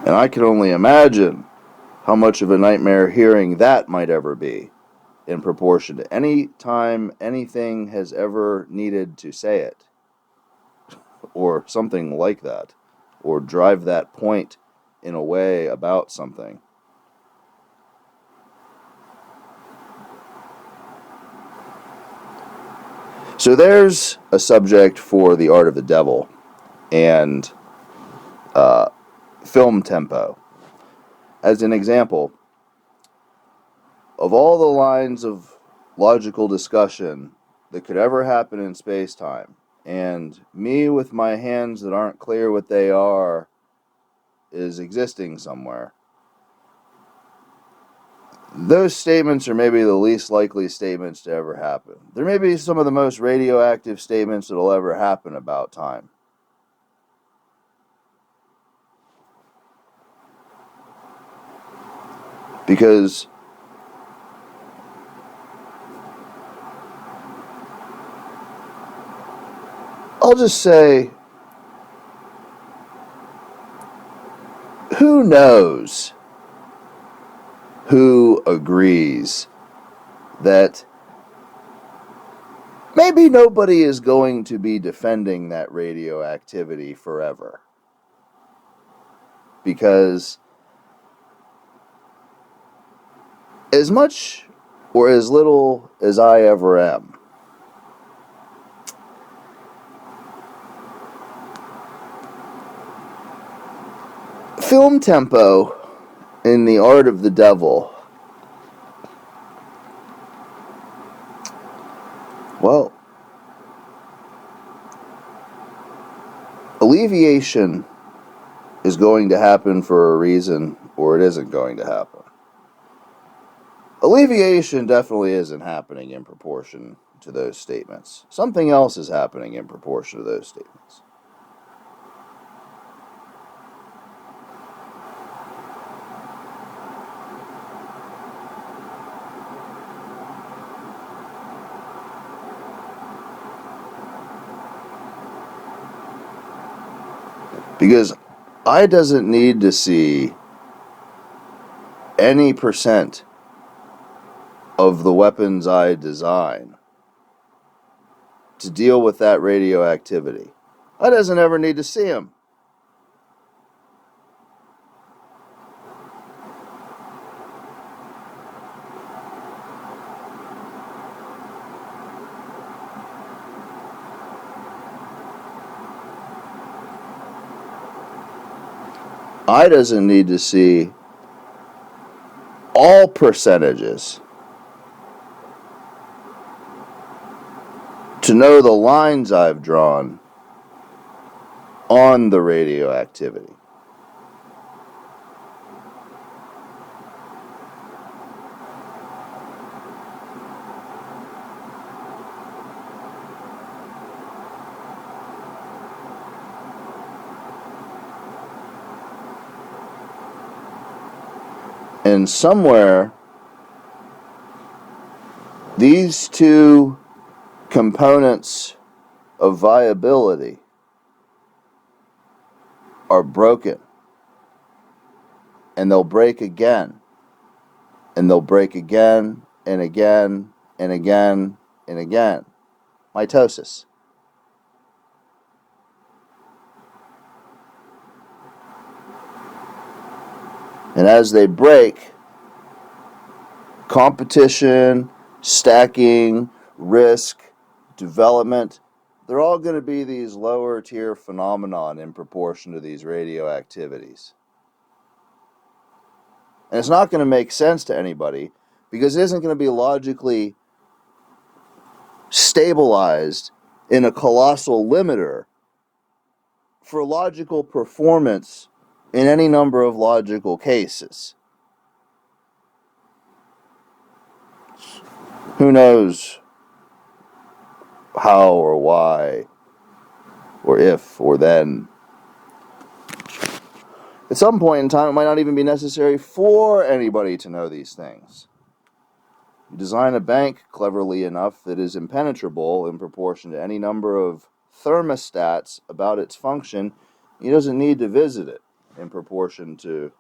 And I can only imagine how much of a nightmare hearing that might ever be in proportion to any time anything has ever needed to say it, or something like that, or drive that point in a way about something. So there's a subject for the art of the devil and film tempo. As an example, of all the lines of logical discussion that could ever happen in space-time, and me with my hands that aren't clear what they are is existing somewhere, those statements are maybe the least likely statements to ever happen. They're maybe some of the most radioactive statements that will ever happen about time. Because I'll just say, who knows who agrees that maybe nobody is going to be defending that radioactivity forever? Because as much or as little as I ever am, film tempo in the art of the devil, well, alleviation is going to happen for a reason, or it isn't going to happen. Alleviation definitely isn't happening in proportion to those statements. Something else is happening in proportion to those statements. Because I doesn't need to see any percent of the weapons I design to deal with that radioactivity. I doesn't ever need to see them. I doesn't need to see all percentages to know the lines I've drawn on the radioactivity. And somewhere These two components of viability are broken, and they'll break again, and they'll break again and again and again and again. Mitosis. And as they break, competition, stacking, risk, development, they're all going to be these lower tier phenomenon in proportion to these radioactivities. And it's not going to make sense to anybody because it isn't going to be logically stabilized in a colossal limiter for logical performance in any number of logical cases. Who knows how or why or if or then. At some point in time, it might not even be necessary for anybody to know these things. You design a bank cleverly enough that is impenetrable in proportion to any number of thermostats about its function. He doesn't need to visit it in proportion to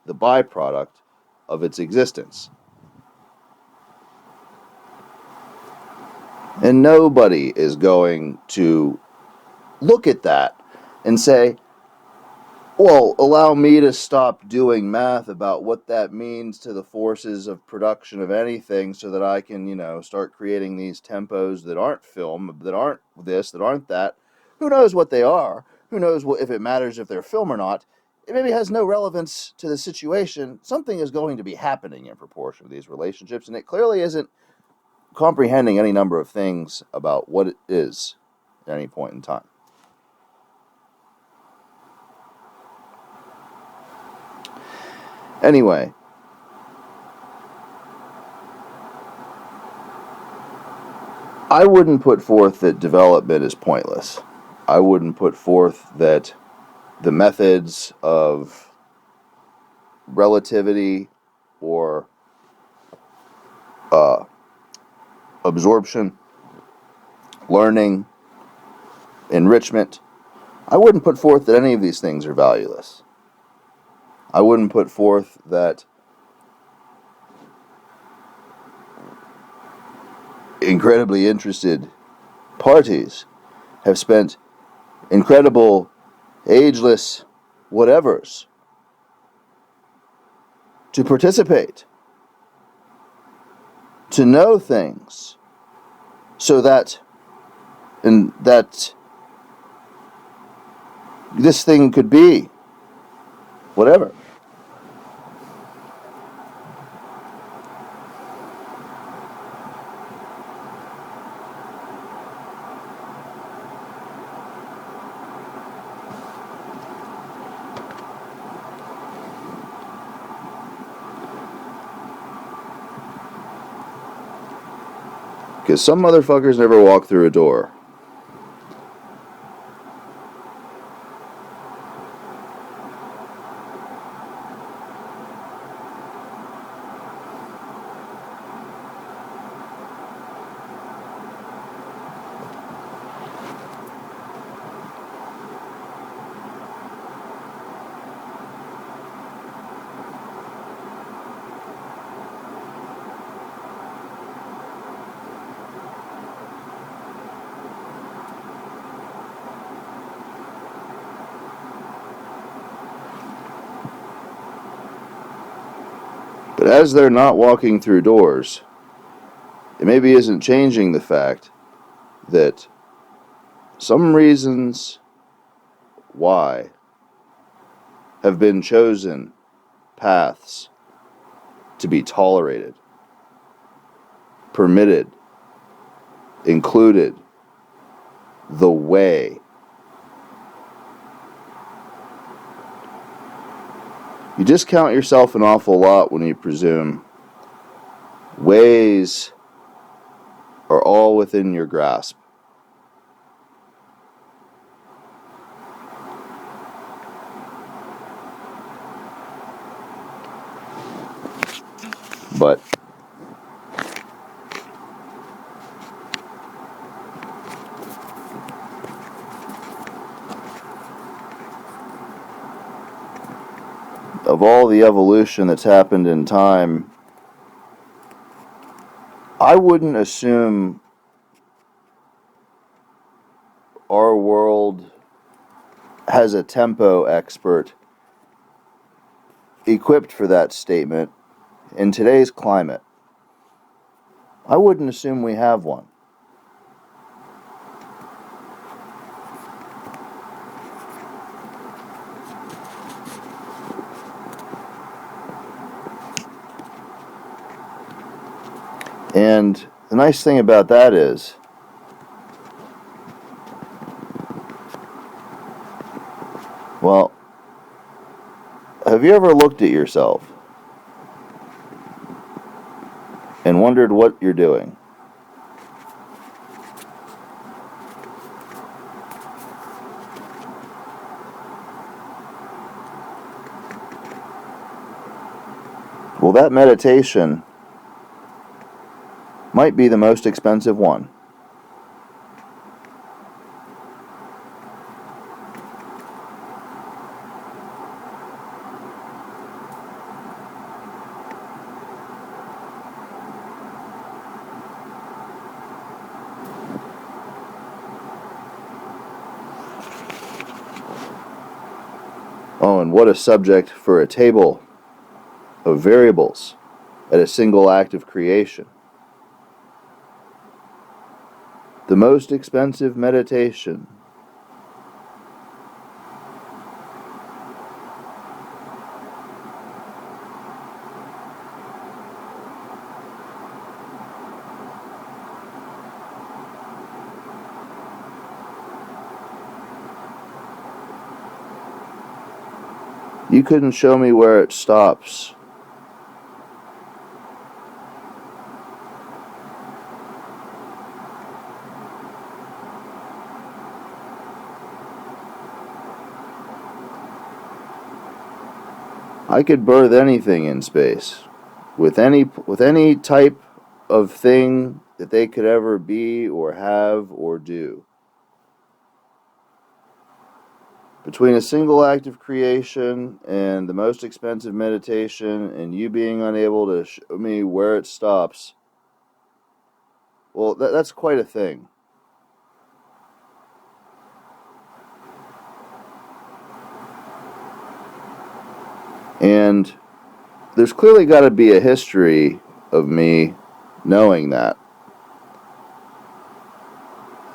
the byproduct of its existence. And nobody is going to look at that and say, well, allow me to stop doing math about what that means to the forces of production of anything so that I can, start creating these tempos that aren't film, that aren't this, that aren't that. Who knows what they are? Who knows if it matters if they're film or not? It maybe has no relevance to the situation. Something is going to be happening in proportion to these relationships, and it clearly isn't comprehending any number of things about what it is at any point in time. Anyway, I wouldn't put forth that development is pointless. I wouldn't put forth that the methods of relativity or absorption, learning, enrichment, I wouldn't put forth that any of these things are valueless. I wouldn't put forth that incredibly interested parties have spent incredible, ageless whatevers to participate, to know things, so that this thing could be whatever. Because some motherfuckers never walk through a door. But as they're not walking through doors, it maybe isn't changing the fact that some reasons why have been chosen paths to be tolerated, permitted, included, the way. You discount yourself an awful lot when you presume ways are all within your grasp. But of all the evolution that's happened in time, I wouldn't assume our world has a tempo expert equipped for that statement in today's climate. I wouldn't assume we have one. And the nice thing about that is, well, have you ever looked at yourself and wondered what you're doing? Well, that meditation might be the most expensive one. Oh, and what a subject for a table of variables at a single act of creation. The most expensive meditation. You couldn't show me where it stops. I could birth anything in space, with any type of thing that they could ever be or have or do. Between a single act of creation and the most expensive meditation and you being unable to show me where it stops, well, that's quite a thing. And there's clearly got to be a history of me knowing that.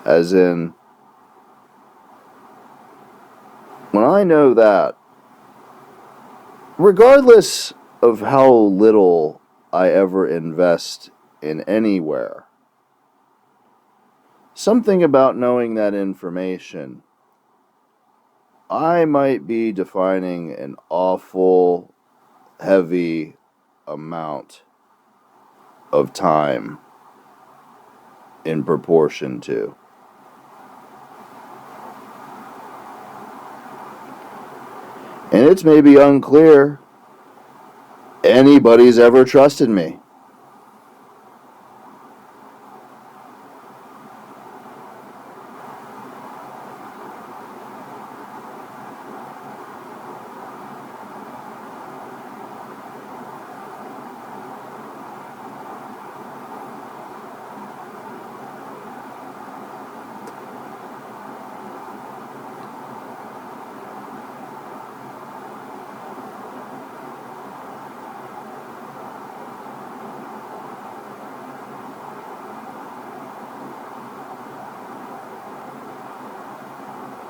As in, when I know that, regardless of how little I ever invest in anywhere, something about knowing that information, I might be defining an awful heavy amount of time in proportion to. And it's maybe unclear anybody's ever trusted me.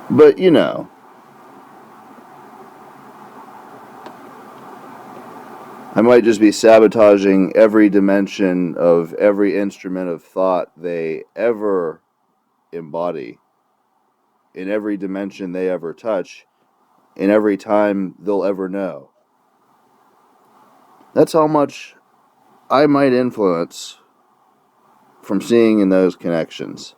But, you know, I might just be sabotaging every dimension of every instrument of thought they ever embody, in every dimension they ever touch, in every time they'll ever know. That's how much I might influence from seeing in those connections.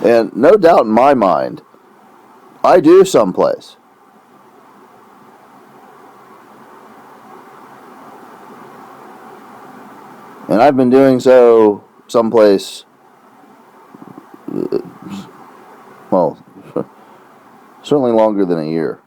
And no doubt in my mind, I do someplace. And I've been doing so someplace Well, certainly longer than a year.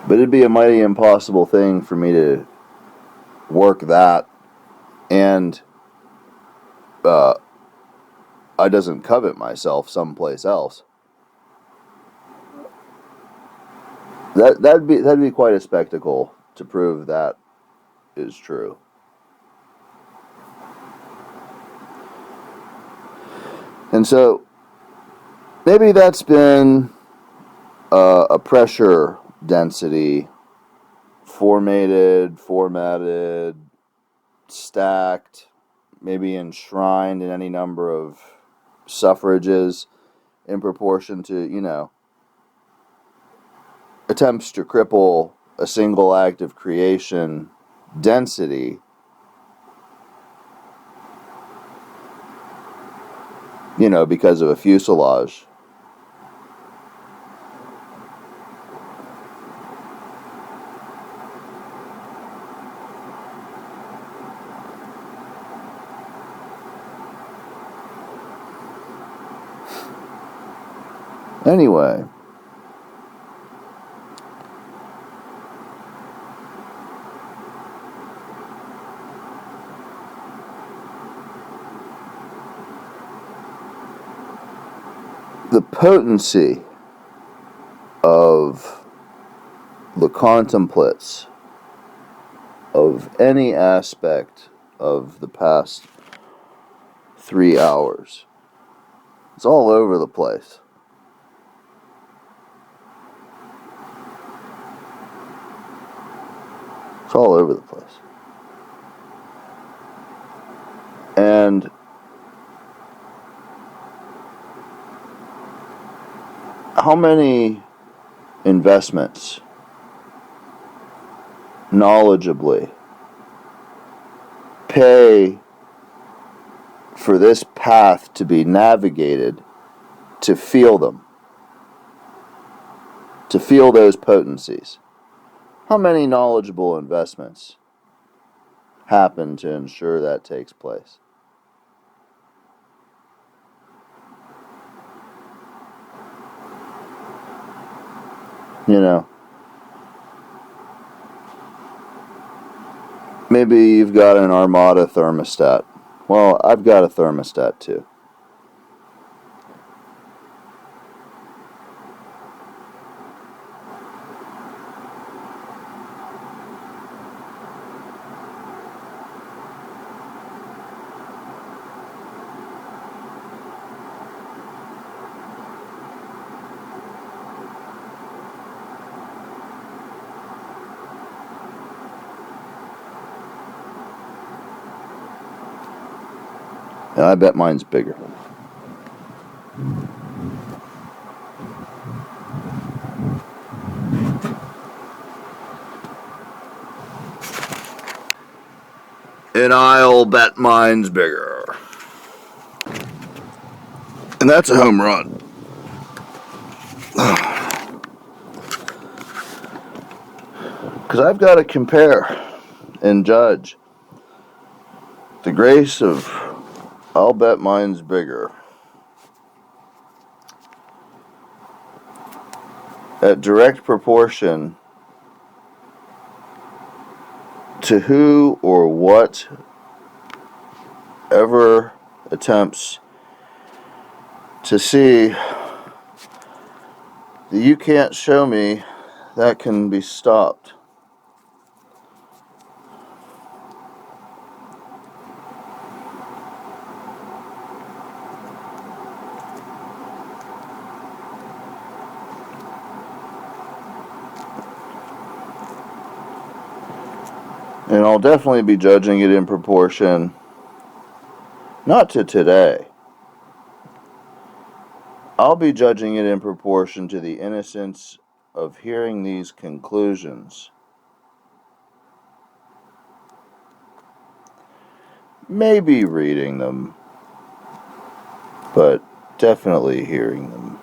But it'd be a mighty impossible thing for me to work that, and I doesn't covet myself someplace else. That'd be quite a spectacle to prove that is true. And so maybe that's been a pressure density, formatted, stacked, maybe enshrined in any number of suffrages in proportion to, attempts to cripple a single act of creation density, because of a fuselage. Anyway, the potency of the contemplates of any aspect of the past 3 hours, it's all over the place. It's all over the place. And how many investments knowledgeably pay for this path to be navigated, to feel them, to feel those potencies? How many knowledgeable investments happen to ensure that takes place? Maybe you've got an Armada thermostat. Well, I've got a thermostat too. And I bet mine's bigger. And I'll bet mine's bigger. And that's a home run. Because I've got to compare and judge the grace of I'll bet mine's bigger at direct proportion to who or what ever attempts to see that you can't show me that can be stopped. And I'll definitely be judging it in proportion, not to today. I'll be judging it in proportion to the innocence of hearing these conclusions. maybe reading them, but definitely hearing them.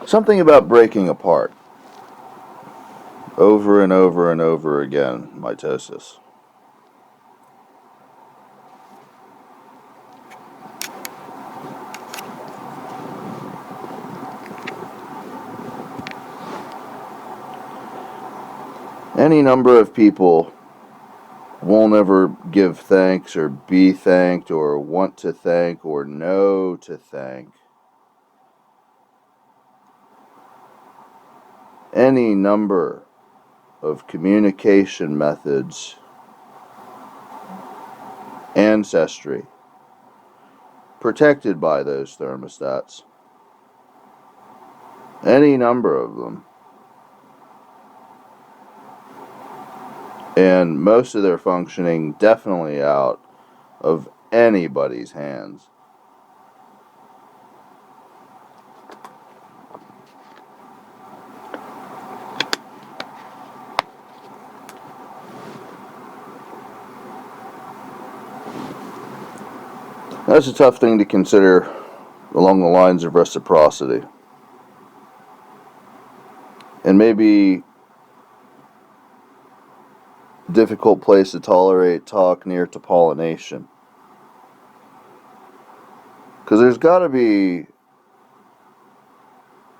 Something about breaking apart. Over and over and over again, MiTOsis. Any number of people won't ever give thanks or be thanked or want to thank or know to thank. Any number of communication methods, ancestry, protected by those thermostats. Any number of them. And most of their functioning definitely out of anybody's hands. That's a tough thing to consider along the lines of reciprocity. And maybe a difficult place to tolerate talk near to pollination. Because there's got to be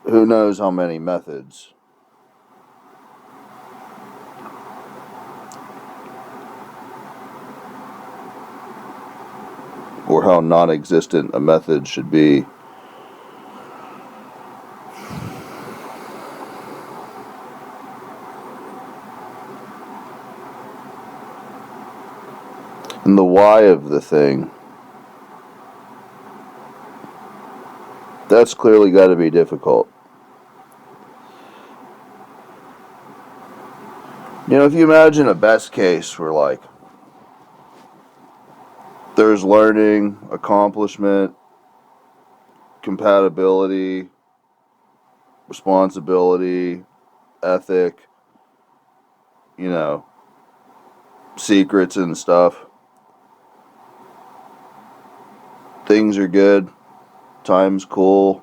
who knows how many methods. Or how non-existent a method should be. And the why of the thing, that's clearly got to be difficult. You know, if you imagine a best case where, like, there's learning, accomplishment, compatibility, responsibility, ethic, you know, secrets and stuff. Things are good. Time's cool.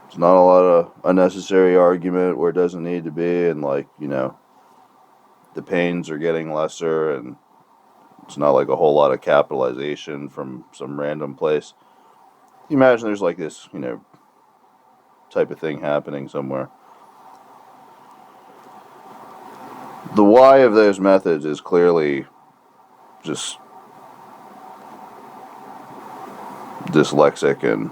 It's not a lot of unnecessary argument where it doesn't need to be, and, like, you know, the pains are getting lesser, and it's not like a whole lot of capitalization from some random place. You imagine there's like this, you know, type of thing happening somewhere. The why of those methods is clearly just dyslexic and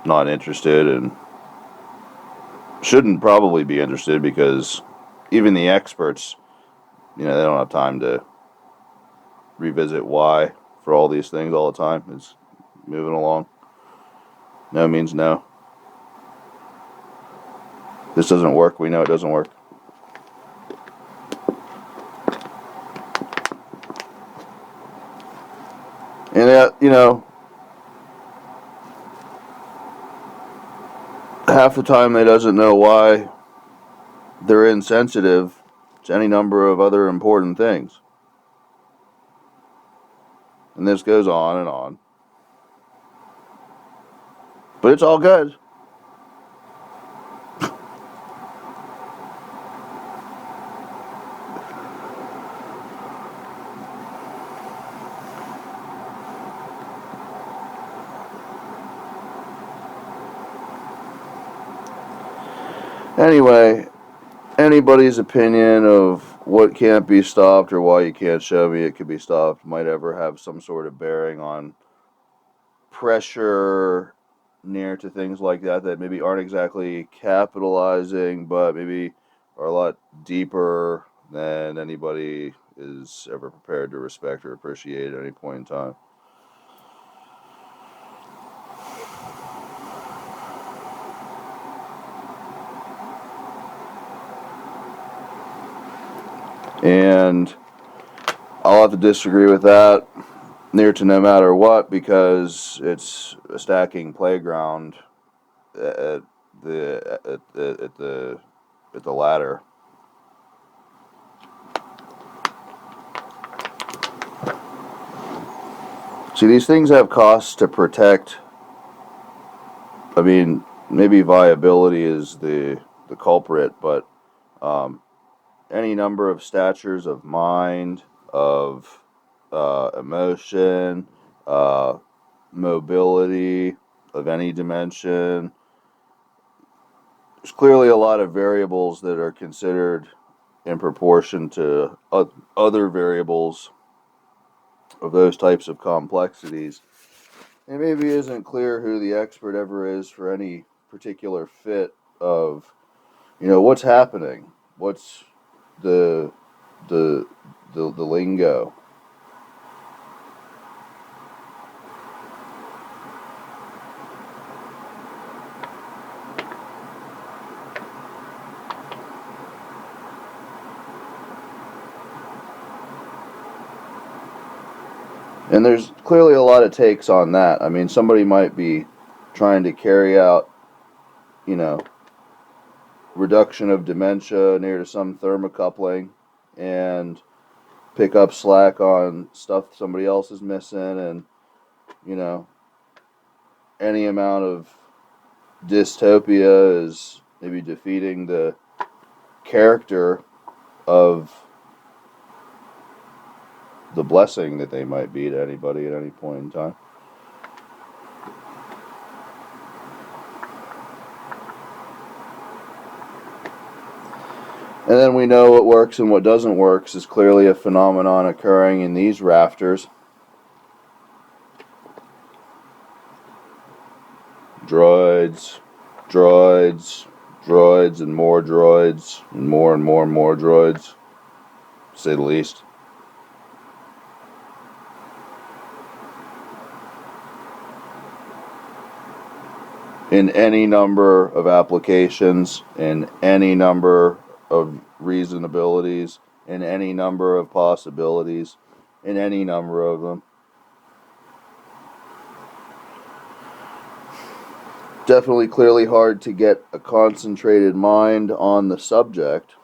not interested, and shouldn't probably be interested, because even the experts, you know, they don't have time to revisit why for all these things all the time. It's moving along. No means no. This doesn't work. We know it doesn't work. And that, you know, half the time they doesn't know why they're insensitive to any number of other important things. And this goes on and on. But it's all good. Anyway, anybody's opinion of what can't be stopped or why you can't show me it could be stopped might ever have some sort of bearing on pressure near to things like that maybe aren't exactly capitalizing, but maybe are a lot deeper than anybody is ever prepared to respect or appreciate at any point in time. And I'll have to disagree with that near to no matter what, because it's a stacking playground at the ladder. See, these things have costs to protect. I mean, maybe viability is the culprit, but any number of statures of mind, of emotion, mobility of any dimension. There's clearly a lot of variables that are considered in proportion to other variables of those types of complexities. It maybe isn't clear who the expert ever is for any particular fit of, what's happening, what's the lingo. And there's clearly a lot of takes on that. I mean, somebody might be trying to carry out, reduction of dementia near to some thermocoupling and pick up slack on stuff somebody else is missing, and, any amount of dystopia is maybe defeating the character of the blessing that they might be to anybody at any point in time. And then we know what works and what doesn't work is clearly a phenomenon occurring in these rafters. Droids, droids, droids, and more droids, and more droids, to say the least. In any number of applications, in any number of reasonabilities, in any number of possibilities, in any number of them. Definitely clearly hard to get a concentrated mind on the subject.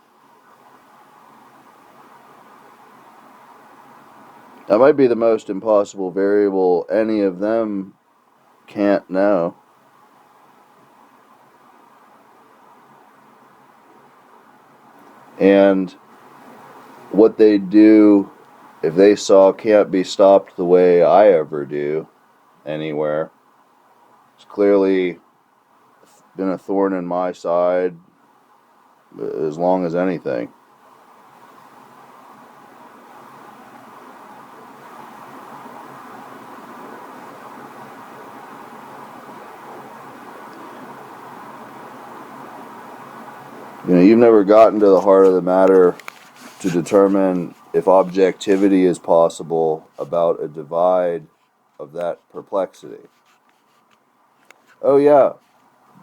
That might be the most impossible variable any of them can't know. And what they do, if they saw, can't be stopped the way I ever do anywhere. It's clearly been a thorn in my side as long as anything. You've never gotten to the heart of the matter to determine if objectivity is possible about a divide of that perplexity. Oh yeah,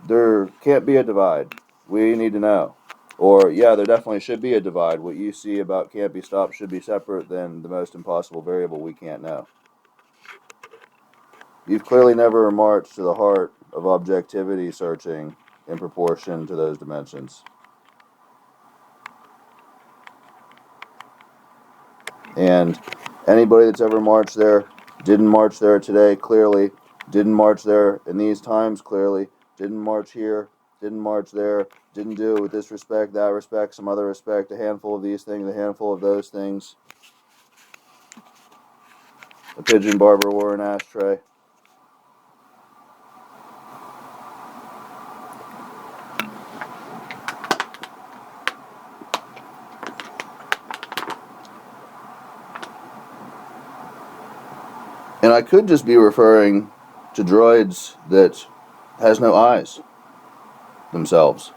there can't be a divide. We need to know. Or, yeah, there definitely should be a divide. What you see about can't be stopped should be separate than the most impossible variable we can't know. You've clearly never marched to the heart of objectivity searching in proportion to those dimensions. And anybody that's ever marched there, didn't march there today, clearly, didn't march there in these times, clearly, didn't march here, didn't march there, didn't do it with this respect, that respect, some other respect, a handful of these things, a handful of those things. A pigeon barber wore an ashtray. And I could just be referring to droids that has no eyes themselves,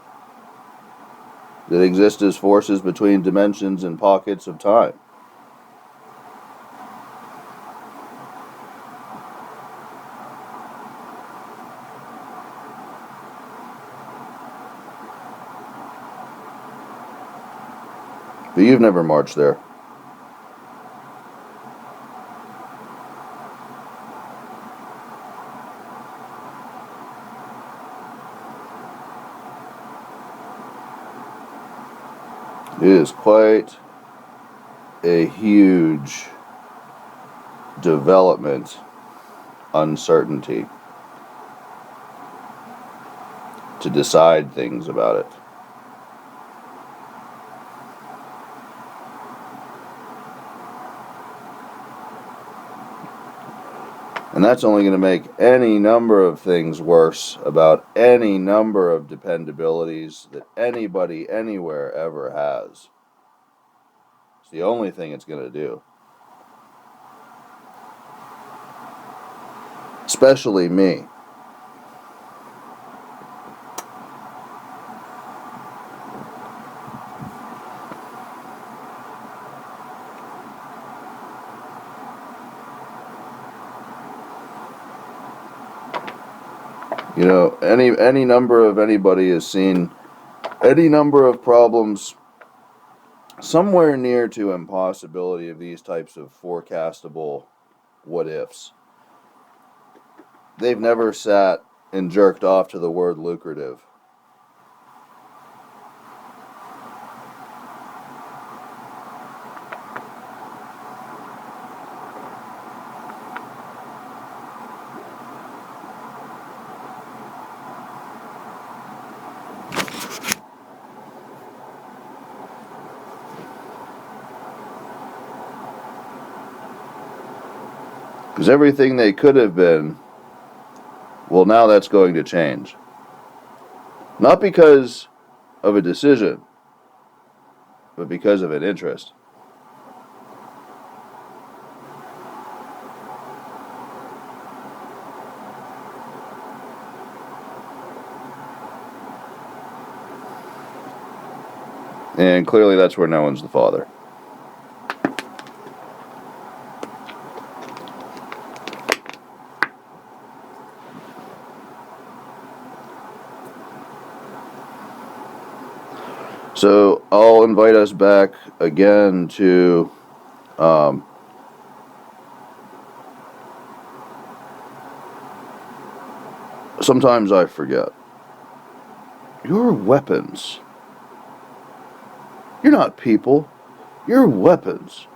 that exist as forces between dimensions and pockets of time. But you've never marched there. It is quite a huge development uncertainty to decide things about it. And that's only going to make any number of things worse about any number of dependabilities that anybody anywhere ever has. It's the only thing it's going to do. Especially me. You know, any number of anybody has seen any number of problems somewhere near to impossibility of these types of forecastable what ifs. They've never sat and jerked off to the word lucrative. Because everything they could have been, well, now that's going to change. Not because of a decision, but because of an interest. And clearly that's where no one's the father. So I'll invite us back again to sometimes I forget. You're weapons. You're not people. You're weapons.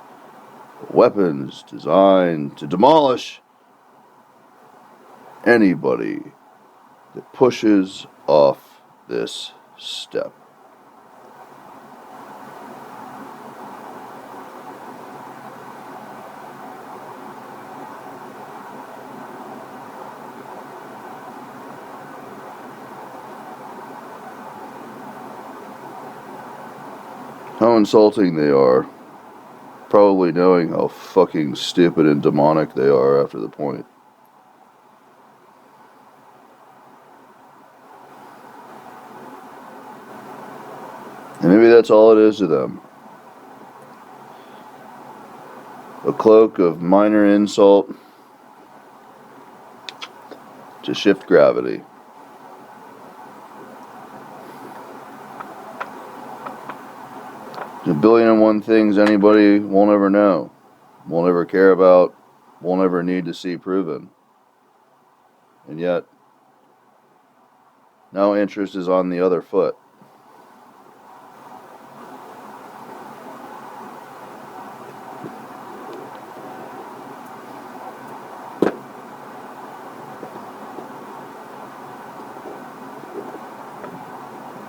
Weapons designed to demolish anybody that pushes off this step. How insulting they are, probably knowing how fucking stupid and demonic they are after the point. And maybe that's all it is to them. A cloak of minor insult to shift gravity. There's a billion and one things anybody won't ever know, won't ever care about, won't ever need to see proven. And yet, now interest is on the other foot.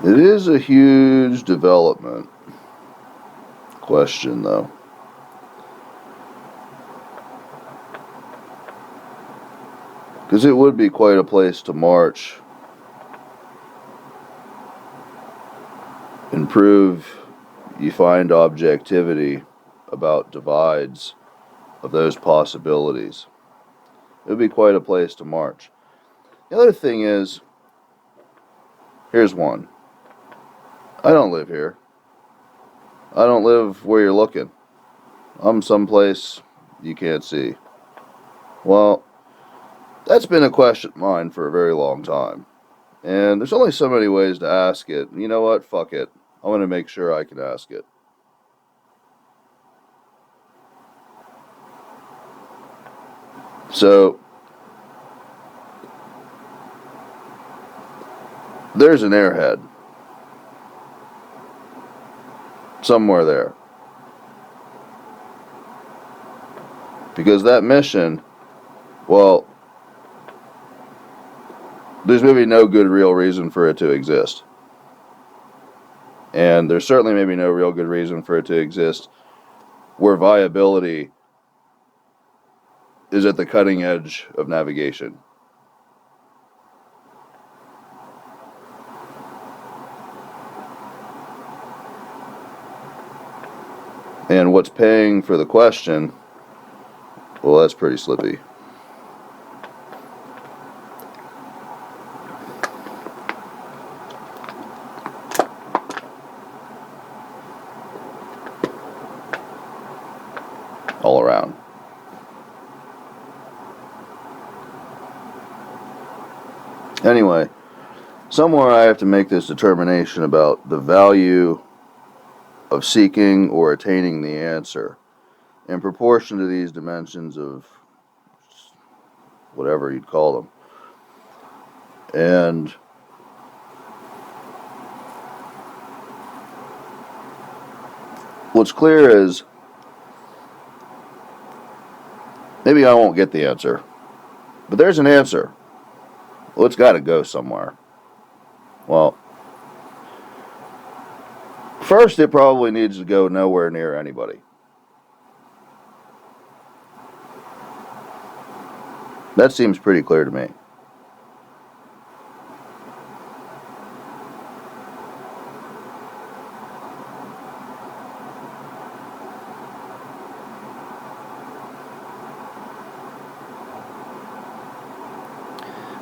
It is a huge development. Question, though. Because it would be quite a place to march and prove you find objectivity about divides of those possibilities. It would be quite a place to march. The other thing is, here's one. I don't live here. I don't live where you're looking. I'm someplace you can't see. Well, that's been a question of mine for a very long time. And there's only so many ways to ask it. You know what? Fuck it. I want to make sure I can ask it. So, there's an airhead somewhere there. Because that mission, well, there's maybe no good real reason for it to exist. And there's certainly maybe no real good reason for it to exist where viability is at the cutting edge of navigation. And what's paying for the question, well, that's pretty slippy. All around. Anyway, somewhere I have to make this determination about the value of seeking or attaining the answer in proportion to these dimensions of whatever you'd call them. And what's clear is maybe I won't get the answer, but there's an answer. Well, it's got to go somewhere. Well, first it probably needs to go nowhere near anybody. That seems pretty clear to me.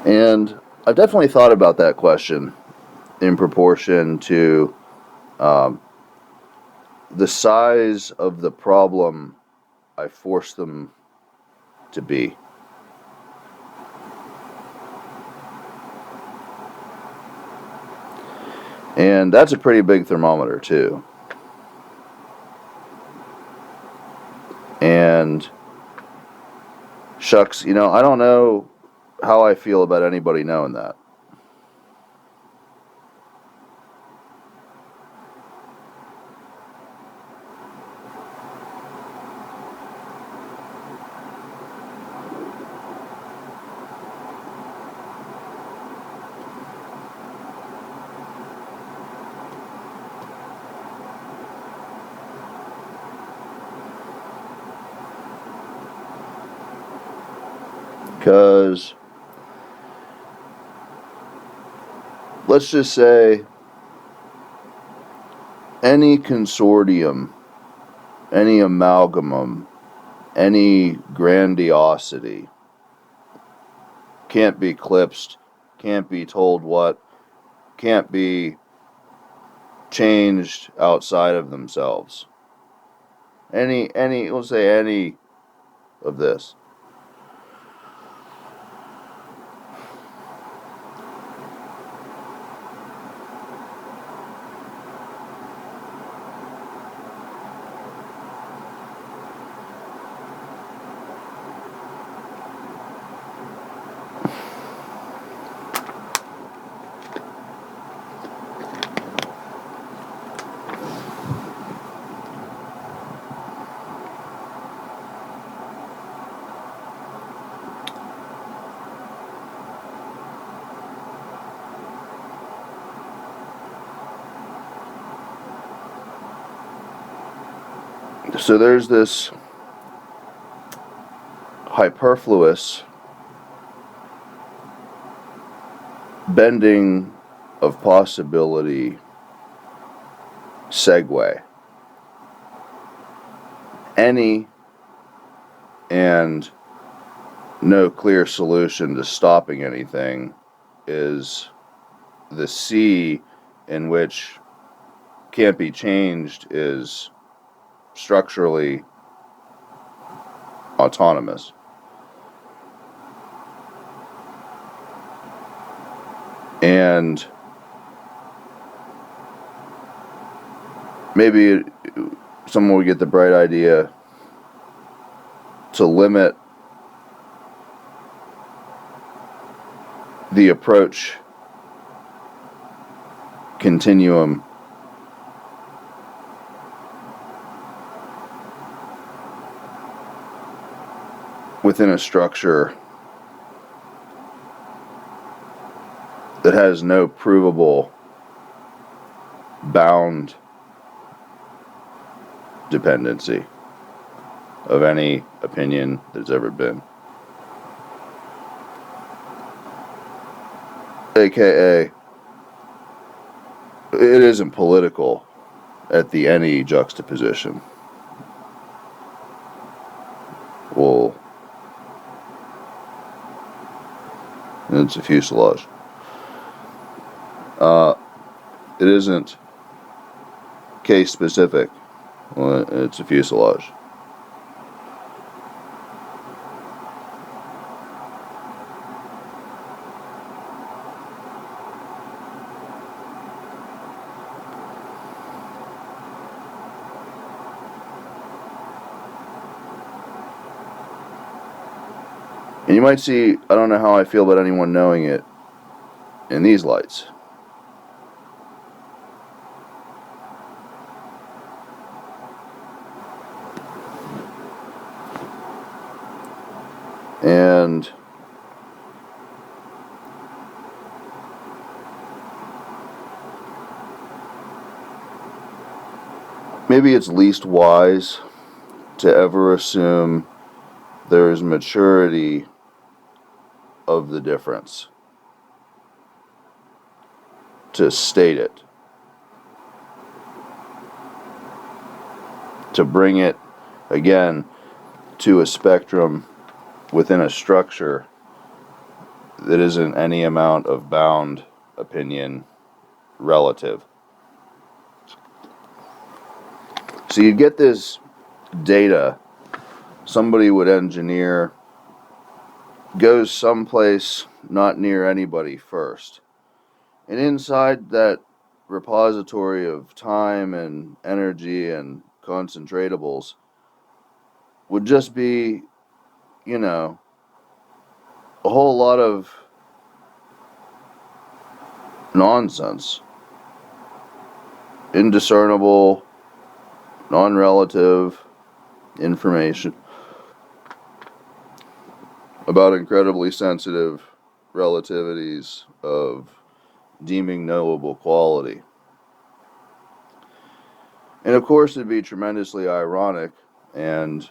And I've definitely thought about that question in proportion to the size of the problem I force them to be. And that's a pretty big thermometer too. And shucks, you know, I don't know how I feel about anybody knowing that. Because let's just say any consortium, any amalgamum, any grandiosity can't be eclipsed, can't be told what, can't be changed outside of themselves. Let's say any of this. So there's this hyperfluous bending of possibility segue. Any and no clear solution to stopping anything is the C in which can't be changed is structurally autonomous. And maybe someone would get the bright idea to limit the approach continuum within a structure that has no provable bound dependency of any opinion there's ever been. AKA, it isn't political at the any juxtaposition. Well, it's a fuselage. It isn't case specific. Well, it's a fuselage. And you might see, I don't know how I feel about anyone knowing it in these lights. And maybe it's least wise to ever assume there is maturity of the difference to state it, to bring it again to a spectrum within a structure that isn't any amount of bound opinion relative. So you'd get this data somebody would engineer, goes someplace not near anybody first. And inside that repository of time and energy and concentratables would just be, you know, a whole lot of nonsense. Indiscernible, non-relative information about incredibly sensitive relativities of deeming knowable quality. And of course it'd be tremendously ironic, and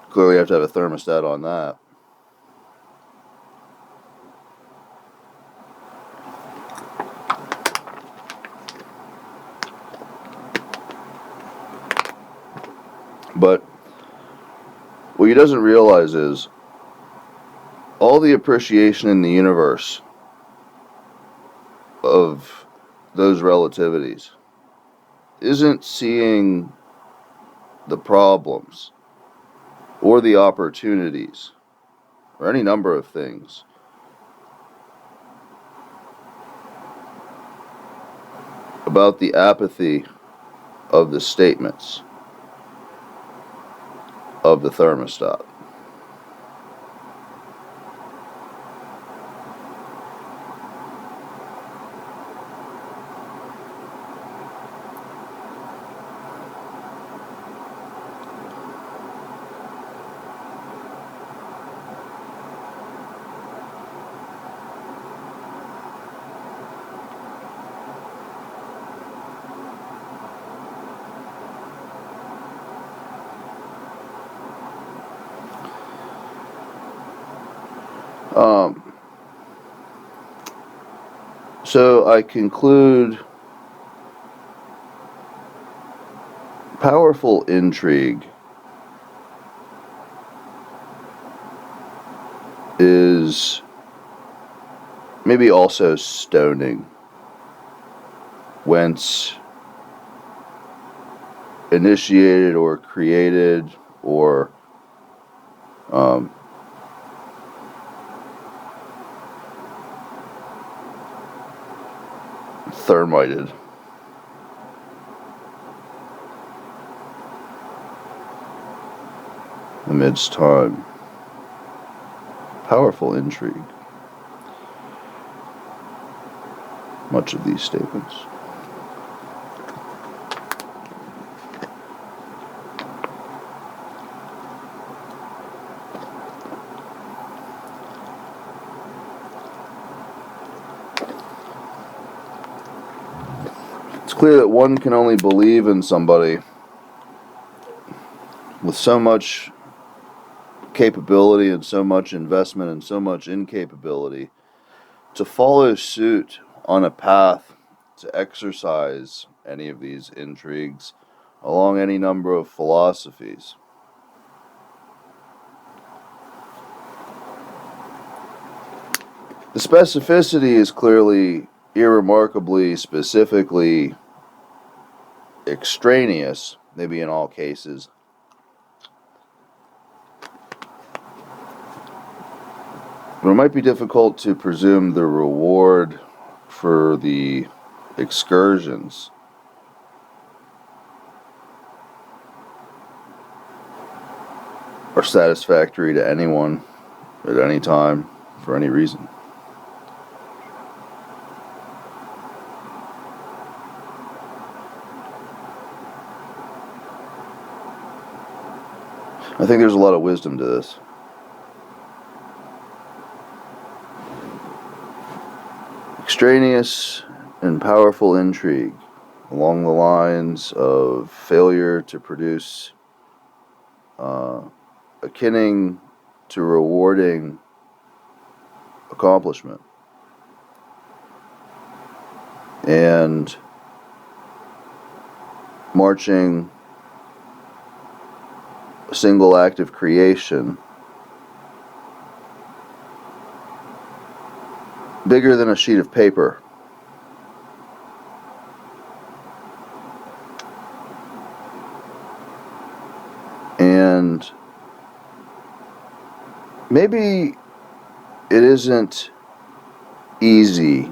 clearly you have to have a thermostat on that. But what he doesn't realize is all the appreciation in the universe of those relativities isn't seeing the problems or the opportunities or any number of things. About the apathy of the statements of the thermostat. So I conclude, powerful intrigue is maybe also stoning, whence initiated or created or thermited. Amidst time. Powerful intrigue. Much of these statements. clear that one can only believe in somebody with so much capability and so much investment and so much incapability to follow suit on a path to exercise any of these intrigues along any number of philosophies. The specificity is clearly, irremarkably, specifically extraneous, maybe in all cases. But it might be difficult to presume the reward for the excursions are satisfactory to anyone at any time for any reason. I think there's a lot of wisdom to this. Extraneous and powerful intrigue along the lines of failure to produce akinning to rewarding accomplishment, and marching a single act of creation bigger than a sheet of paper. And maybe it isn't easy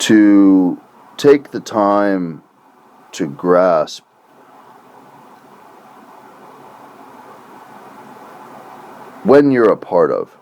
to take the time to grasp when you're a part of.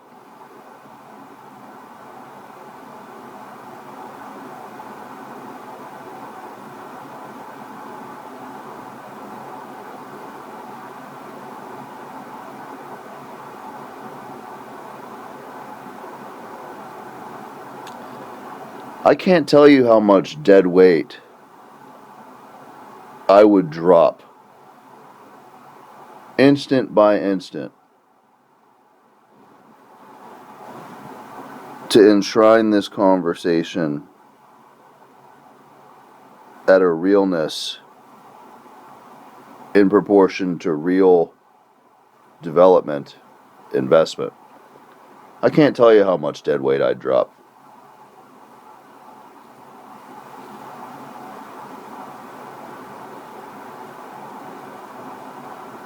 I can't tell you how much dead weight I would drop, instant by instant, to enshrine this conversation at a realness in proportion to real development investment. I can't tell you how much dead weight I'd drop.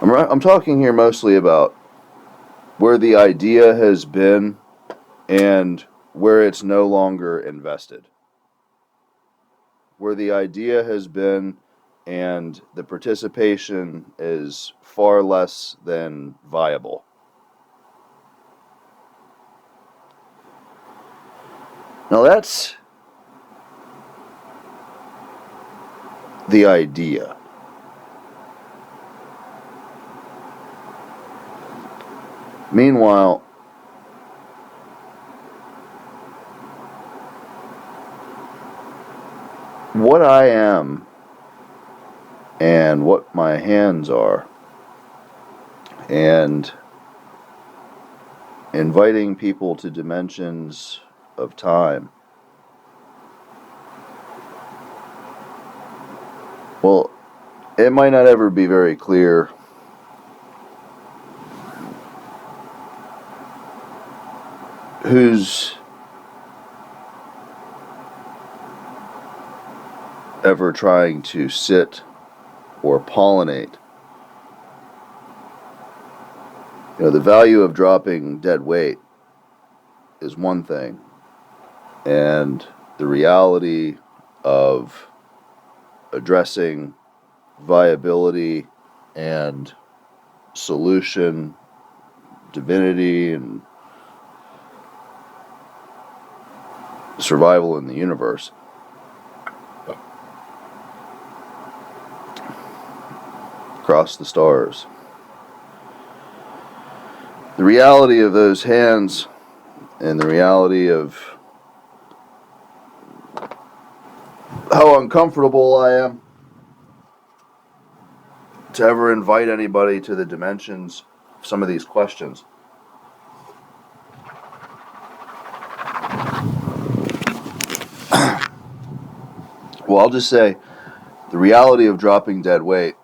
I'm talking here mostly about where the idea has been and where it's no longer invested. Where the idea has been and the participation is far less than viable. Now that's the idea. Meanwhile, what I am and what my hands are, and inviting people to dimensions of time, well, it might not ever be very clear who's ever trying to sit or pollinate. You know, the value of dropping dead weight is one thing, and the reality of addressing viability and solution, divinity, and survival in the universe. Across the stars. The reality of those hands and the reality of uncomfortable I am to ever invite anybody to the dimensions of some of these questions. Well, I'll just say the reality of dropping dead weight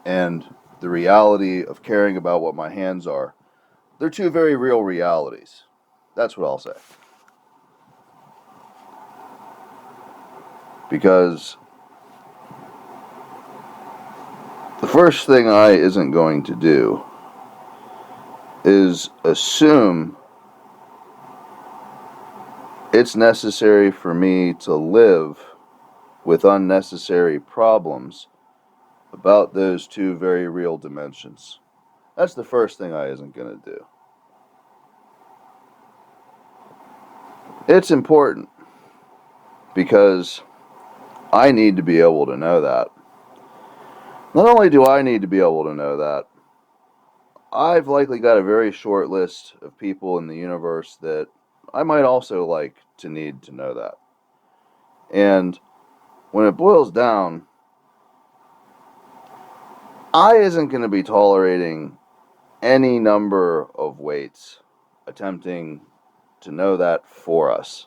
and the reality of caring about what my hands are, they're two very real realities. That's what I'll say. Because the first thing I isn't going to do is assume it's necessary for me to live with unnecessary problems about those two very real dimensions. That's the first thing I isn't going to do. It's important because I need to be able to know that. Not only do I need to be able to know that, I've likely got a very short list of people in the universe that I might also like to need to know that. And when it boils down, I isn't going to be tolerating any number of weights attempting to know that for us.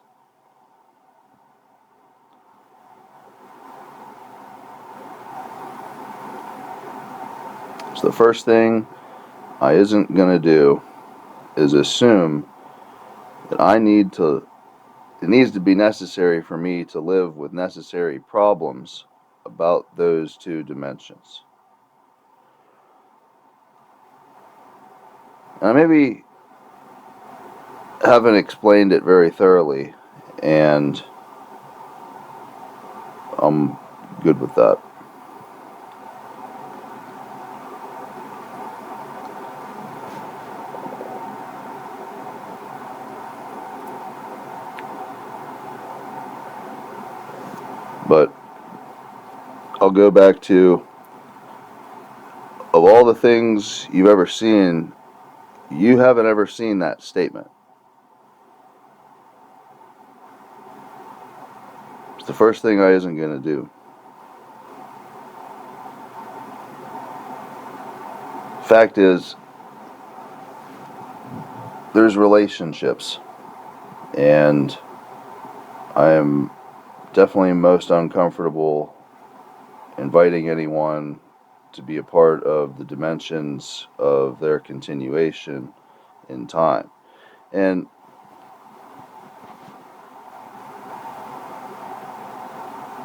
So the first thing I isn't going to do is assume that it needs to be necessary for me to live with necessary problems about those two dimensions. And I maybe haven't explained it very thoroughly, and I'm good with that. But I'll go back to, of all the things you've ever seen, you haven't ever seen that statement. It's the first thing I isn't going to do. Fact is, there's relationships, and I am definitely most uncomfortable inviting anyone to be a part of the dimensions of their continuation in time. And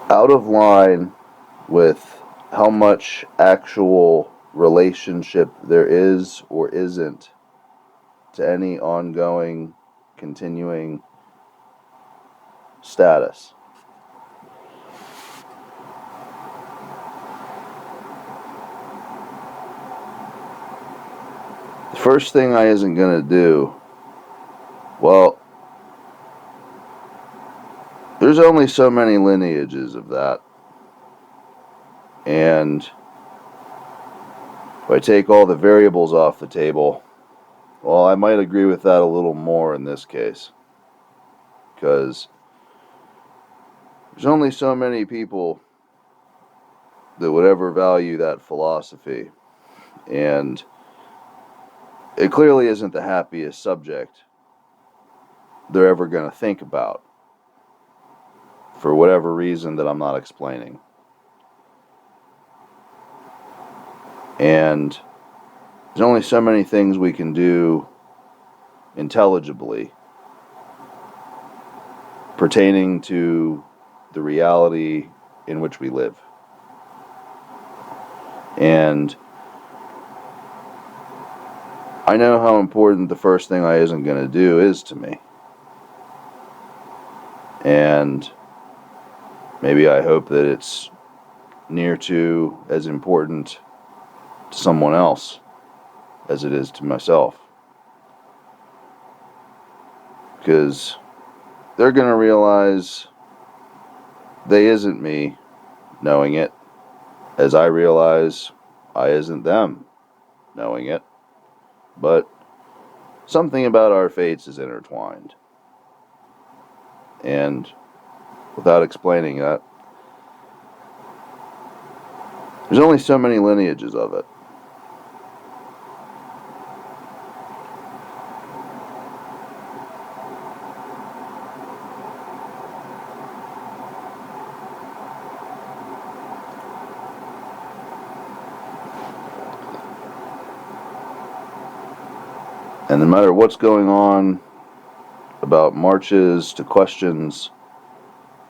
out of line with how much actual relationship there is or isn't to any ongoing, continuing status. The first thing I isn't going to do, well, there's only so many lineages of that. And if I take all the variables off the table, well, I might agree with that a little more in this case. Because there's only so many people that would ever value that philosophy. And it clearly isn't the happiest subject they're ever going to think about, for whatever reason that I'm not explaining. And there's only so many things we can do intelligibly pertaining to the reality in which we live. And I know how important the first thing I isn't going to do is to me. And maybe I hope that it's near to as important to someone else as it is to myself. Because they're going to realize they isn't me knowing it, as I realize I isn't them knowing it. But something about our fates is intertwined. And without explaining that, There's only so many lineages of it. And no matter what's going on about marches to questions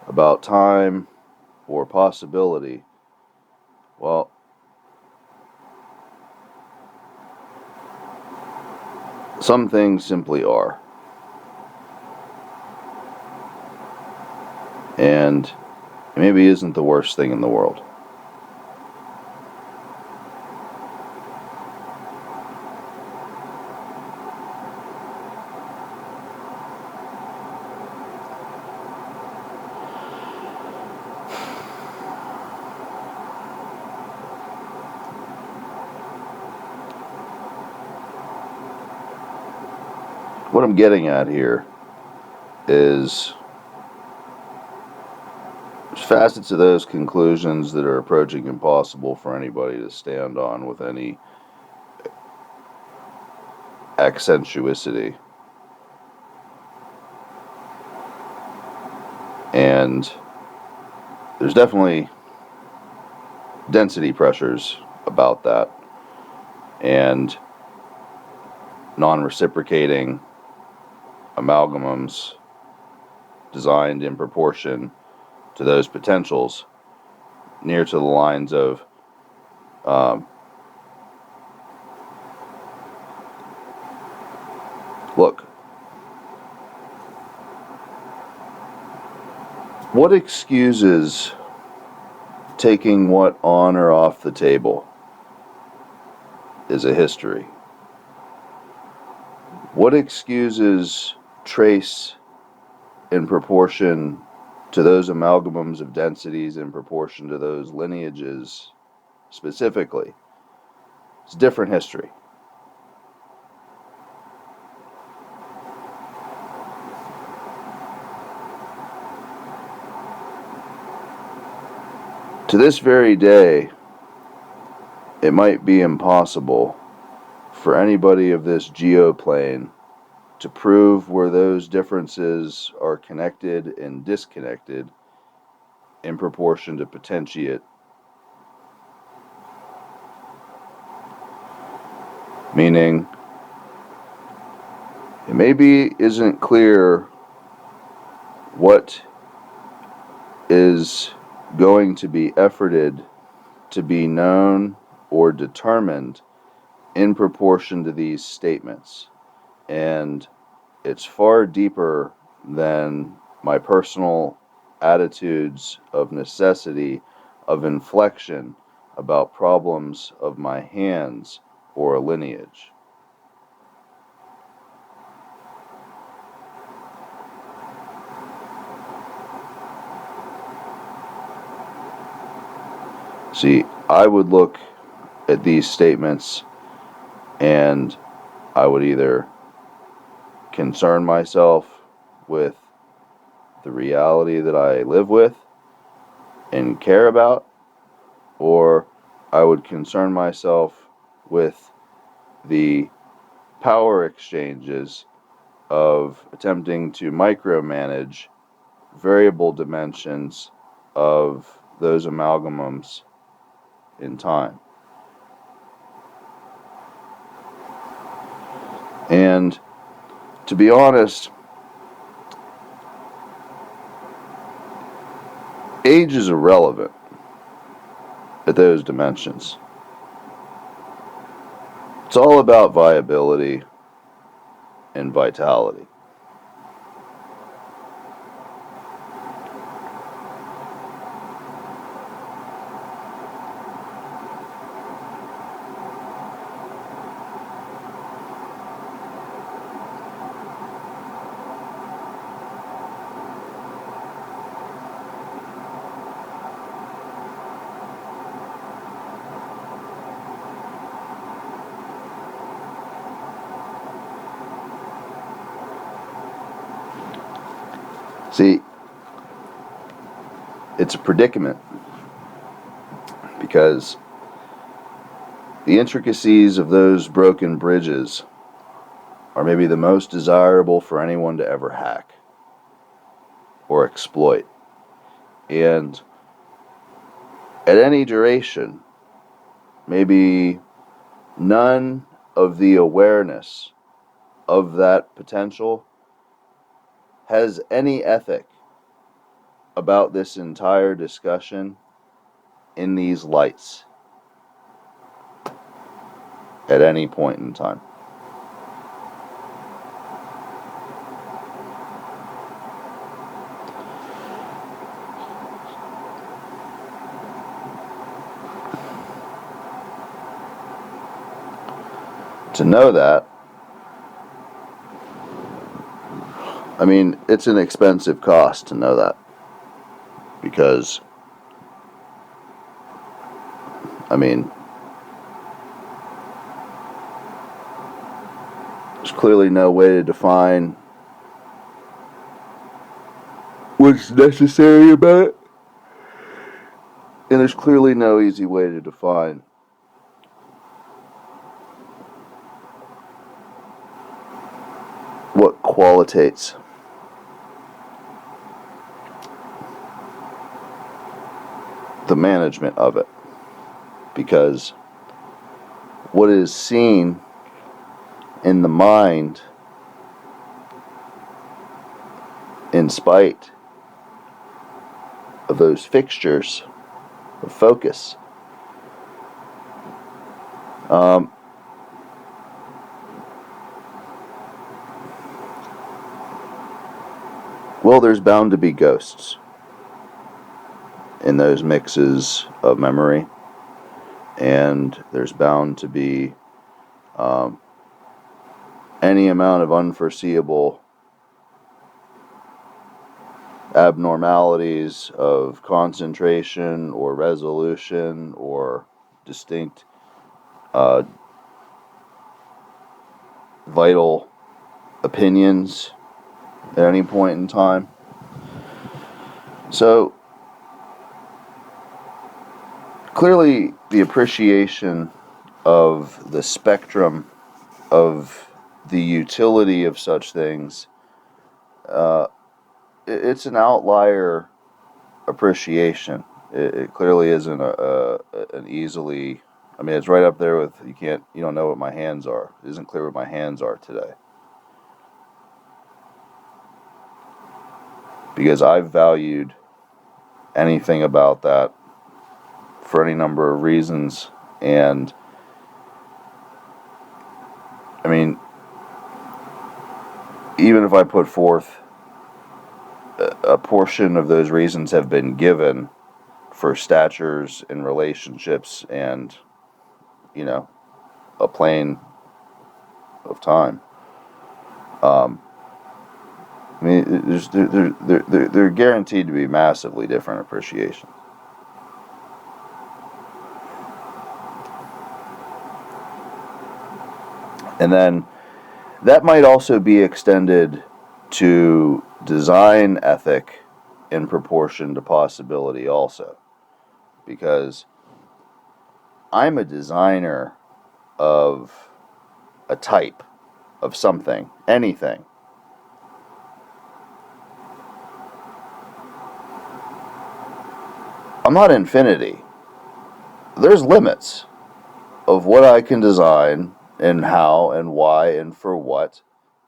about time or possibility, well, some things simply are. And it maybe isn't the worst thing in the world. What I'm getting at here is there's facets of those conclusions that are approaching impossible for anybody to stand on with any accentuicity. And there's definitely density pressures about that, and non-reciprocating amalgamums designed in proportion to those potentials, near to the lines of look, what excuses taking what on or off the table is a history? What excuses trace in proportion to those amalgamums of densities in proportion to those lineages specifically? It's a different history. To this very day, it might be impossible for anybody of this geoplane to prove where those differences are connected and disconnected in proportion to potentiate. Meaning, it maybe isn't clear what is going to be efforted to be known or determined in proportion to these statements. And it's far deeper than my personal attitudes of necessity, of inflection about problems of my hands or a lineage. See, I would look at these statements and I would either concern myself with the reality that I live with and care about, or I would concern myself with the power exchanges of attempting to micromanage variable dimensions of those amalgamums in time. And to be honest, age is irrelevant at those dimensions. It's all about viability and vitality. See, it's a predicament because The intricacies of those broken bridges are maybe the most desirable for anyone to ever hack or exploit. And at any duration, maybe none of the awareness of that potential has any ethic about this entire discussion in these lights at any point in time. To know that, I mean, it's an expensive cost to know that, because, I mean, there's clearly no way to define what's necessary about it, and there's clearly no easy way to define what qualitates the management of it, because what is seen in the mind, in spite of those fixtures of focus, well, there's bound to be ghosts in those mixes of memory, and there's bound to be any amount of unforeseeable abnormalities of concentration or resolution or distinct vital opinions at any point in time. So clearly the appreciation of the spectrum of the utility of such things, it's an outlier appreciation. It clearly isn't an easily, I mean, it's right up there with, you don't know what my hands are. It isn't clear what my hands are today. Because I've valued anything about that for any number of reasons, and I mean, even if I put forth a portion of those reasons have been given for statures and relationships and, a plane of time. I mean, they're guaranteed to be massively different appreciations. And then that might also be extended to design ethic in proportion to possibility also. Because I'm a designer of a type of something, anything. I'm not infinity. There's limits of what I can design and how and why and for what.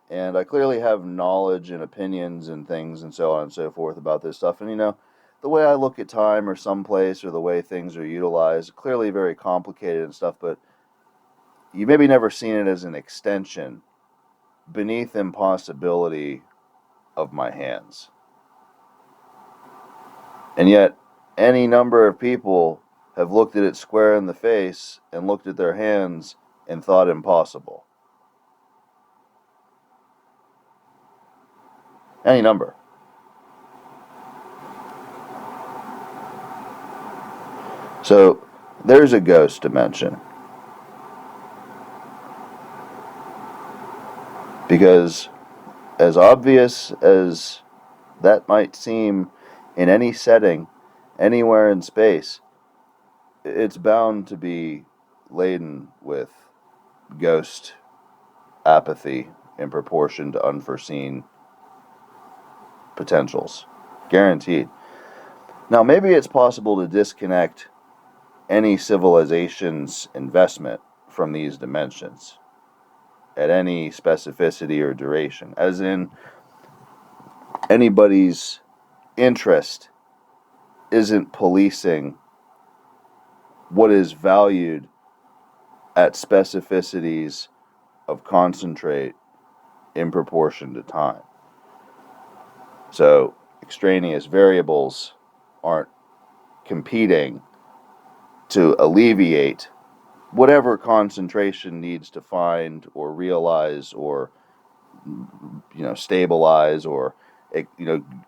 And I clearly have knowledge and opinions and things and so on and so forth about this stuff. And, the way I look at time or someplace or the way things are utilized, clearly very complicated and stuff, but you maybe never seen it as an extension beneath impossibility of my hands. And yet, any number of people have looked at it square in the face and looked at their hands and thought impossible. Any number. So, there's a ghost dimension. Because, as obvious as that might seem in any setting, anywhere in space, it's bound to be laden with ghost apathy in proportion to unforeseen potentials. Guaranteed. Now, maybe it's possible to disconnect any civilization's investment from these dimensions at any specificity or duration, as in anybody's interest isn't policing what is valued at specificities of concentrate in proportion to time. So extraneous variables aren't competing to alleviate whatever concentration needs to find or realize or stabilize or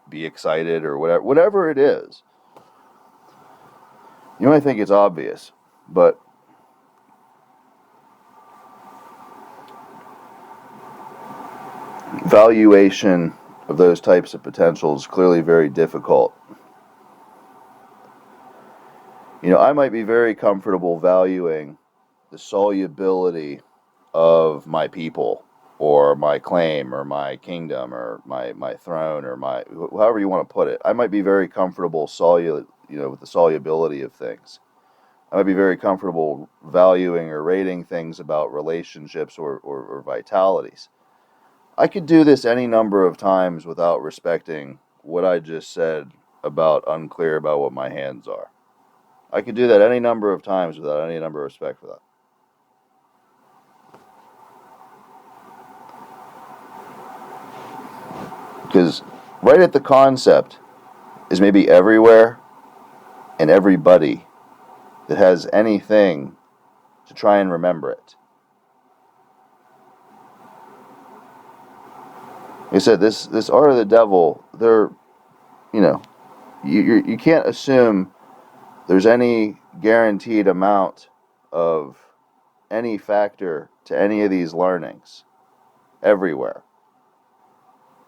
be excited or whatever it is. You might think it's obvious, but valuation of those types of potentials is clearly very difficult. I might be very comfortable valuing the solubility of my people or my claim or my kingdom or my throne or however you want to put it. I might be very comfortable with the solubility of things. I might be very comfortable valuing or rating things about relationships or vitalities. I could do this any number of times without respecting what I just said about unclear about what my hands are. I could do that any number of times without any number of respect for that. Because right at the concept is maybe everywhere and everybody that has anything to try and remember it. Like I said, this art of the devil, you can't assume there's any guaranteed amount of any factor to any of these learnings everywhere.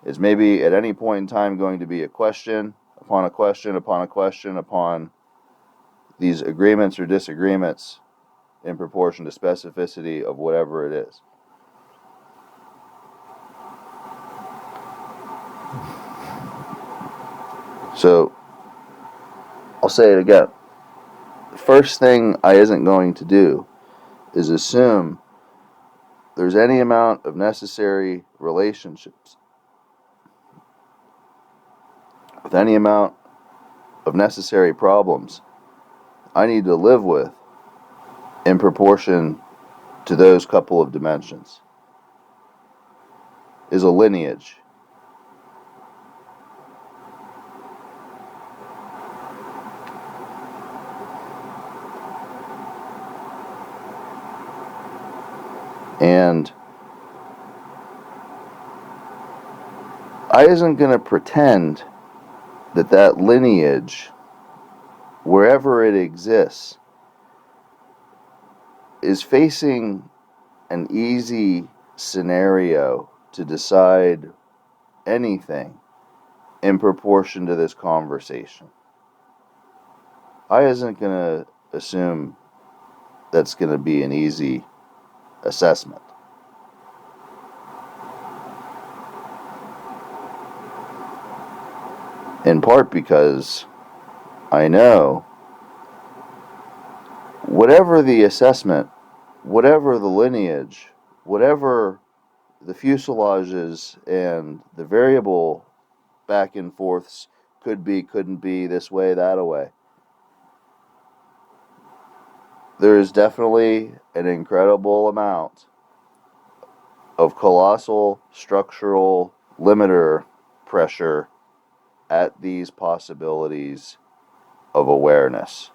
It's maybe at any point in time going to be a question upon a question upon a question upon these agreements or disagreements in proportion to specificity of whatever it is. So, I'll say it again. The first thing I isn't going to do is assume there's any amount of necessary relationships with any amount of necessary problems I need to live with in proportion to those couple of dimensions is a lineage. And I isn't going to pretend that lineage, wherever it exists, is facing an easy scenario to decide anything in proportion to this conversation. I isn't going to assume that's going to be an easy assessment. In part because I know whatever the assessment, whatever the lineage, whatever the fuselages and the variable back and forths could be, couldn't be, this way, that away, there is definitely an incredible amount of colossal structural limiter pressure at these possibilities of awareness.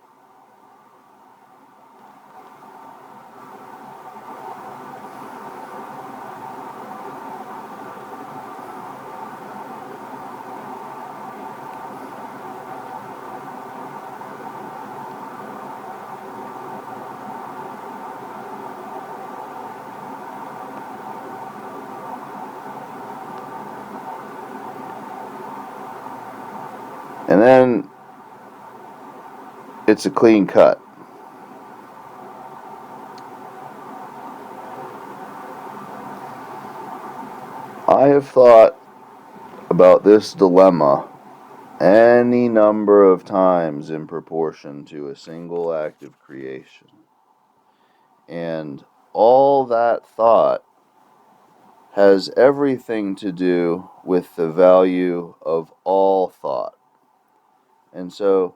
And then it's a clean cut. I have thought about this dilemma any number of times in proportion to a single act of creation. And all that thought has everything to do with the value of all thought. And so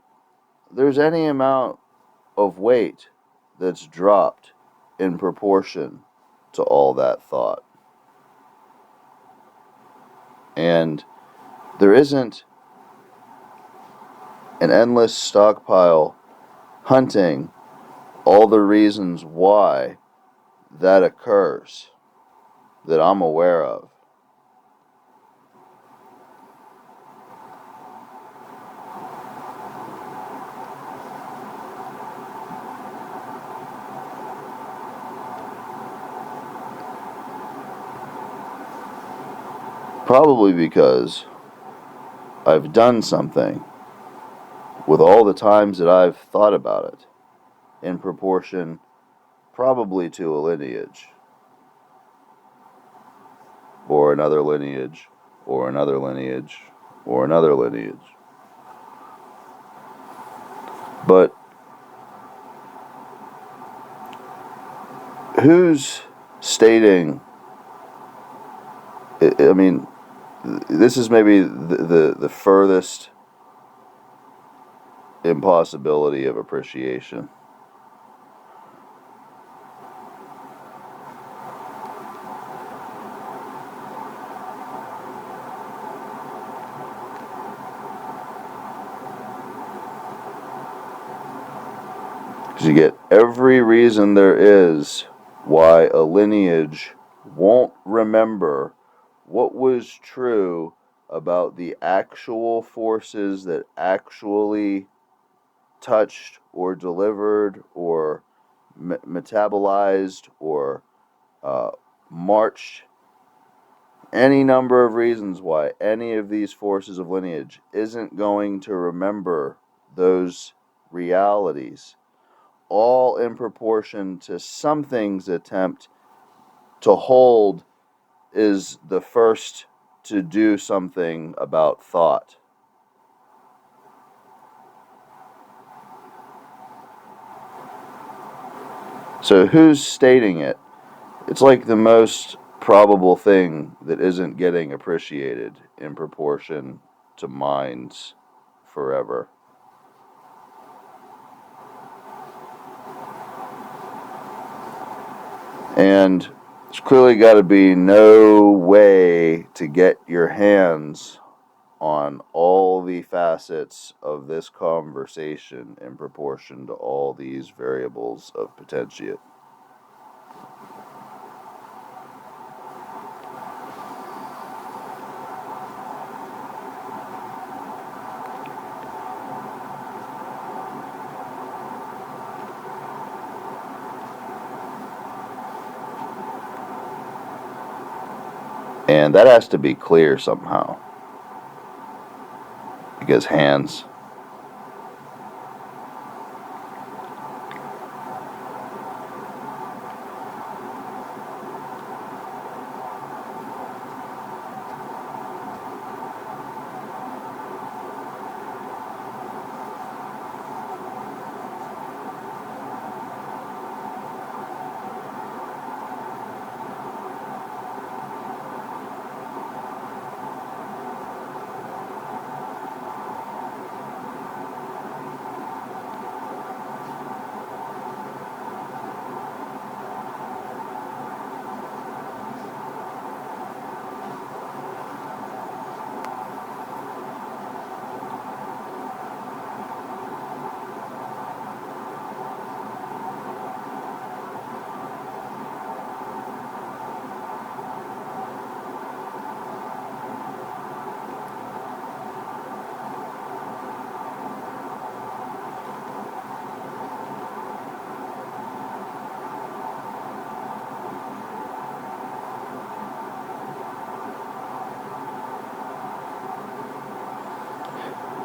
there's any amount of weight that's dropped in proportion to all that thought. And there isn't an endless stockpile hunting all the reasons why that occurs that I'm aware of. Probably because I've done something with all the times that I've thought about it in proportion probably to a lineage, or another lineage, or another lineage, or another lineage. But who's stating, I mean, this is maybe the furthest impossibility of appreciation. Because you get every reason there is why a lineage won't remember what was true about the actual forces that actually touched or delivered or metabolized or marched. Any number of reasons why any of these forces of lineage isn't going to remember those realities, all in proportion to something's attempt to hold is the first to do something about thought. So who's stating it? It's like the most probable thing that isn't getting appreciated in proportion to minds forever. And there's clearly got to be no way to get your hands on all the facets of this conversation in proportion to all these variables of potentiate. And that has to be clear somehow. Because hands.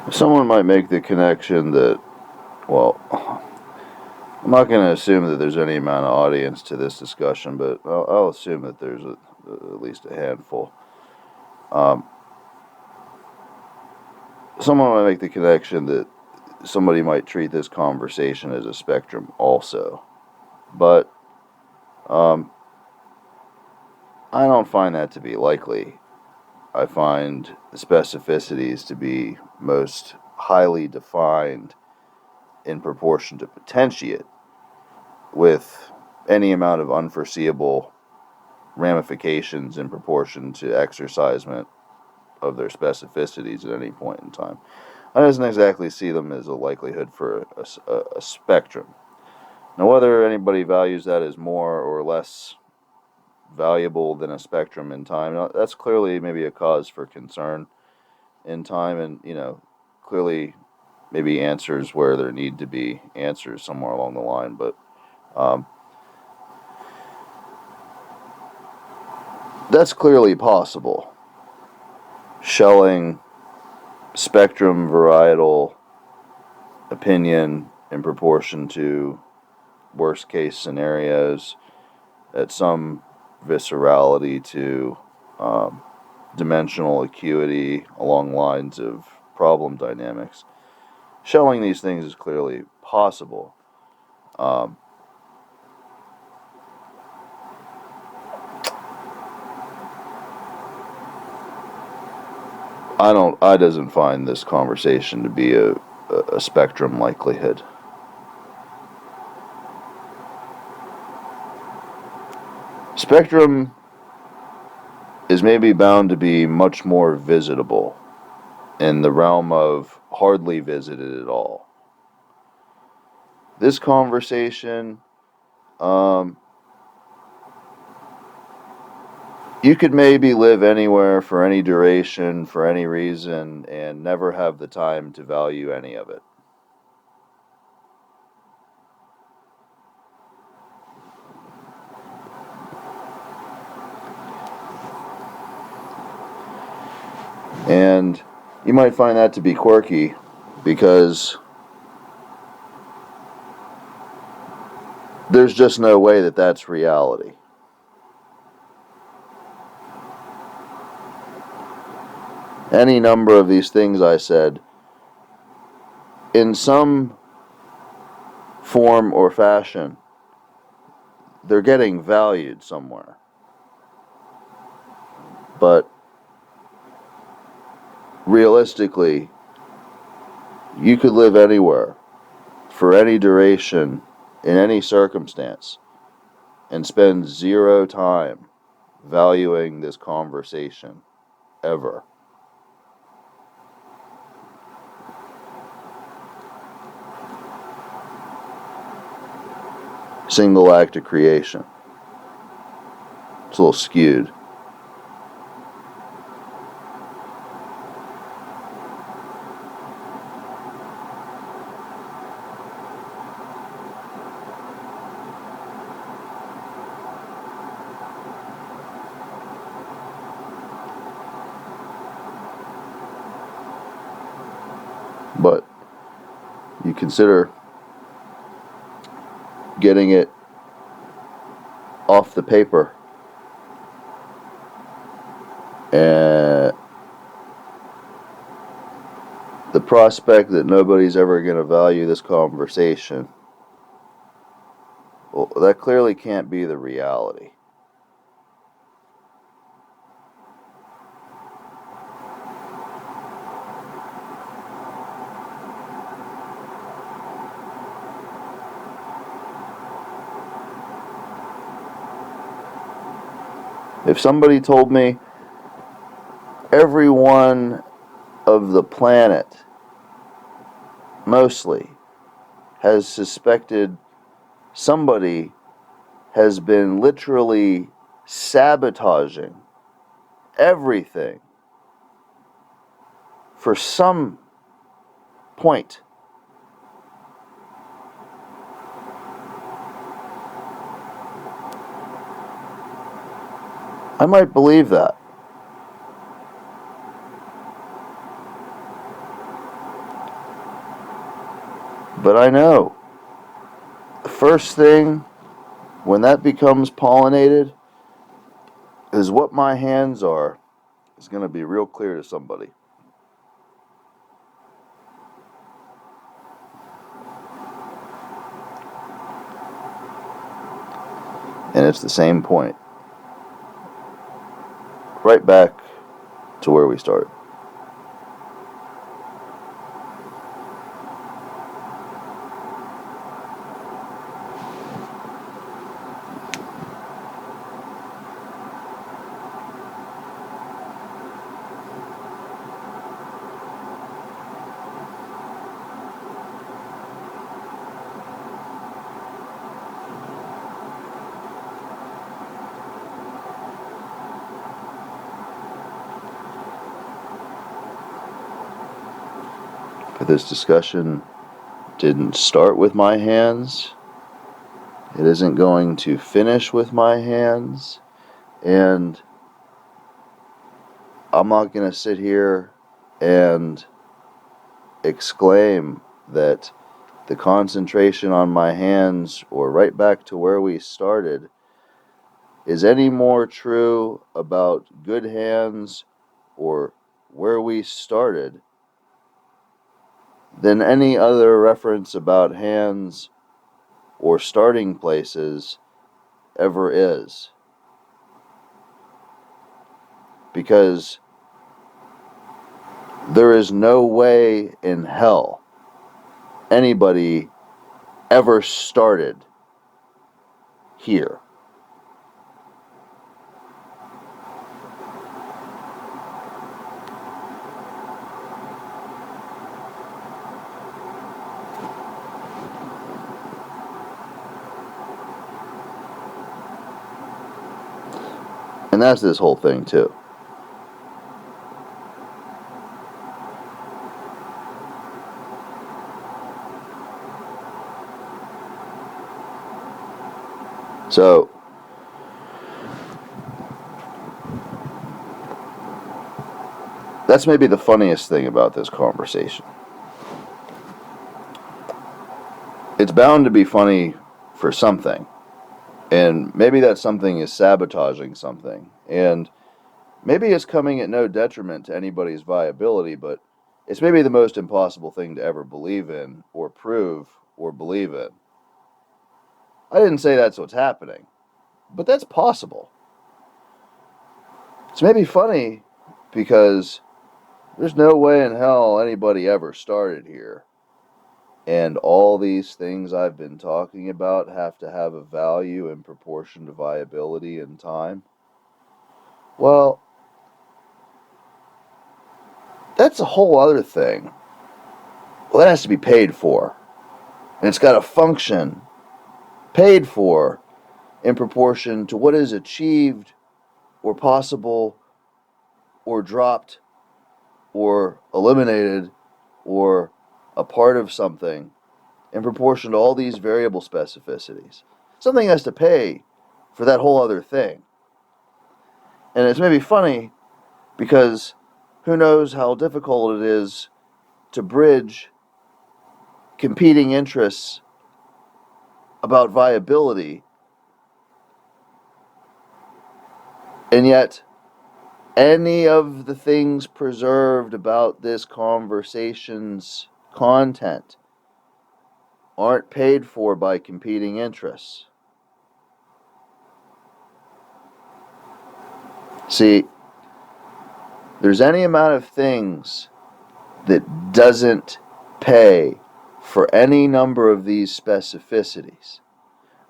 Someone might make the connection that, well, I'm not going to assume that there's any amount of audience to this discussion, but I'll assume that there's at least a handful. Someone might make the connection that somebody might treat this conversation as a spectrum also, but I don't find that to be likely. I find the specificities to be most highly defined in proportion to potentiate, with any amount of unforeseeable ramifications in proportion to exercisement of their specificities at any point in time. I don't exactly see them as a likelihood for a spectrum. Now, whether anybody values that as more or less valuable than a spectrum in time, that's clearly maybe a cause for concern in time, and, you know, clearly maybe answers where there need to be answers somewhere along the line, but that's clearly possible. Shelling spectrum varietal opinion in proportion to worst case scenarios at some viscerality to dimensional acuity along lines of problem dynamics. Shelling these things is clearly possible. I doesn't find this conversation to be a spectrum likelihood. Spectrum is maybe bound to be much more visitable in the realm of hardly visited at all. This conversation, you could maybe live anywhere for any duration, for any reason, and never have the time to value any of it. And you might find that to be quirky because there's just no way that that's reality. Any number of these things I said, in some form or fashion, they're getting valued somewhere. But realistically, you could live anywhere for any duration in any circumstance and spend zero time valuing this conversation ever. Single act of creation. It's a little skewed. But you consider getting it off the paper and the prospect that nobody's ever going to value this conversation, well, that clearly can't be the reality. If somebody told me everyone of the planet, mostly, has suspected somebody has been literally sabotaging everything for some point, I might believe that. But I know the first thing when that becomes pollinated is what my hands are is going to be real clear to somebody. And it's the same point. Right back to where we started. But this discussion didn't start with my hands. It isn't going to finish with my hands. And I'm not going to sit here and exclaim that the concentration on my hands, or right back to where we started, is any more true about good hands or where we started than any other reference about hands or starting places ever is. Because there is no way in hell anybody ever started here. And that's this whole thing too. So, that's maybe the funniest thing about this conversation. It's bound to be funny for something. And maybe that something is sabotaging something. And maybe it's coming at no detriment to anybody's viability, but it's maybe the most impossible thing to ever believe in, or prove, or believe in. I didn't say that's what's happening, but that's possible. It's maybe funny because there's no way in hell anybody ever started here. And all these things I've been talking about have to have a value in proportion to viability and time. Well, that's a whole other thing. Well, that has to be paid for. And it's got to function paid for in proportion to what is achieved or possible or dropped or eliminated or a part of something in proportion to all these variable specificities. Something has to pay for that whole other thing. And it's maybe funny because who knows how difficult it is to bridge competing interests about viability, and yet any of the things preserved about this conversation's content aren't paid for by competing interests. See, there's any amount of things that doesn't pay for any number of these specificities.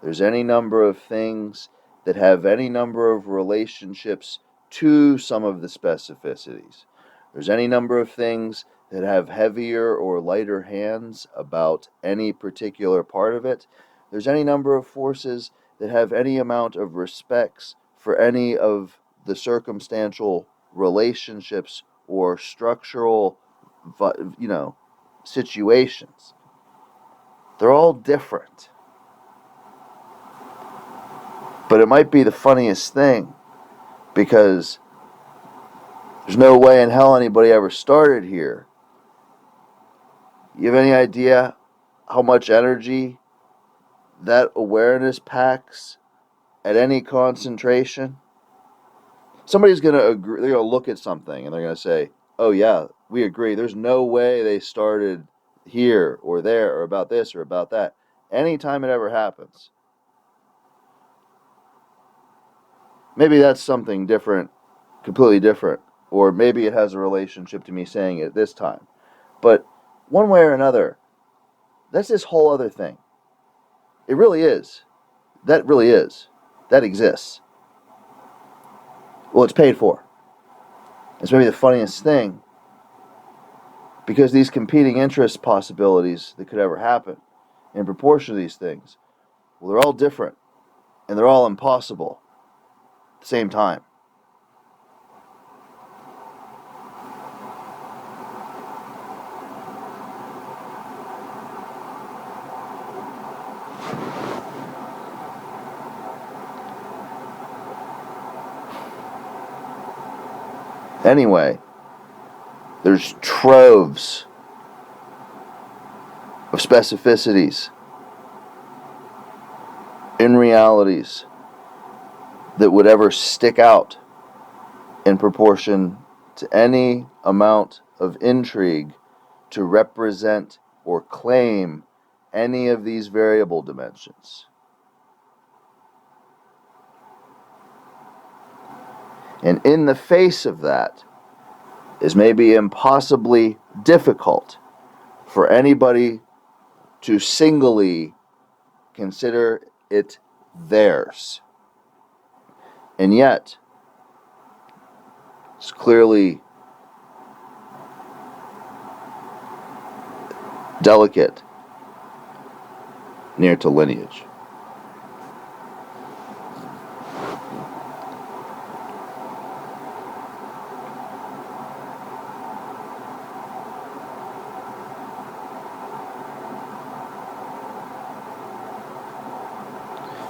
There's any number of things that have any number of relationships to some of the specificities. There's any number of things that have heavier or lighter hands about any particular part of it. There's any number of forces that have any amount of respects for any of the circumstantial relationships or structural, situations. They're all different. But it might be the funniest thing because there's no way in hell anybody ever started here. You have any idea how much energy that awareness packs at any concentration? somebody's going to agree, they're going to look at something and they're going to say, oh yeah, we agree. There's no way they started here or there or about this or about that. Anytime it ever happens. Maybe that's something different, completely different. Or maybe it has a relationship to me saying it this time. But one way or another, that's this whole other thing. It really is. That really is. That exists. Well, it's paid for. It's maybe the funniest thing, because these competing interest possibilities that could ever happen in proportion to these things, well, they're all different, and they're all impossible at the same time. Anyway, there's troves of specificities in realities that would ever stick out in proportion to any amount of intrigue to represent or claim any of these variable dimensions. And in the face of that is maybe impossibly difficult for anybody to singly consider it theirs. And yet, it's clearly delicate, near to lineage.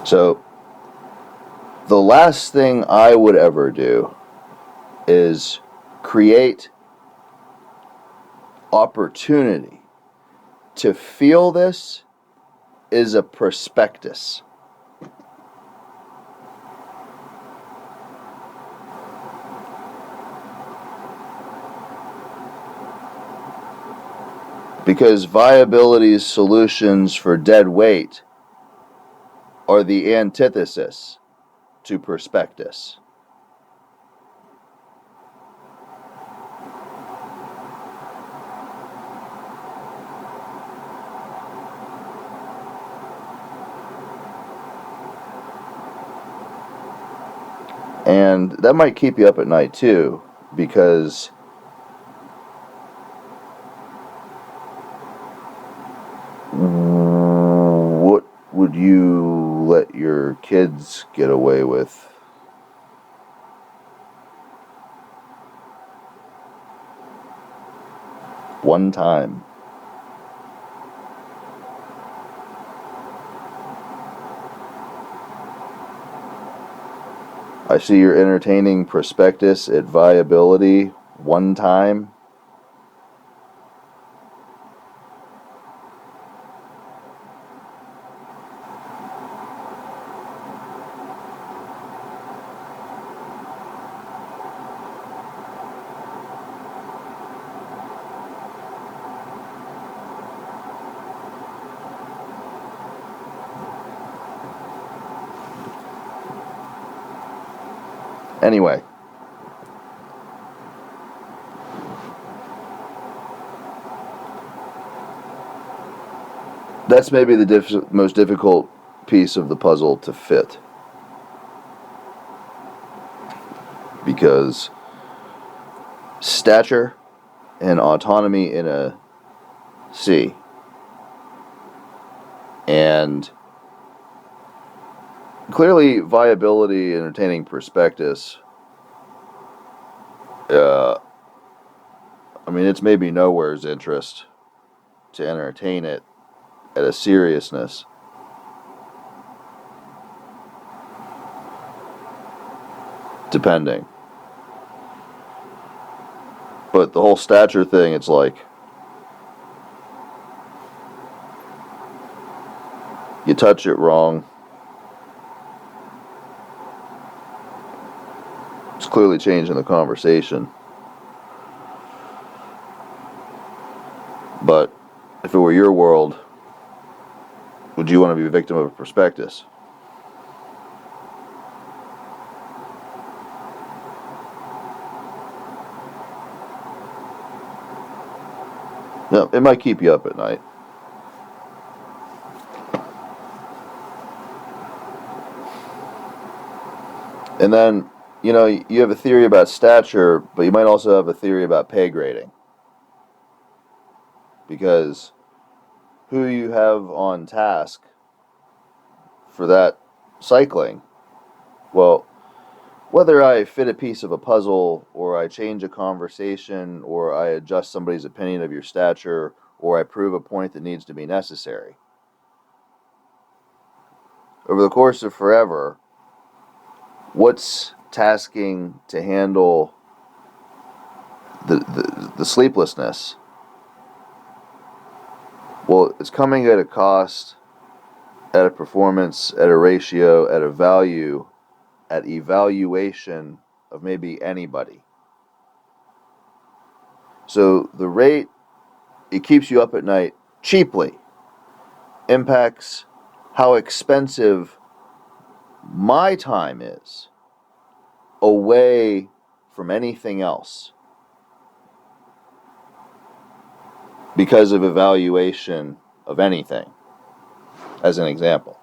So, the last thing I would ever do is create opportunity to feel this is a prospectus. Because viability's solutions for dead weight are the antithesis to prospectus. And that might keep you up at night too, because what would you let your kids get away with? One time. I see you're entertaining prospectus at viability one time. Anyway, that's maybe the most difficult piece of the puzzle to fit, because stature and autonomy in a C, and clearly viability entertaining prospectus, I mean, it's maybe nowhere's interest to entertain it at a seriousness. Depending. But the whole stature thing, it's like, you touch it wrong, it's clearly changing the conversation. But if it were your world, would you want to be a victim of a prospectus? No, it might keep you up at night. And then, you know, you have a theory about stature, but you might also have a theory about pay grading. Because who you have on task for that cycling, well, whether I fit a piece of a puzzle, or I change a conversation, or I adjust somebody's opinion of your stature, or I prove a point that needs to be necessary, over the course of forever, what's tasking to handle the sleeplessness? Well, it's coming at a cost, at a performance, at a ratio, at a value, at evaluation of maybe anybody. So the rate it keeps you up at night cheaply impacts how expensive my time is away from anything else because of evaluation of anything, as an example.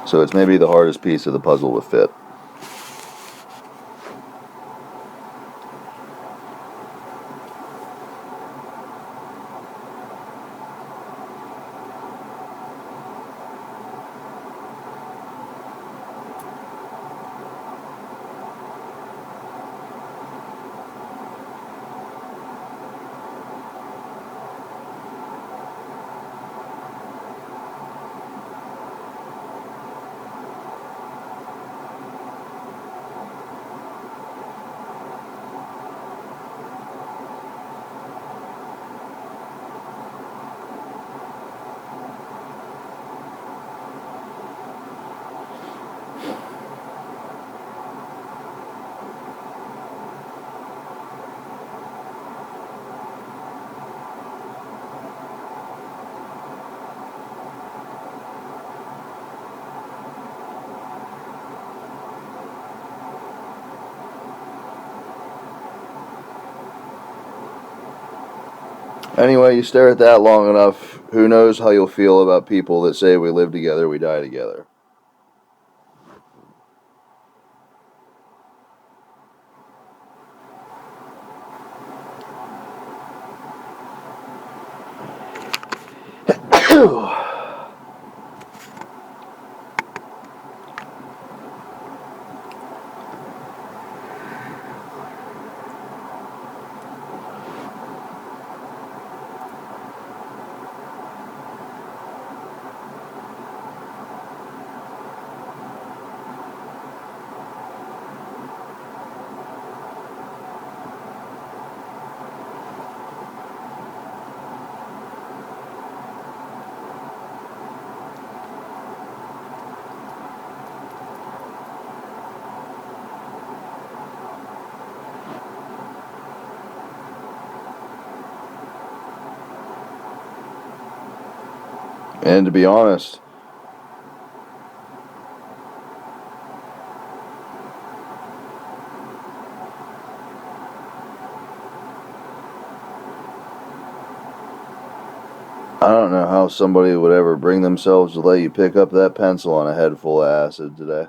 So it's maybe the hardest piece of the puzzle to fit. Anyway, you stare at that long enough, who knows how you'll feel about people that say we live together, we die together. And to be honest, I don't know how somebody would ever bring themselves to let you pick up that pencil on a head full of acid today.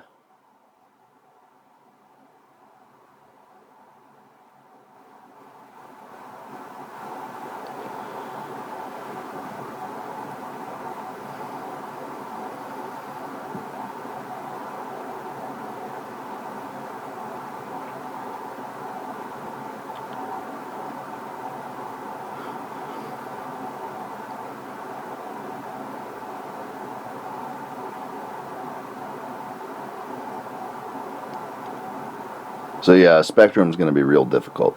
So yeah, Spectrum's going to be real difficult.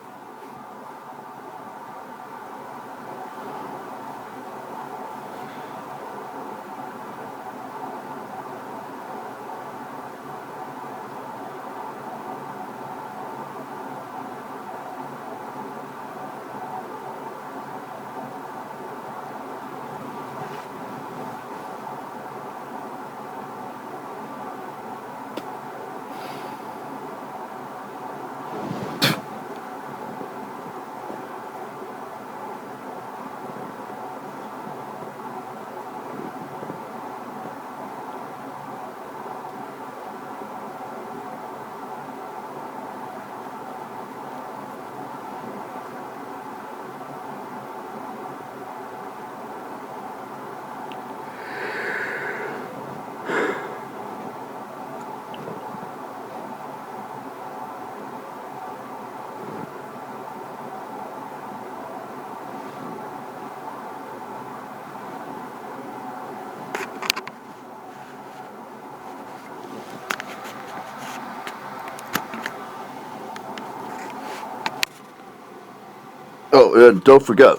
Oh, and don't forget.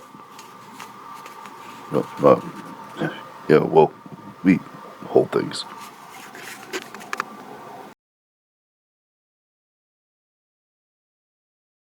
Yeah, well, we hold things.